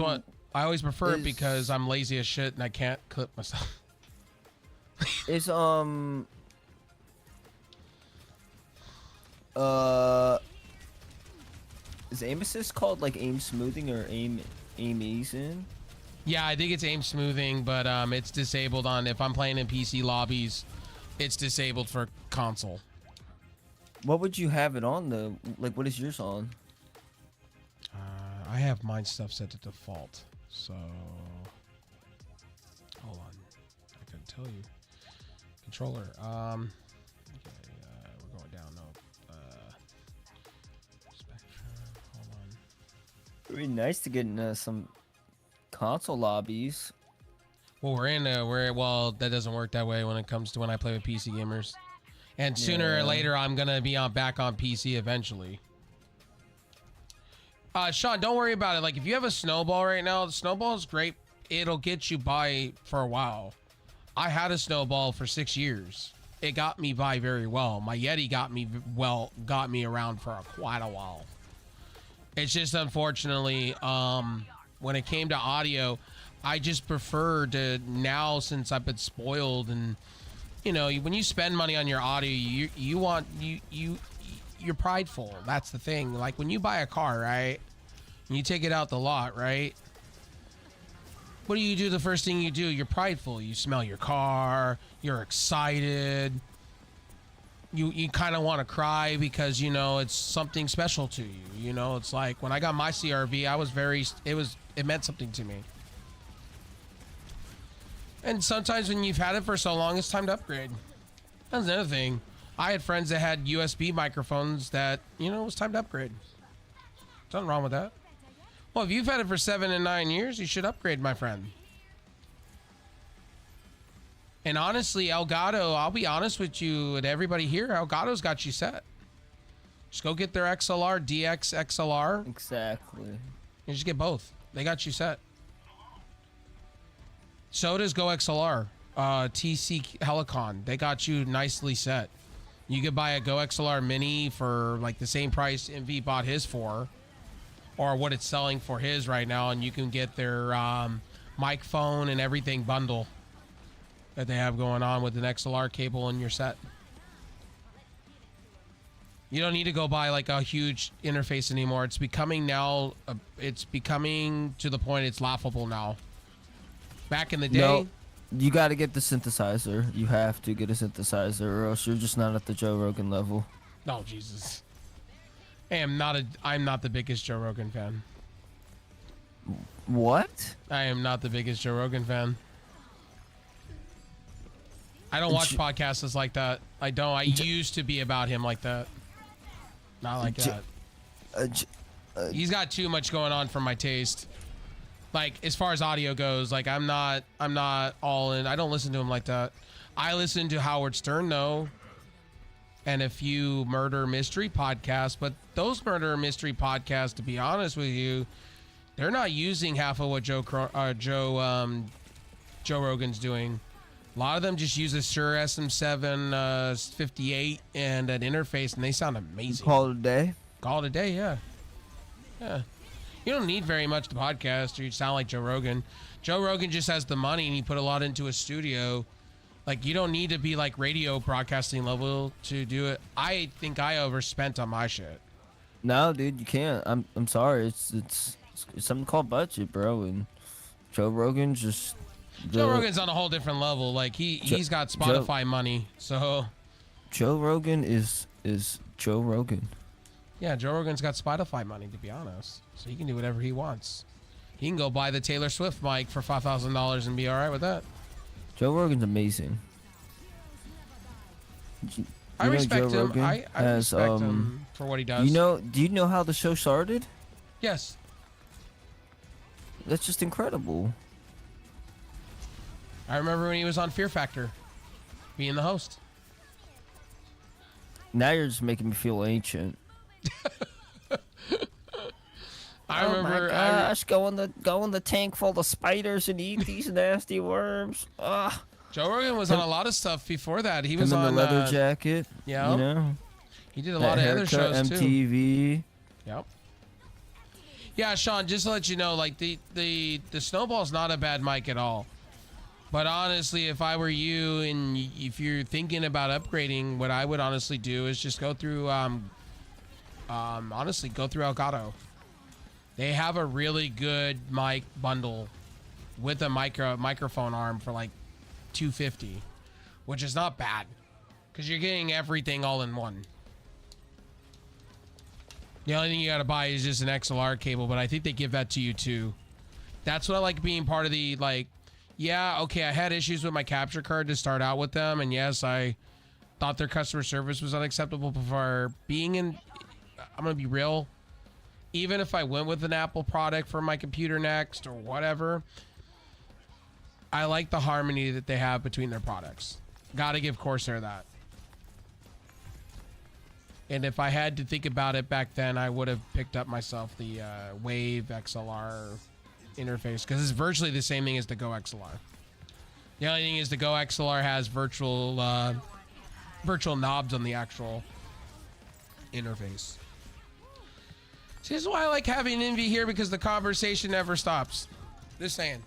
always prefer it because I'm lazy as shit and I can't clip myself. Is is aim assist called like aim smoothing or aim easing? Yeah, I think it's aim smoothing, but it's disabled on if I'm playing in PC lobbies. It's disabled for console. What would you have it on though? Like, what is yours on? I have mine stuff set to default, so hold on. I couldn't tell you. Controller. Okay, we're going down. No. Spectrum. Hold on. It'd be nice to get in some console lobbies. Well, well, that doesn't work that way when it comes to when I play with PC gamers. And sooner or Yeah. later, I'm gonna be back on PC eventually. Sean, don't worry about it. Like, if you have a snowball right now, the snowball is great. It'll get you by for a while. I had a snowball for 6 years. It got me by very well. My Yeti got me around for quite a while. It's just unfortunately, when it came to audio, I just prefer to now, since I've been spoiled, and you know, when you spend money on your audio, you're prideful. That's the thing. Like when you buy a car, right? And you take it out the lot, right? What do? The first thing you do, you're prideful. You smell your car. You're excited. You kind of want to cry because, you know, it's something special to you. You know, it's like when I got my CRV, it meant something to me. And sometimes when you've had it for so long, it's time to upgrade. That's another thing. I had friends that had USB microphones that, you know, it was time to upgrade. Nothing wrong with that. Well, if you've had it for 7 and 9 years, you should upgrade, my friend. And honestly, Elgato, I'll be honest with you and everybody here, Elgato's got you set. Just go get their XLR, DX XLR. Exactly. And just get both. They got you set. So does Go XLR. TC Helicon. They got you nicely set. You could buy a Go XLR Mini for like the same price MV bought his for, or what it's selling for his right now, and you can get their mic, phone, and everything bundle that they have going on with an XLR cable in your set. You don't need to go buy like a huge interface anymore. It's becoming now, it's becoming to the point it's laughable now. Back in the day, No, you got to get the synthesizer. You have to get a synthesizer, or else you're just not at the Joe Rogan level. oh Jesus, I'm not the biggest Joe Rogan fan. What? I am not the biggest Joe Rogan fan. I don't watch podcasts like that. I don't. I used to be about him like that. Not like that. He's got too much going on for my taste. Like, as far as audio goes, like, I'm not all in. I don't listen to him like that. I listen to Howard Stern, though, and a few murder mystery podcasts. But those murder mystery podcasts, to be honest with you, they're not using half of what Joe Rogan's doing. A lot of them just use a Shure SM7 58 and an interface, and they sound amazing. Call it a day. Call it a day, yeah. Yeah. You don't need very much to podcast, or you sound like Joe Rogan. Joe Rogan just has the money, and he put a lot into his studio. Like, you don't need to be like radio broadcasting level to do it. I think I overspent on my shit. No, dude, you can't. I'm sorry. It's something called budget, bro. And Joe Rogan just. Joe Rogan's on a whole different level. Like he's got Spotify money, so. Joe Rogan is Joe Rogan. Yeah, Joe Rogan's got Spotify money, to be honest, so he can do whatever he wants. He can go buy the Taylor Swift mic for $5,000 and be all right with that. Joe Rogan's amazing. I respect Joe him. Rogan I has, respect him for what he does. Do you know how the show started? Yes. That's just incredible. I remember when he was on Fear Factor, being the host. Now you're just making me feel ancient. I remember. Oh my gosh, go in the tank full of spiders and eat these nasty worms. Ugh. Joe Rogan was on a lot of stuff before that. He was Him in on the leather jacket. yeah. You know, He did a that lot of other haircut, shows too. MTV. Yep. Yeah, Sean, just to let you know, like the Snowball's not a bad mic at all. But honestly, if I were you and if you're thinking about upgrading, what I would honestly do is just go through honestly go through Elgato. They have a really good mic bundle with a microphone arm for like $250, which is not bad because you're getting everything all in one. The only thing you gotta buy is just an XLR cable, but I think they give that to you too. That's what I like being part of the, like, yeah, okay, I had issues with my capture card to start out with them, and yes, I thought their customer service was unacceptable, but for being in, I'm gonna be real, even if I went with an Apple product for my computer next or whatever, I like the harmony that they have between their products. Gotta give Corsair that. And if I had to think about it back then, I would have picked up myself the Wave XLR interface because it's virtually the same thing as the Go XLR. The only thing is the Go XLR has virtual knobs on the actual interface. See, this is why I like having Envy here, because the conversation never stops. Just saying.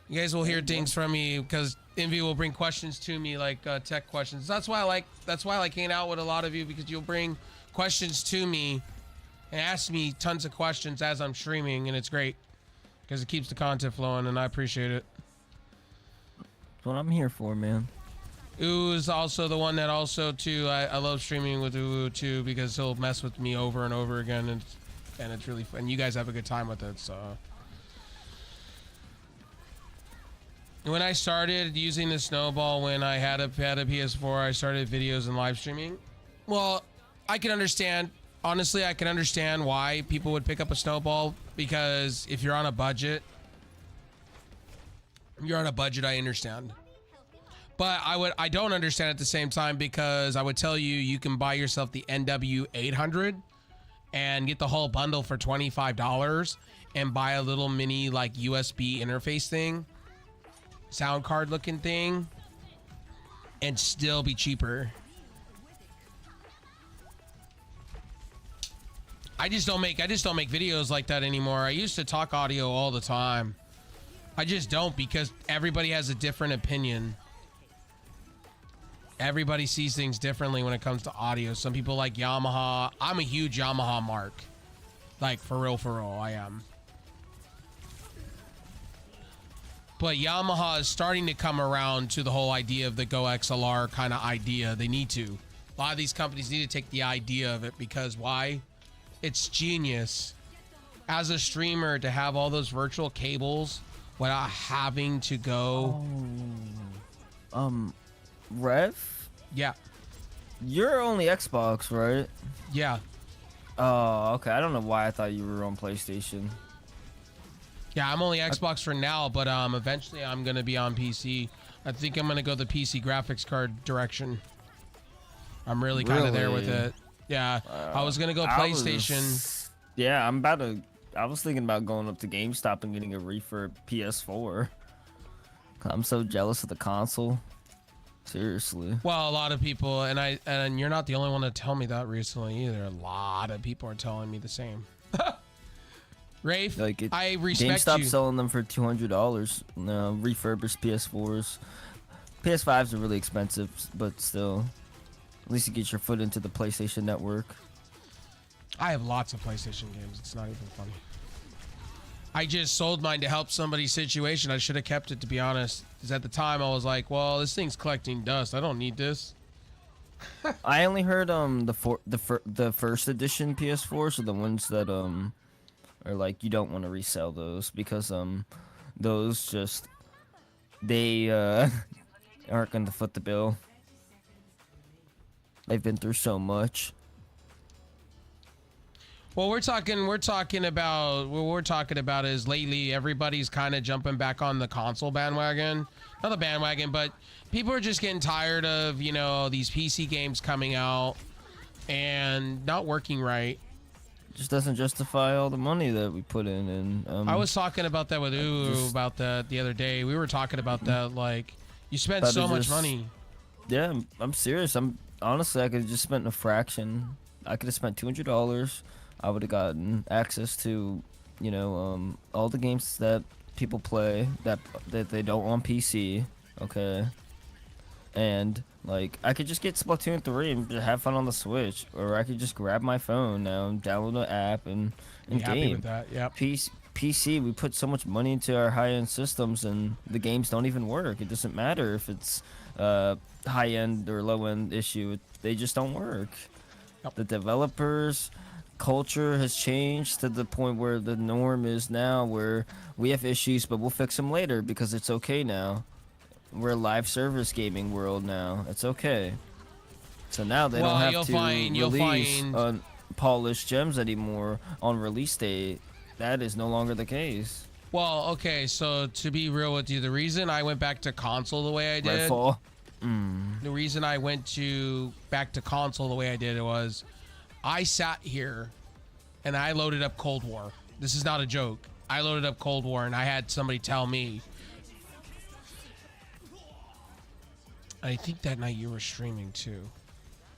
You guys will hear things from me because Envy will bring questions to me, like tech questions. That's why I like hanging out with a lot of you, because you'll bring questions to me and ask me tons of questions as I'm streaming, and it's great because it keeps the content flowing, and I appreciate it. That's what I'm here for, man. Ooh is also the one that also too I love streaming with Ooh too, because he'll mess with me over and over again, and it's really fun. You guys have a good time with it. So when I started using the Snowball, when I had a PS4, I started videos and live streaming. Well, I can understand, honestly, I can understand why people would pick up a Snowball, because if you're on a budget, I understand. But I don't understand at the same time, because I would tell you, you can buy yourself the NW800 and get the whole bundle for $25 and buy a little mini like USB interface thing, sound card looking thing, and still be cheaper. I just don't make videos like that anymore. I used to talk audio all the time. I just don't, because everybody has a different opinion. Everybody sees things differently when it comes to audio. Some people like Yamaha. I'm a huge Yamaha mark. Like, for real, I am. But Yamaha is starting to come around to the whole idea of the Go XLR kind of idea. They need to. A lot of these companies need to take the idea of it, because why? It's genius. As a streamer, to have all those virtual cables without having to go... Rev? Yeah. You're only Xbox, right? Yeah. Oh, okay. I don't know why I thought you were on PlayStation. Yeah, I'm only Xbox for now, but eventually I'm going to be on PC. I think I'm going to go the PC graphics card direction. I'm really kind of there with it. Yeah, I was going to go PlayStation. I was thinking about going up to GameStop and getting a refurb PS4. I'm so jealous of the console. Seriously. Well, a lot of people, and you're not the only one to tell me that recently either. A lot of people are telling me the same. Rafe, I respect GameStop you. selling them for $200. No, refurbished PS4s. PS5s are really expensive, but still, at least you get your foot into the PlayStation network. I have lots of PlayStation games. It's not even funny. I just sold mine to help somebody's situation. I should have kept it, to be honest. Because at the time I was like, well, this thing's collecting dust. I don't need this. I only heard the first edition PS4, so the ones that are like, you don't want to resell those, because those just, they aren't going to foot the bill. They've been through so much. Well, we're talking about what we're talking about is lately everybody's kind of jumping back on the console bandwagon. Not the bandwagon, but people are just getting tired of, you know, these PC games coming out and not working right. Just doesn't justify all the money that we put in. And I was talking about that with Uru about that the other day. We were talking about that, like, you spend so much money. Yeah, I'm serious. Honestly, I could have just spent a fraction. I could have spent $200. I would have gotten access to, you know, all the games that people play that they don't on PC. Okay. And like I could just get Splatoon 3 and just have fun on the Switch, or I could just grab my phone now and download an app and game. Happy with that? Yep. PC, we put so much money into our high-end systems, and the games don't even work. It doesn't matter if it's high-end or low-end issue; they just don't work. Yep. The developers' culture has changed to the point where the norm is now, where we have issues, but we'll fix them later because it's okay now. We're a live service gaming world now. It's okay. So now they don't have to release polished gems anymore on release date. That is no longer the case. Well, okay, so to be real with you, the reason I went back to console the way I did, Redfall. the reason I went back to console the way I did, it was I sat here and I loaded up Cold War. This is not a joke. I loaded up Cold War and I had somebody tell me, I think that night you were streaming too.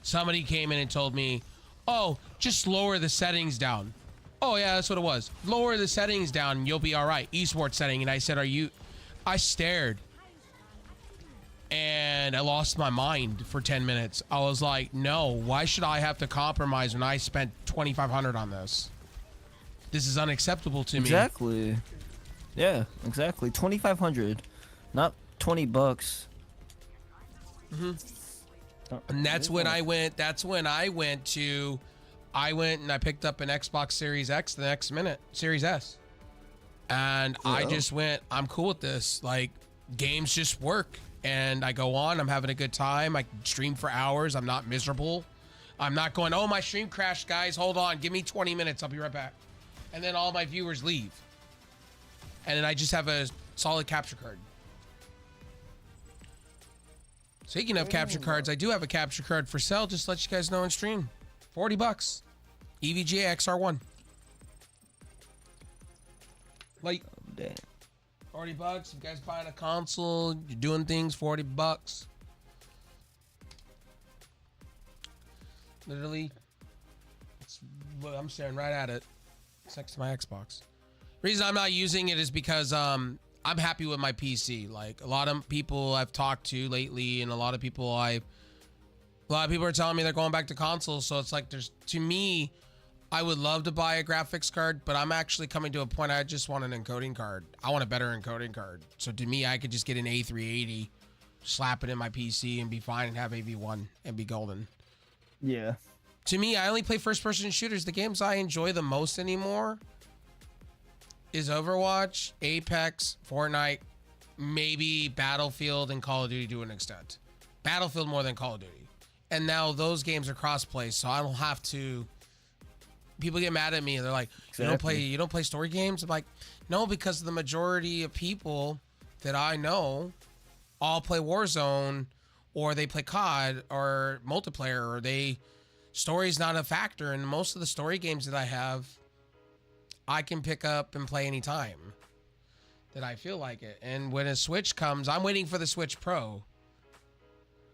Somebody came in and told me, oh, just lower the settings down. Oh yeah, that's what it was. Lower the settings down and you'll be all right. Esports setting. And I said, I stared and I lost my mind for 10 minutes. I was like, no, why should I have to compromise when I spent $2,500 on this? This is unacceptable to me. Exactly. Yeah, exactly. 2,500, not $20. And that's when I went. I went and I picked up an Xbox Series X the next minute, Series S, and I just went, I'm cool with this. Like, games just work, and I go on. I'm having a good time. I can stream for hours. I'm not miserable. I'm not going, oh, my stream crashed, guys. Hold on, give me 20 minutes. I'll be right back. And then all my viewers leave, and then I just have a solid capture card. Speaking of capture cards, I do have a capture card for sale. Just to let you guys know in stream. $40. EVGA XR1. Like, Damn. $40. You guys buying a console, you're doing things, $40. Literally, I'm staring right at it. It's next to my Xbox. Reason I'm not using it is because I'm happy with my PC. Like, a lot of people I've talked to lately, and a lot of people are telling me they're going back to consoles. So it's like, to me, I would love to buy a graphics card, but I'm actually coming to a point I just want an encoding card. I want a better encoding card. So to me, I could just get an A380, slap it in my PC, and be fine and have AV1 and be golden. Yeah. To me, I only play first-person shooters. The games I enjoy the most anymore is Overwatch, Apex, Fortnite, maybe Battlefield, and Call of Duty to an extent. Battlefield more than Call of Duty. And now those games are crossplay, so I don't have to. People get mad at me and they're like, Exactly. you don't play story games? I'm like, no, because the majority of people that I know all play Warzone, or they play COD or multiplayer, or story's not a factor. And most of the story games that I have, I can pick up and play anytime that I feel like it. And when a Switch comes, I'm waiting for the Switch Pro.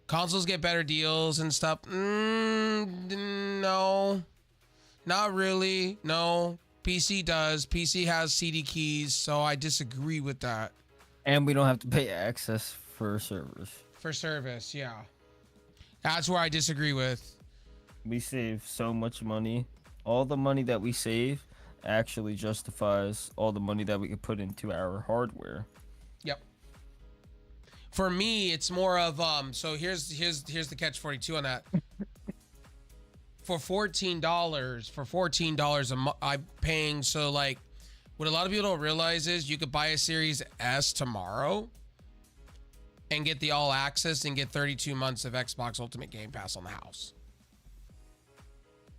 Consoles get better deals and stuff. No, not really. No, PC does. PC has CD keys, so I disagree with that. And we don't have to pay access for servers. For service, yeah. That's where I disagree with. We save so much money. All the money that we save actually justifies all the money that we could put into our hardware. Yep. For me, it's more of so here's the catch 42 on that. For $14 a month, I'm paying. So like, what a lot of people don't realize is you could buy a Series S tomorrow and get the all access and get 32 months of Xbox Ultimate Game Pass on the house.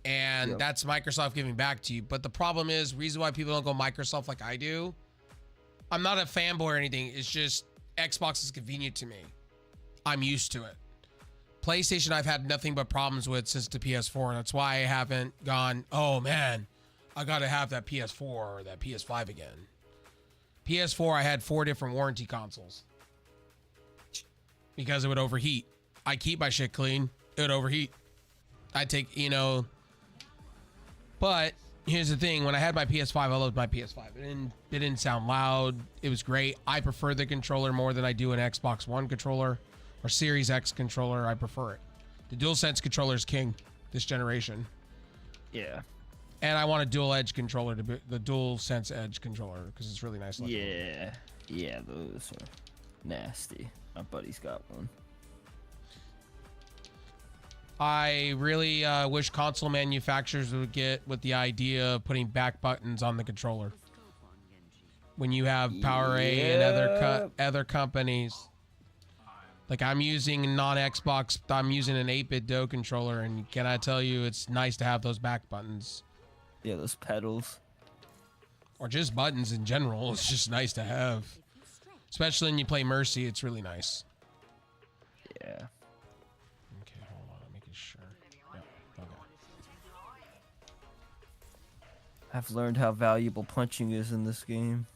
And Yep. that's Microsoft giving back to you. But the problem is, reason why people don't go Microsoft like I do, I'm not a fanboy or anything. It's just Xbox is convenient to me. I'm used to it. PlayStation, I've had nothing but problems with since the PS4. That's why I haven't gone, oh man, I gotta have that PS4 or that PS5 again. PS4, I had 4 different warranty consoles because it would overheat. I keep my shit clean, it would overheat. I take, but here's the thing. When I had my PS5, I loved my PS5. It didn't sound loud. It was great. I prefer the controller more than I do an Xbox One controller or Series X controller. I prefer it. The DualSense controller is king this generation. Yeah. And I want a dual edge controller, the DualSense Edge controller, because it's really nice looking. Yeah. Yeah, those are nasty. My buddy's got one. I really wish console manufacturers would get with the idea of putting back buttons on the controller. When you have PowerA and other companies. Like I'm using non-Xbox, I'm using an 8-bit Do controller, and can I tell you, it's nice to have those back buttons. Yeah, those pedals. Or just buttons in general. It's just nice to have. Especially when you play Mercy, it's really nice. Yeah. Okay, hold on, I'm making sure. Yeah, okay. I've learned how valuable punching is in this game.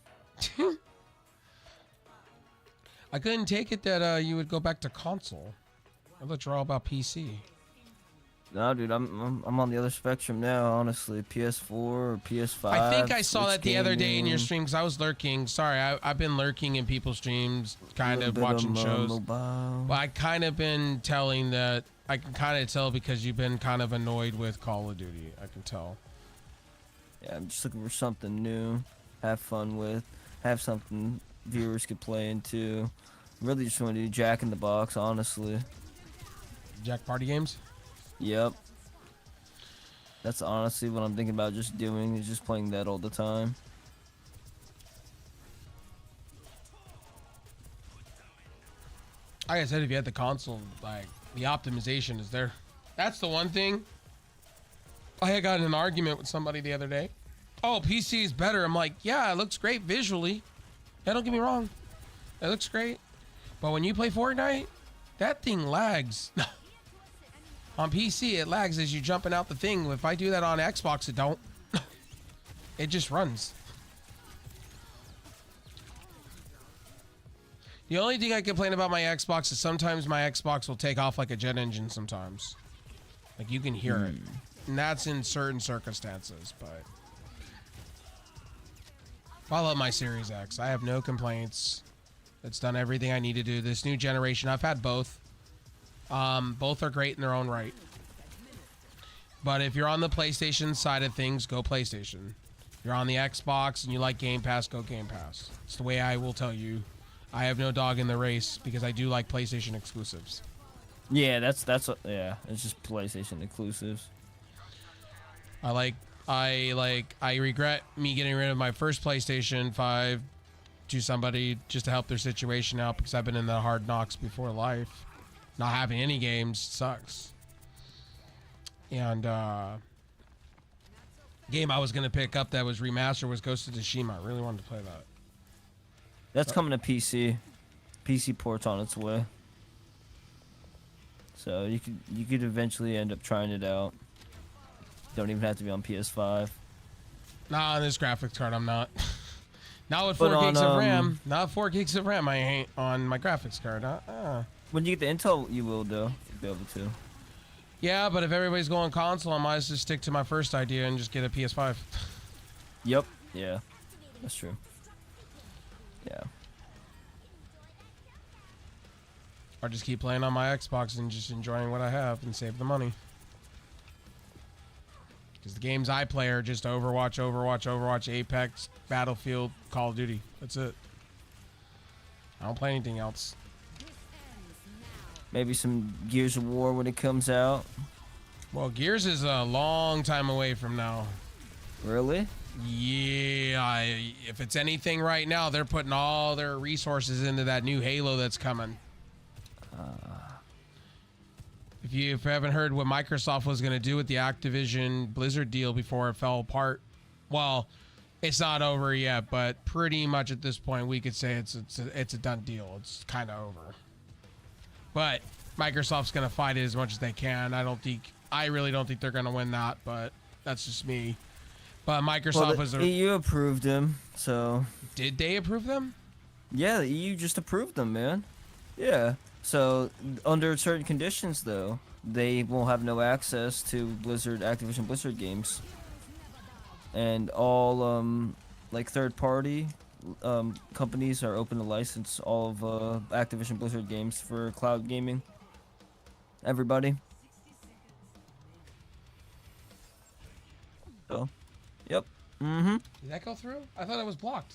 I couldn't take it that you would go back to console. I thought you're all about PC. No, dude, I'm on the other spectrum now. Honestly, PS4 or PS5. I think I saw Switch that the other day in your gaming, stream because I was lurking. Sorry, I've been lurking in people's streams, kind of little bit watching shows. mobile. But I kind of been telling that I can kind of tell because you've been kind of annoyed with Call of Duty. I can tell. Yeah, I'm just looking for something new, have fun with, have something viewers could play into. Really just want to do Jack in the Box, honestly. Jack Party Games. Yep. That's honestly what I'm thinking about just doing, is just playing that all the time. Like I said, if you had the console, like the optimization is there. That's the one thing. I had got in an argument with somebody the other day. Oh, PC is better. I'm like, yeah, it looks great visually. Yeah, don't get me wrong. It looks great. But when you play Fortnite, that thing lags. On PC, it lags as you're jumping out the thing. If I do that on Xbox, it don't. It just runs. The only thing I complain about my Xbox is sometimes my Xbox will take off like a jet engine sometimes. Like you can hear it. And that's in certain circumstances, but I love my Series X. I have no complaints. It's done everything I need to do. This new generation, I've had both. Both are great in their own right. But if you're on the PlayStation side of things, go PlayStation. If you're on the Xbox and you like Game Pass, go Game Pass. It's the way I will tell you. I have no dog in the race because I do like PlayStation exclusives. Yeah, that's yeah, it's just PlayStation exclusives. I regret me getting rid of my first PlayStation 5 to somebody just to help their situation out because I've been in the hard knocks before life. Not having any games sucks. And game I was gonna pick up that was remastered was Ghost of Tsushima. I really wanted to play that. That's coming to PC. PC port's on its way. So you could eventually end up trying it out. Don't even have to be on PS5. Nah, on this graphics card I'm not. Not with But 4 gigs on, of RAM. Not 4 gigs of RAM I ain't on my graphics card. When you get the Intel, you will though be able to. Yeah, but if everybody's going console, I might as well stick to my first idea and just get a PS5. Yep. Yeah. That's true. Yeah. Or just keep playing on my Xbox and just enjoying what I have and save the money. Because the games I play are just Overwatch, Apex, Battlefield, Call of Duty. That's it. I don't play anything else. Maybe some Gears of War when it comes out. Well, Gears is a long time away from now. Really? Yeah, if it's anything right now, they're putting all their resources into that new Halo that's coming. If you haven't heard what Microsoft was going to do with the Activision Blizzard deal before it fell apart, well, it's not over yet, but pretty much at this point we could say it's a done deal. It's kind of over. But Microsoft's going to fight it as much as they can. I really don't think they're going to win that, but that's just me. But Microsoft was the EU approved him, so did they approve them? yeah, the EU just approved them, man. Yeah. So under certain conditions, though, they will have no access to Activision Blizzard games, and all like third-party companies are open to license all of Activision Blizzard games for cloud gaming. Everybody. So, yep. Mm-hmm. Did that go through? I thought it was blocked.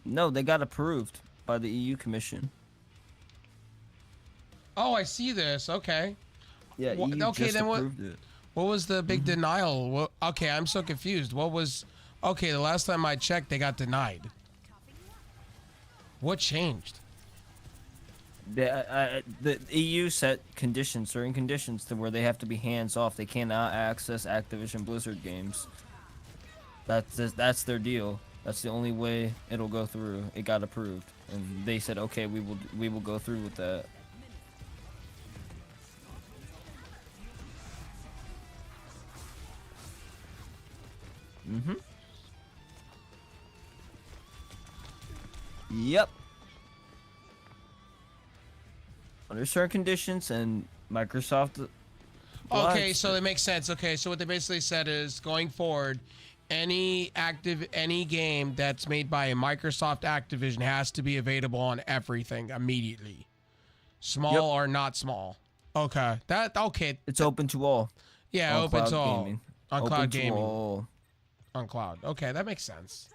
No, they got approved by the EU Commission. Oh, I see this. Okay. Yeah, EU okay, just then approved it. What was the big denial? Okay, I'm so confused. Okay, the last time I checked, they got denied. What changed? The EU set conditions, certain conditions, to where they have to be hands off. They cannot access Activision Blizzard games. That's their deal. That's the only way it'll go through. It got approved, and they said, okay, we will go through with that. Mm-hmm. Yep. Under certain conditions, and Microsoft. Okay, so it makes sense. Okay, so what they basically said is, going forward, any game that's made by a Microsoft Activision has to be available on everything immediately, small or not small. Okay, It's open to all. Yeah, open to all. Gaming. On Open cloud to gaming. all. On cloud. Okay, that makes sense.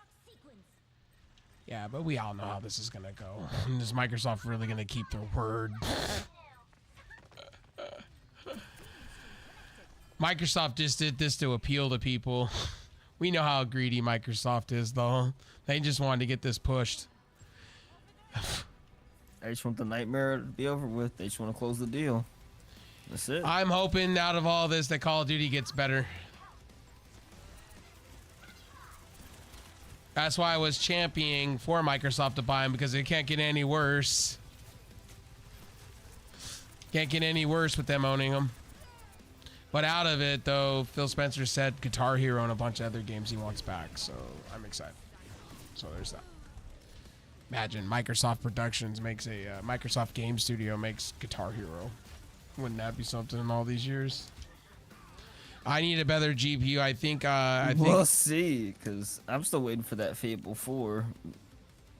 Yeah, but we all know how this is gonna go. Is Microsoft really gonna keep their word? Microsoft just did this to appeal to people. We know how greedy Microsoft is, though. They just wanted to get this pushed. I just want the nightmare to be over with. They just want to close the deal. That's it. I'm hoping out of all this that Call of Duty gets better. That's why I was championing for Microsoft to buy them, because it can't get any worse. Can't get any worse with them owning them. But out of it, though, Phil Spencer said Guitar Hero and a bunch of other games he wants back, so I'm excited. So there's that. Imagine Microsoft Productions makes a Microsoft Game Studio makes Guitar Hero. Wouldn't that be something in all these years? I need a better GPU. I think. We'll see, because I'm still waiting for that Fable 4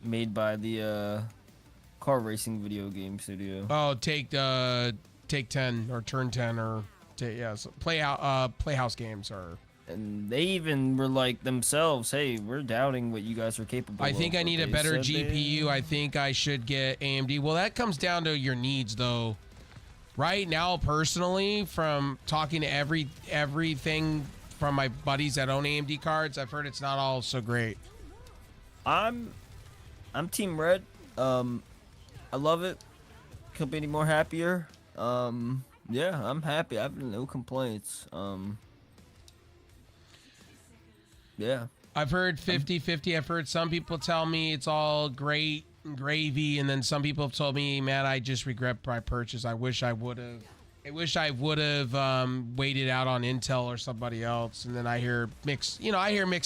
made by the car racing video game studio. Oh, take 10 or Turn 10 or so Playhouse Games or. And they even were like themselves, hey, we're doubting what you guys are capable of. I think I need a better GPU. I think I should get AMD. Well, that comes down to your needs, though. Right now, personally, from talking to everything from my buddies that own AMD cards, I've heard it's not all so great. I'm Team Red. I love it. Couldn't be any more happier. Yeah, I'm happy. I have no complaints. Yeah. I've heard 50-50. I've heard some people tell me it's all great and gravy, and then some people have told me, man, I just regret my purchase. I wish I would have waited out on Intel or somebody else. And then I hear mixed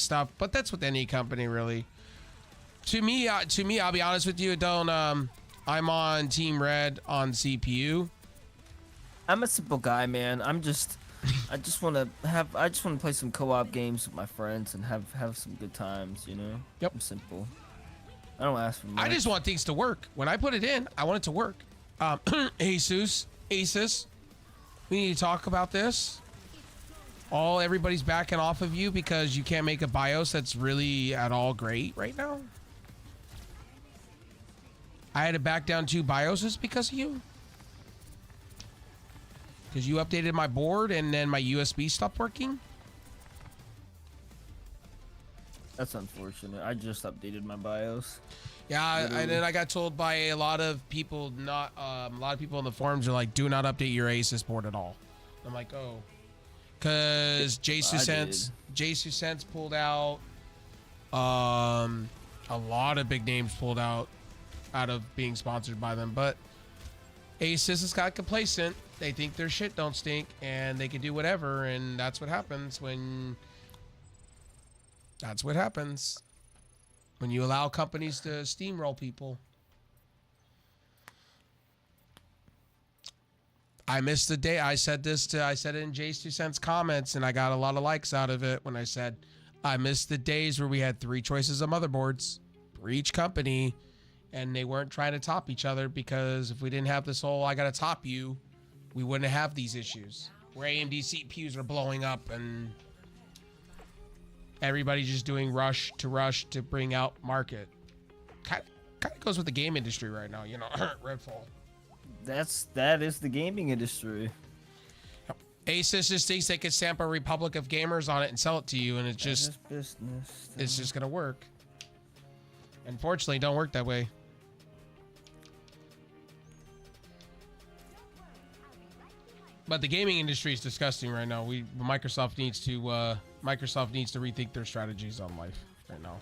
stuff, but that's with any company, really. To me, I'll be honest with you, I'm on Team Red on CPU. I'm a simple guy, man. I just want to play some co-op games with my friends and have some good times, you know? Yep. I'm simple. I don't ask for much. I just want things to work. When I put it in, I want it to work. Asus, we need to talk about this. Everybody's backing off of you because you can't make a BIOS that's really at all great right now. I had to back down 2 BIOSes because of you. Because you updated my board and then my USB stopped working. That's unfortunate. I just updated my BIOS. Yeah, and Literally. then I got told by a lot of people, not a lot of people in the forums are like, do not update your Asus board at all. I'm like, oh, because Jasu Sense pulled out. A lot of big names pulled out of being sponsored by them, but Asus has got complacent. They think their shit don't stink and they can do whatever, and that's what happens when. That's what happens when you allow companies to steamroll people. I missed the day. I said it in Jay's 2 cents comments, and I got a lot of likes out of it when I said I missed the days where we had 3 choices of motherboards for each company, and they weren't trying to top each other, because if we didn't have this whole I gotta top you, we wouldn't have these issues where AMD CPUs are blowing up and everybody's just doing rush to bring out market. Kind of goes with the game industry right now, you know. Redfall. That is the gaming industry. Asus just thinks they could stamp a Republic of Gamers on it and sell it to you, and it's just business. it's just gonna work. Unfortunately, it don't work that way. But the gaming industry is disgusting right now. Microsoft needs to rethink their strategies on life right now.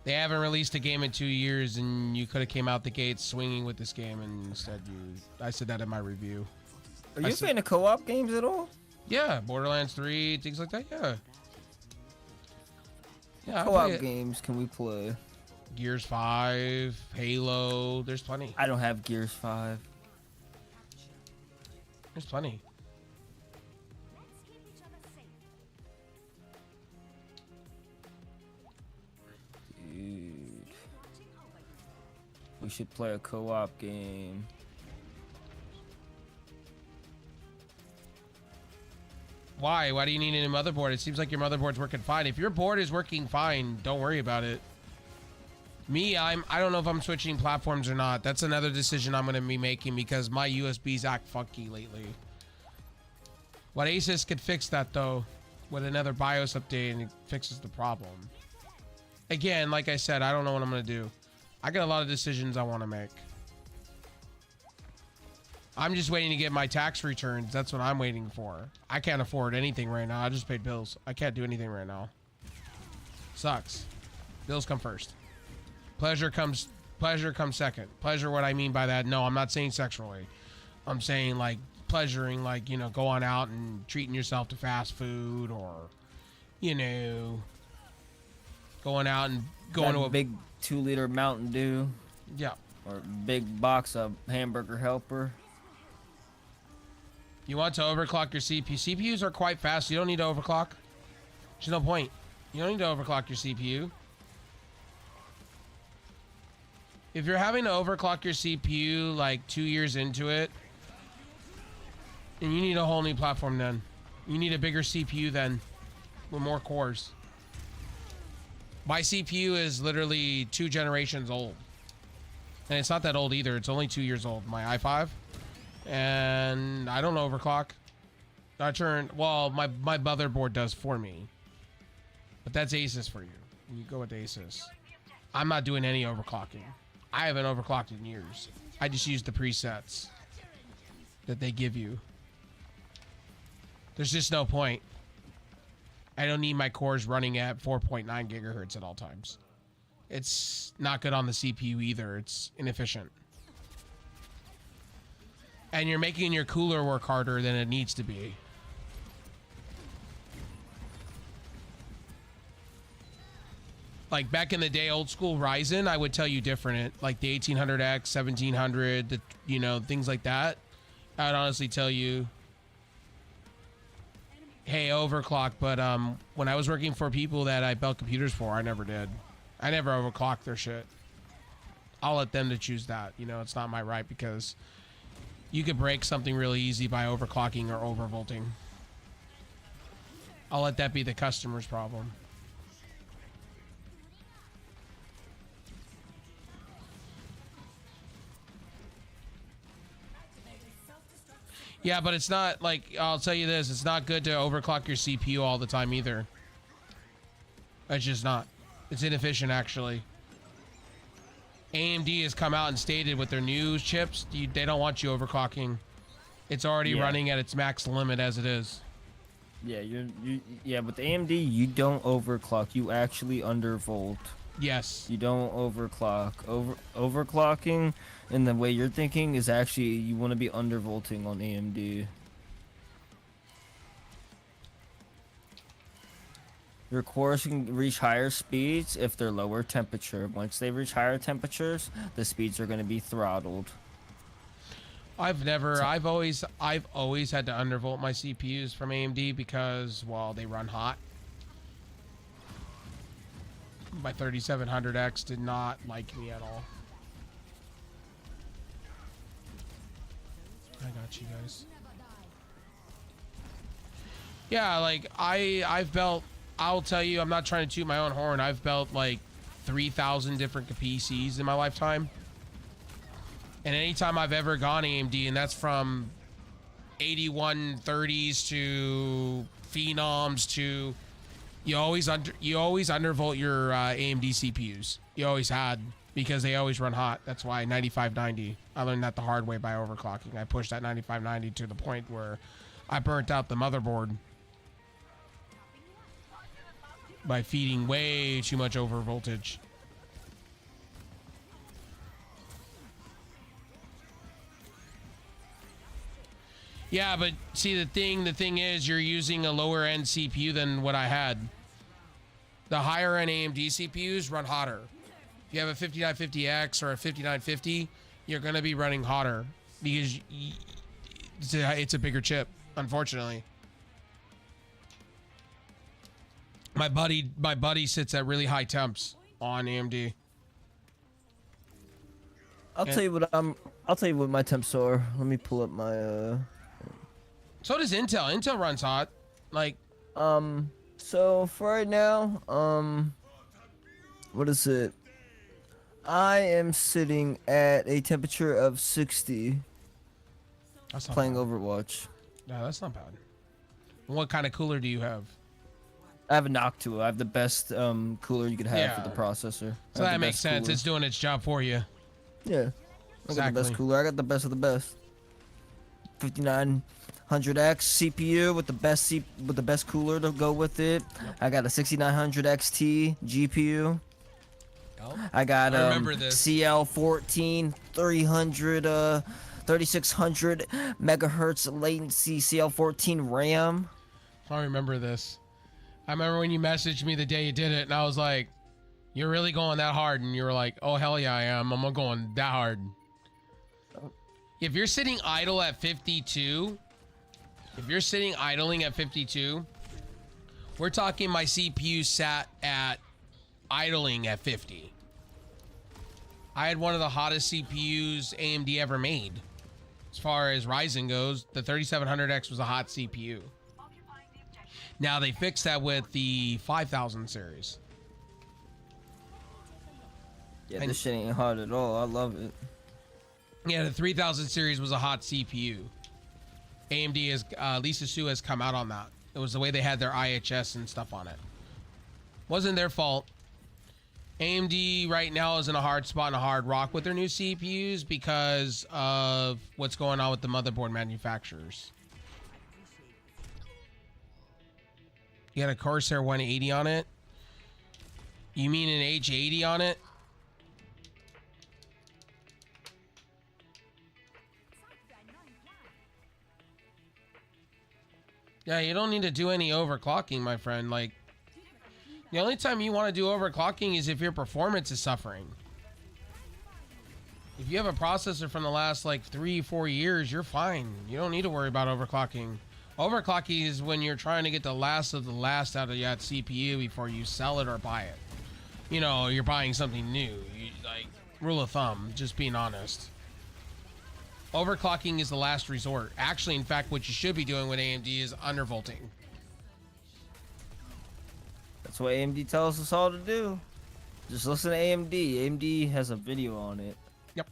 They haven't released a game in 2 years, and you could have came out the gate swinging with this game, and instead I said that in my review. Are you a fan of co-op games at all? Yeah, Borderlands 3, things like that. Yeah. Yeah. Co-op games can we play? Gears 5, Halo. There's plenty. I don't have Gears 5. There's plenty. Let's keep each other safe. Dude. We should play a co-op game. Why? Why do you need a new motherboard? It seems like your motherboard's working fine. If your board is working fine, don't worry about it. Me, I don't know if I'm switching platforms or not. That's another decision I'm going to be making, because my USBs act funky lately. What Asus could fix that, though, with another BIOS update, and it fixes the problem. Again, like I said, I don't know what I'm going to do. I got a lot of decisions I want to make. I'm just waiting to get my tax returns. That's what I'm waiting for. I can't afford anything right now. I just paid bills. I can't do anything right now. Sucks. Bills come first. Pleasure comes second. Pleasure, what I mean by that, no, I'm not saying sexually. I'm saying like pleasuring, like, you know, going out and treating yourself to fast food, or, you know, going out and going to a big 2-liter Mountain Dew. Yeah. Or big box of Hamburger Helper. You want to overclock your CPU. CPUs are quite fast. You don't need to overclock. There's no point. You don't need to overclock your CPU. If you're having to overclock your CPU like 2 years into it, then you need a whole new platform then. You need a bigger CPU then, with more cores. My CPU is literally 2 generations old. And it's not that old either. It's only 2 years old. My i5. And I don't overclock. Well, my motherboard does for me. But that's Asus for you. You go with Asus. I'm not doing any overclocking. I haven't overclocked in years. I just use the presets that they give you. There's just no point. I don't need my cores running at 4.9 gigahertz at all times. It's not good on the CPU either. It's inefficient. And you're making your cooler work harder than it needs to be. Like back in the day, old school Ryzen, I would tell you different. Like the 1800X, 1700, the, you know, things like that. I'd honestly tell you, hey, overclock. But when I was working for people that I built computers for, I never did. I never overclocked their shit. I'll let them to choose that. You know, it's not my right, because you could break something really easy by overclocking or overvolting. I'll let that be the customer's problem. Yeah, but it's not like, I'll tell you this, it's not good to overclock your CPU all the time either. It's just not. It's inefficient, actually. AMD has come out and stated with their new chips, they don't want you overclocking. It's already running at its max limit as it is. Yeah, yeah, with AMD, you don't overclock. You actually undervolt. Yes. You don't overclock. Overclocking in the way you're thinking is actually you want to be undervolting on AMD. Your cores can reach higher speeds if they're lower temperature. Once they reach higher temperatures, the speeds are going to be throttled. I've always had to undervolt my CPUs from AMD because, well, they run hot. My 3700X did not like me at all. I got you guys. Yeah, like I've built, I'll tell you, I'm not trying to toot my own horn. I've built like 3,000 different PCs in my lifetime. And anytime I've ever gone AMD, and that's from 8130s to Phenoms to, you always undervolt your AMD CPUs. You always had, because they always run hot. That's why 9590. I learned that the hard way by overclocking. I pushed that 9590 to the point where I burnt out the motherboard by feeding way too much over voltage. Yeah, but see, the thing is, you're using a lower end CPU than what I had. The higher end AMD CPUs run hotter. If you have a 5950X or a 5950, you're going to be running hotter because it's a bigger chip, unfortunately. My buddy sits at really high temps on AMD. I'll tell you what my temps are. Let me pull up my So does Intel. Intel runs hot. Like, so for right now, what is it? I am sitting at a temperature of 60. that's not Playing bad. Overwatch. No, that's not bad. What kind of cooler do you have? I have a Noctua. I have the best cooler you could have for the processor. So that makes sense. Cooler. It's doing its job for you. Yeah. I got the best Exactly. cooler. I got the best of the best. 5900X CPU with the best cooler to go with it. I got a 6900 XT GPU. Oh, I got I remember this. CL14 300 3600 megahertz latency CL14 RAM. I remember this. I remember when you messaged me the day you did it, and I was like, "You're really going that hard?" And you were like, "Oh hell yeah, I am. I'm going that hard." If you're sitting idle at 52, if you're sitting idling at 52, we're talking my CPU sat at idling at 50. I had one of the hottest CPUs AMD ever made. As far as Ryzen goes, the 3700X was a hot CPU. Now they fixed that with the 5000 series. Yeah, this shit ain't hot at all. I love it. Yeah, the 3000 series was a hot CPU. AMD has, Lisa Su has come out on that. It was the way they had their IHS and stuff on it. Wasn't their fault. AMD right now is in a hard spot and a hard rock with their new CPUs because of what's going on with the motherboard manufacturers. You got a Corsair 180 on it? You mean an H80 on it? Yeah, you don't need to do any overclocking, my friend. Like, the only time you want to do overclocking is if your performance is suffering. If you have a processor from the last like 3-4 years, you're fine. You don't need to worry about overclocking. Overclocking is when you're trying to get the last of the last out of that CPU before you sell it or buy it. You know, you're buying something new. Like, rule of thumb, just being honest. Overclocking is the last resort. Actually, in fact, what you should be doing with AMD is undervolting. That's what AMD tells us all to do. Just listen to AMD. AMD has a video on it. Yep.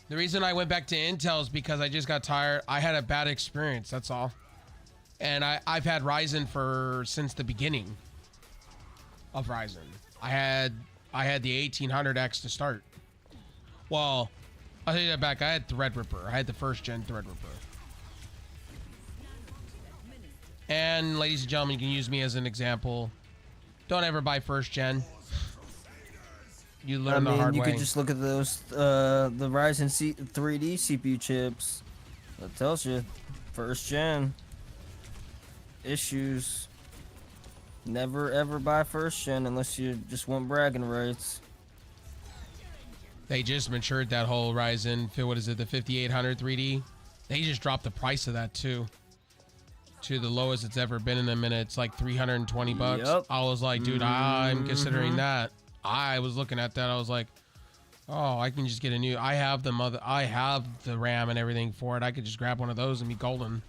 The reason I went back to Intel is because I just got tired. I had a bad experience, that's all. And I've had Ryzen since the beginning of Ryzen. I had the 1800X to start. Well, I'll take that back. I had Threadripper. I had the first gen Threadripper. And ladies and gentlemen, you can use me as an example. Don't ever buy first gen. You learn the hard you way. could just look at those the Ryzen 3D CPU chips. That tells you first gen issues. Never ever buy first gen unless you just want bragging rights. They just matured that whole Ryzen. What is it? The 5800 3D. They just dropped the price of that too, to the lowest it's ever been in a minute. It's like 320 bucks. Yep. I was like, dude, I'm considering that. I was looking at that. I was like, oh, I can just get a new. I have the RAM and everything for it. I could just grab one of those and be golden.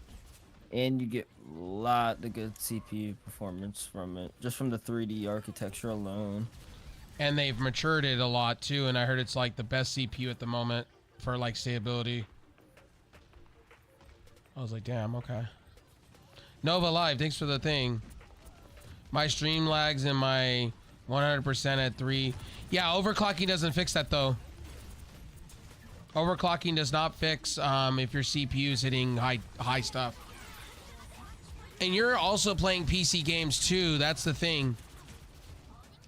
And you get a lot of good CPU performance from it, just from the 3D architecture alone. And they've matured it a lot too. And I heard it's like the best CPU at the moment for like stability. I was like, damn, okay. Nova Live, thanks for the thing. My stream lags in my 100% at 3. Yeah, overclocking doesn't fix that though. Overclocking does not fix if your CPU is hitting high stuff. And you're also playing PC games too. That's the thing.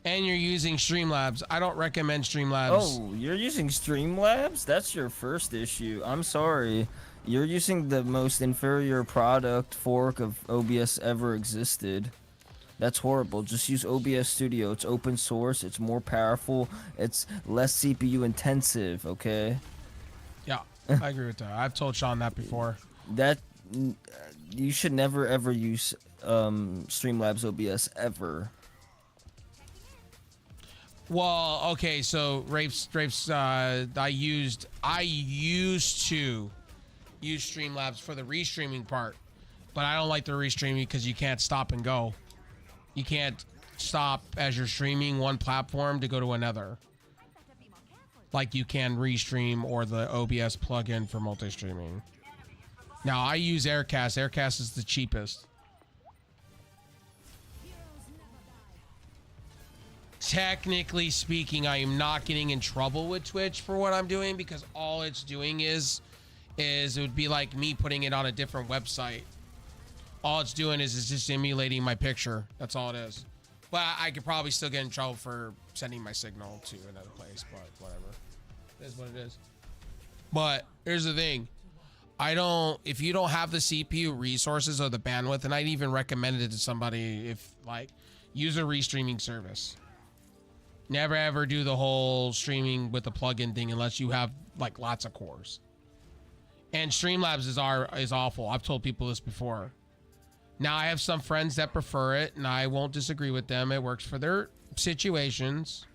And you're using Streamlabs. I don't recommend Streamlabs. Oh, you're using Streamlabs? That's your first issue. I'm sorry. You're using the most inferior product fork of OBS ever existed. That's horrible. Just use OBS Studio. It's open source. It's more powerful. It's less CPU intensive, okay? Yeah, I agree with that. I've told Sean that before. You should never ever use Streamlabs OBS ever. Well, okay, so Rapes, I used to use Streamlabs for the restreaming part, but I don't like the restreaming because you can't stop and go. You can't stop as you're streaming one platform to go to another, like you can restream or the OBS plugin for multi-streaming. Now I use Aircast. Aircast is the cheapest. Technically speaking, I am not getting in trouble with Twitch for what I'm doing because all it's doing is it would be like me putting it on a different website. All it's doing is it's just emulating my picture. That's all it is. But I could probably still get in trouble for sending my signal to another place, but whatever. It is what it is. But here's the thing. If you don't have the CPU resources or the bandwidth, and I'd even recommend it to somebody if like use a restreaming service. Never ever do the whole streaming with the plugin thing unless you have like lots of cores. And Streamlabs is awful. I've told people this before. Now I have some friends that prefer it, and I won't disagree with them. It works for their situations.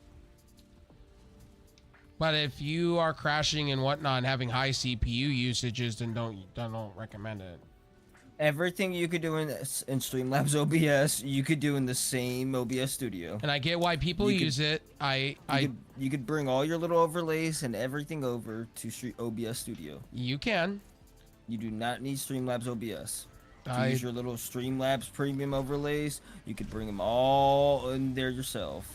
But if you are crashing and whatnot and having high CPU usages, then don't recommend it. Everything you could do in Streamlabs OBS, you could do in the same OBS Studio. And I get why people use it. You could bring all your little overlays and everything over to OBS Studio. You can. You do not need Streamlabs OBS. To use your little Streamlabs premium overlays, you could bring them all in there yourself.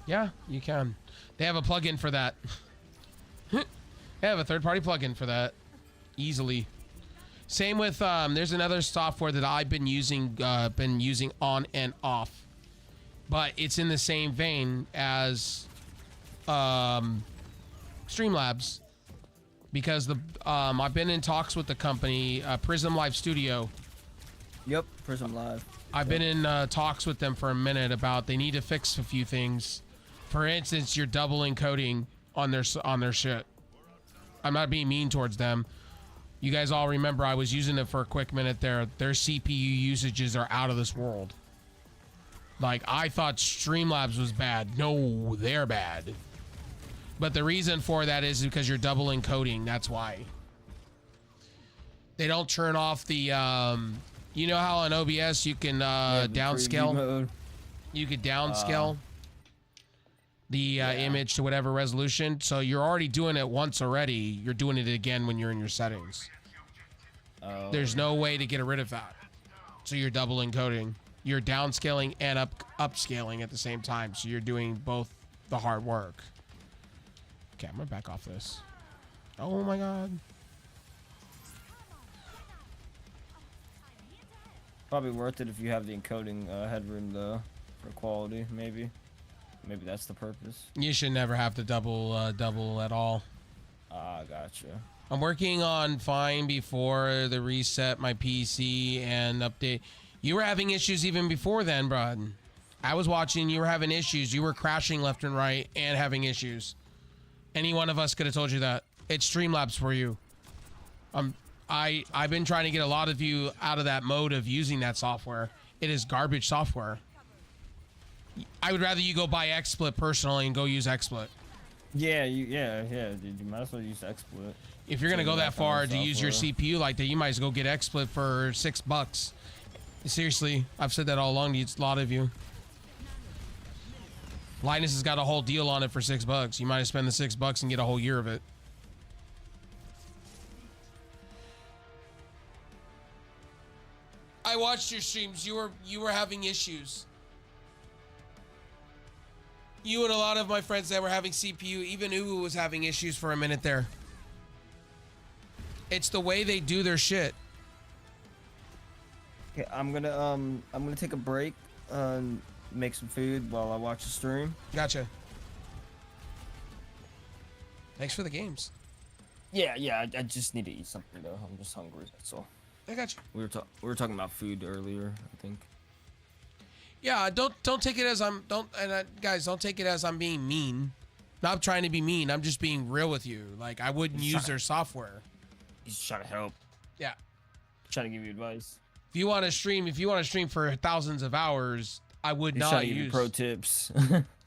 Yeah, you can. They have a plugin for that. They have a third-party plugin for that. Easily. Same with there's another software that I've been using on and off, but it's in the same vein as Streamlabs, because I've been in talks with the company Prism Live Studio. Yep, Prism Live. I've been in talks with them for a minute about they need to fix a few things. For instance, you're double encoding on their shit. I'm not being mean towards them. You guys all remember I was using it for a quick minute there. Their CPU usages are out of this world. Like, I thought Streamlabs was bad. No, they're bad. But the reason for that is because you're double encoding. That's why. They don't turn off the, you know how on OBS you can downscale? You could downscale the image to whatever resolution. So you're already doing it once already. You're doing it again when you're in your settings. There's no way to get rid of that. So you're double encoding. You're downscaling and upscaling at the same time. So you're doing both the hard work. Okay, I'm gonna back off this. Oh my god. Probably worth it if you have the encoding headroom though, for quality. Maybe that's the purpose. You should never have to double at all. Ah, gotcha. I'm working on fine before the reset my PC and update. You were having issues even before then, bro. I was watching. You were having issues. You were crashing left and right and having issues. Any one of us could have told you that. It's Streamlabs for you. I've been trying to get a lot of you out of that mode of using that software. It is garbage software. I would rather you go buy XSplit personally and go use XSplit. Yeah, dude. You might as well use XSplit. If you're gonna go that far to use your CPU like that, you might as well go get XSplit for $6. Seriously, I've said that all along to a lot of you. Linus has got a whole deal on it for $6. You might have spent the $6 and get a whole year of it. I watched your streams. You were having issues. You and a lot of my friends that were having CPU, even Uwu was having issues for a minute there. It's the way they do their shit. Okay, I'm gonna take a break and make some food while I watch the stream. Gotcha. Thanks for the games. Yeah, I just need to eat something though. I'm just hungry, that's all. I got you. We were talking about food earlier, I think. Yeah, don't take it as guys, don't take it as I'm being mean. Not trying to be mean. I'm just being real with you. Like I wouldn't use their software. He's trying to help. Yeah. Trying to give you advice. If you want to stream for thousands of hours, I would He's not trying to give use you pro tips.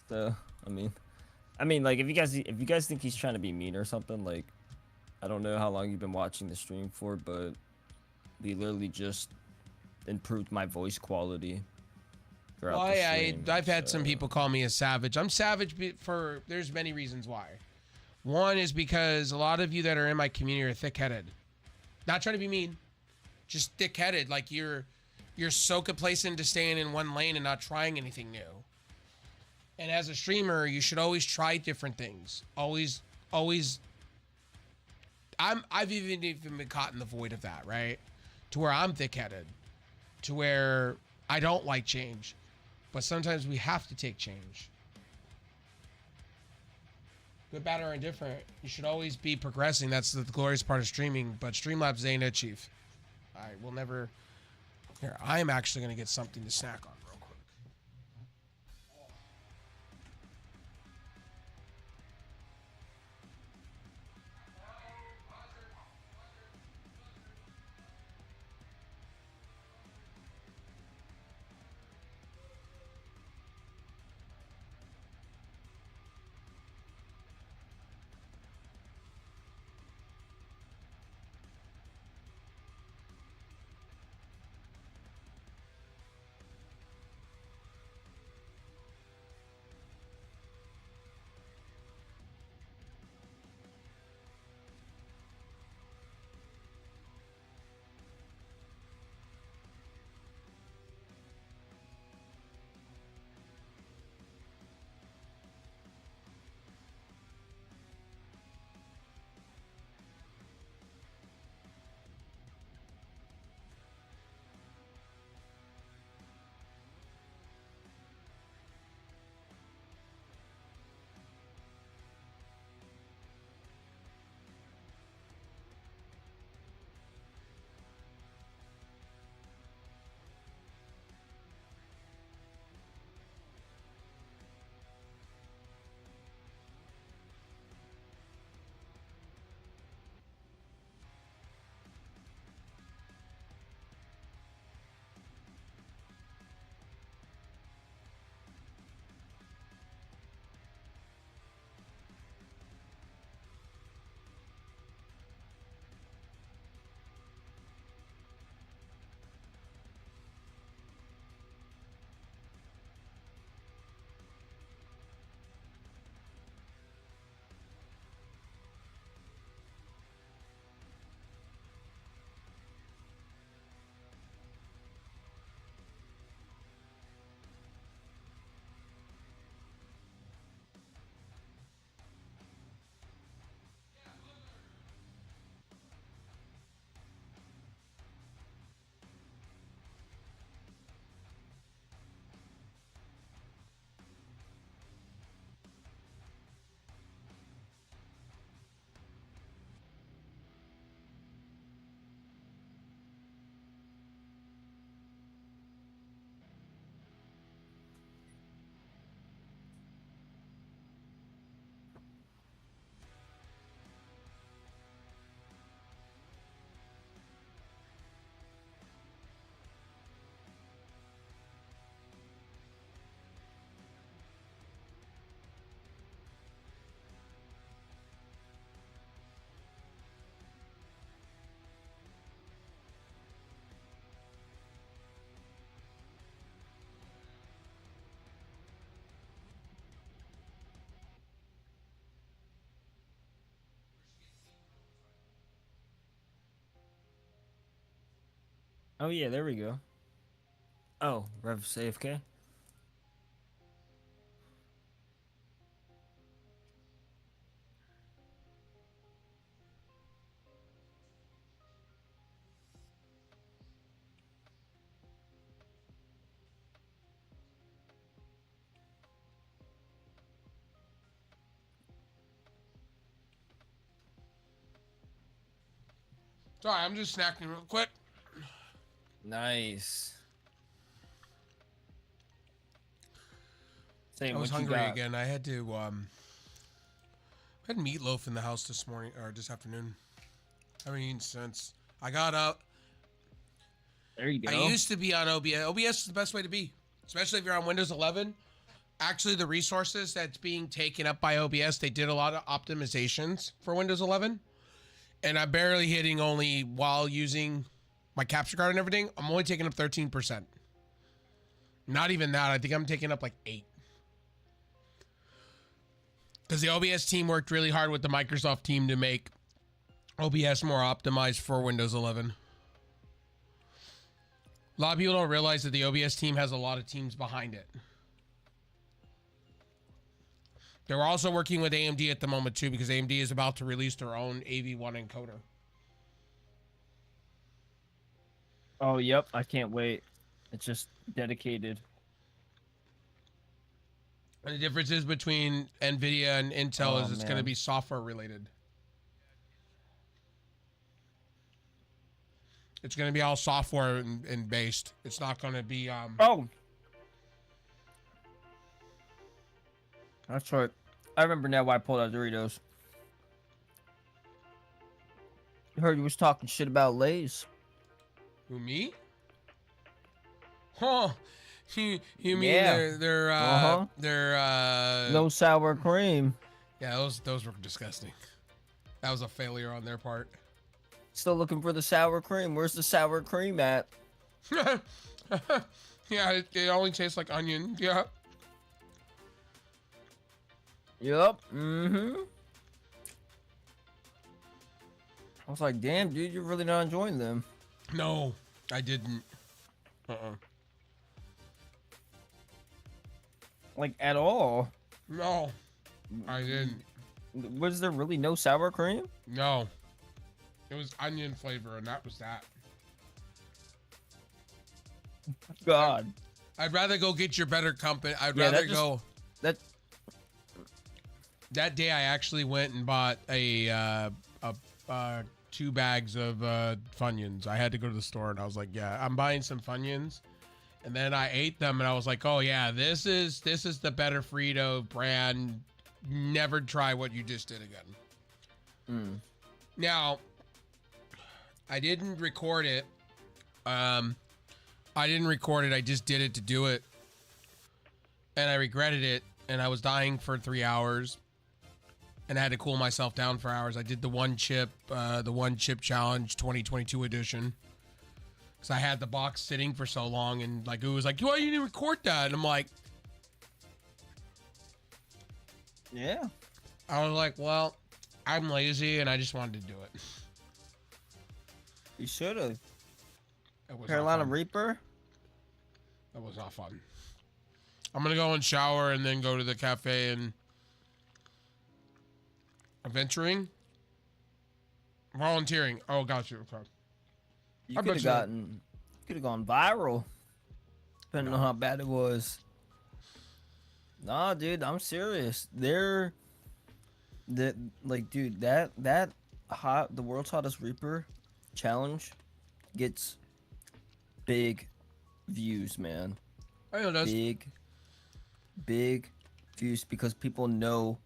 So I mean, like if you guys think he's trying to be mean or something, like I don't know how long you've been watching the stream for, but we literally just improved my voice quality. Well, I've had some people call me a savage. I'm savage for there's many reasons why. One is because a lot of you that are in my community are thick-headed. Not trying to be mean, just thick-headed. Like you're so complacent to staying in one lane and not trying anything new. And as a streamer, you should always try different things. Always. I've even been caught in the void of that, right? To where I'm thick-headed, to where I don't like change. But sometimes we have to take change. Good, bad, or indifferent. You should always be progressing. That's the glorious part of streaming. But Streamlabs ain't it, Chief. I will never. Here, I am actually going to get something to snack on real quick. Oh yeah, there we go. Oh, Rev AFK. Sorry, I'm just snacking real quick. Nice. I Same. was What you hungry got? again. I had meatloaf in the house this morning or this afternoon. I haven't eaten since. I got up. There you go. I used to be on OBS. OBS is the best way to be, especially if you're on Windows 11. Actually, the resources that's being taken up by OBS, they did a lot of optimizations for Windows 11. And I'm barely hitting only while using my capture card and everything. I'm only taking up 13%. Not even that. I think I'm taking up like 8. Because the OBS team worked really hard with the Microsoft team to make OBS more optimized for Windows 11. A lot of people don't realize that the OBS team has a lot of teams behind it. They're also working with AMD at the moment too, because AMD is about to release their own AV1 encoder. Oh, yep. I can't wait. It's just dedicated. And the differences between NVIDIA and Intel is it's going to man. be software related. It's going to be all software and based. It's not going to be Oh, that's right. I remember now why I pulled out Doritos. I heard you was talking shit about Lay's. Who, me? Huh. You mean Yeah. they're No sour cream. yeah, those were disgusting. That was a failure on their part. Still looking for the sour cream. Where's the sour cream at? Yeah, it only tastes like onion. Yeah. Yep. Mm-hmm. I was like, damn, dude, you're really not enjoying them. No, I didn't. Like, at all. No, I didn't. Was there really no sour cream? No. It was onion flavor, and that was that. God. I'd rather go get your better company. I'd Yeah, rather go. That. That day, I actually went and bought a 2 bags of Funyuns. I had to go to the store, and I was like, "Yeah, I'm buying some Funyuns." And then I ate them, and I was like, "Oh yeah, this is the better Frito brand. Never try what you just did again." Now, I didn't record it. I just did it to do it, and I regretted it. And I was dying for 3 hours, and I had to cool myself down for hours. I did the one chip challenge 2022 edition, because I had the box sitting for so long, and like it was like, "Why you didn't record that?" And I'm like, Yeah. I was like, "Well, I'm lazy, and I just wanted to do it." You should have. It was Carolina not fun. Reaper? That was not fun. I'm gonna go and shower and then go to the cafe and adventuring, volunteering. Oh, got you. Okay. You I could bet have you- gone viral. Depending on how bad it was. Nah, dude, I'm serious. Dude, the world's hottest Reaper challenge gets big views, man. I know that's Big views, because people know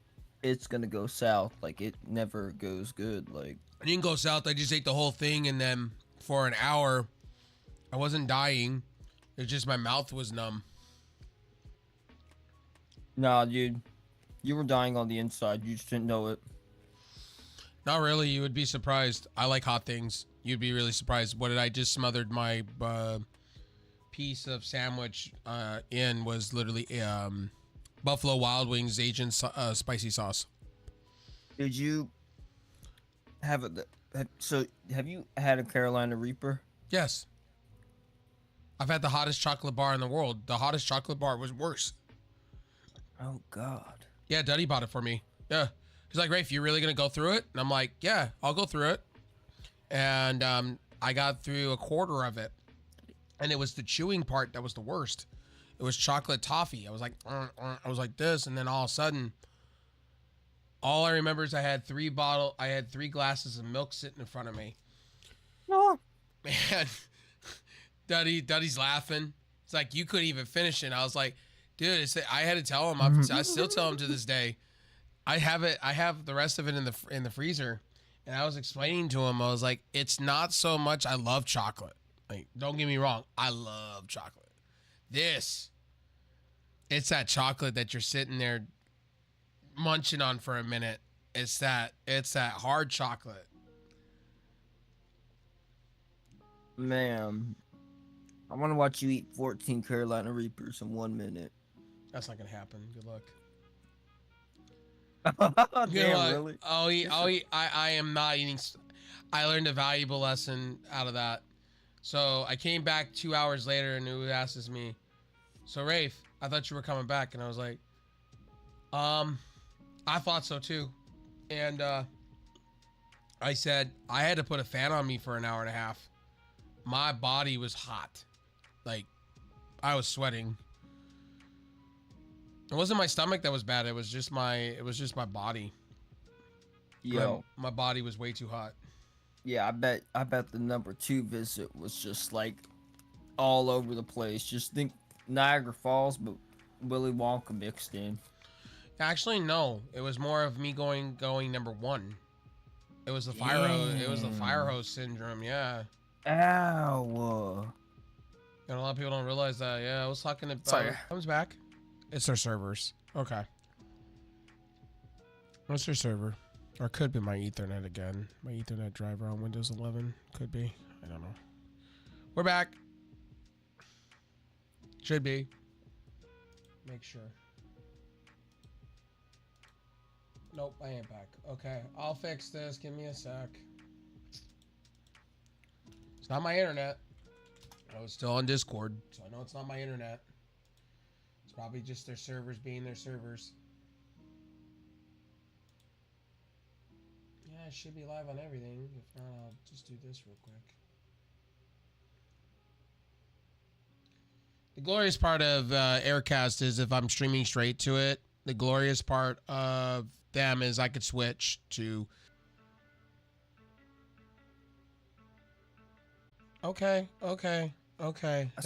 it's gonna go south. Like, it never goes good. Like, I didn't go south. I just ate the whole thing, and then for an hour, I wasn't dying. It's just my mouth was numb. nah, dude, you were dying on the inside. You just didn't know it. Not really. You would be surprised. I like hot things. You'd be really surprised. What did I just smothered my piece of sandwich in was literally Buffalo Wild Wings Asian spicy sauce. Did you have have you had a Carolina Reaper? Yes. I've had the hottest chocolate bar in the world. The hottest chocolate bar was worse. Oh God. Yeah, Duddy bought it for me. Yeah. He's like, Rafe, you really gonna go through it? And I'm like, yeah, I'll go through it. And I got through a quarter of it. And it was the chewing part that was the worst. It was chocolate toffee. I was like, I was like this, and then all of a sudden, all I remember is I had three glasses of milk sitting in front of me. No. Man, Duddy's laughing. It's like, you couldn't even finish it. I was like, dude, I had to tell him. I still tell him to this day. I have the rest of it in the freezer, and I was explaining to him. I was like, it's not so much. I love chocolate. Like, don't get me wrong. I love chocolate. It's that chocolate that you're sitting there munching on for a minute. It's that hard chocolate. Man, I want to watch you eat 14 Carolina Reapers in 1 minute. That's not gonna happen. Good luck. Damn, Good luck. really? I'll eat. I am not eating. I learned a valuable lesson out of that. So I came back 2 hours later, and it asks me, so Rafe, I thought you were coming back. And I was like, I thought so too. And I said, I had to put a fan on me for an hour and a half. My body was hot. Like, I was sweating. It wasn't my stomach that was bad. It was just my body. Yo. My body was way too hot. Yeah, I bet the #2 visit was just like all over the place. Just think Niagara Falls, but Willy Wonka mixed in. Actually, no. It was more of me going #1. It was the fire hose. It was the fire hose syndrome. Yeah. Ow. And a lot of people don't realize that. Yeah, I was talking about. Sorry. Comes back. It's their servers. Okay. What's their server? Or could be my Ethernet again. My Ethernet driver on Windows 11. Could be. I don't know. We're back. Should be. Make sure. Nope, I ain't back. Okay, I'll fix this. Give me a sec. It's not my internet. I was still on Discord, so I know it's not my internet. It's probably just their servers being their servers. Yeah, it should be live on everything. If not, I'll just do this real quick. The glorious part of Aircast is if I'm streaming straight to it. The glorious part of them is I could switch to. Okay.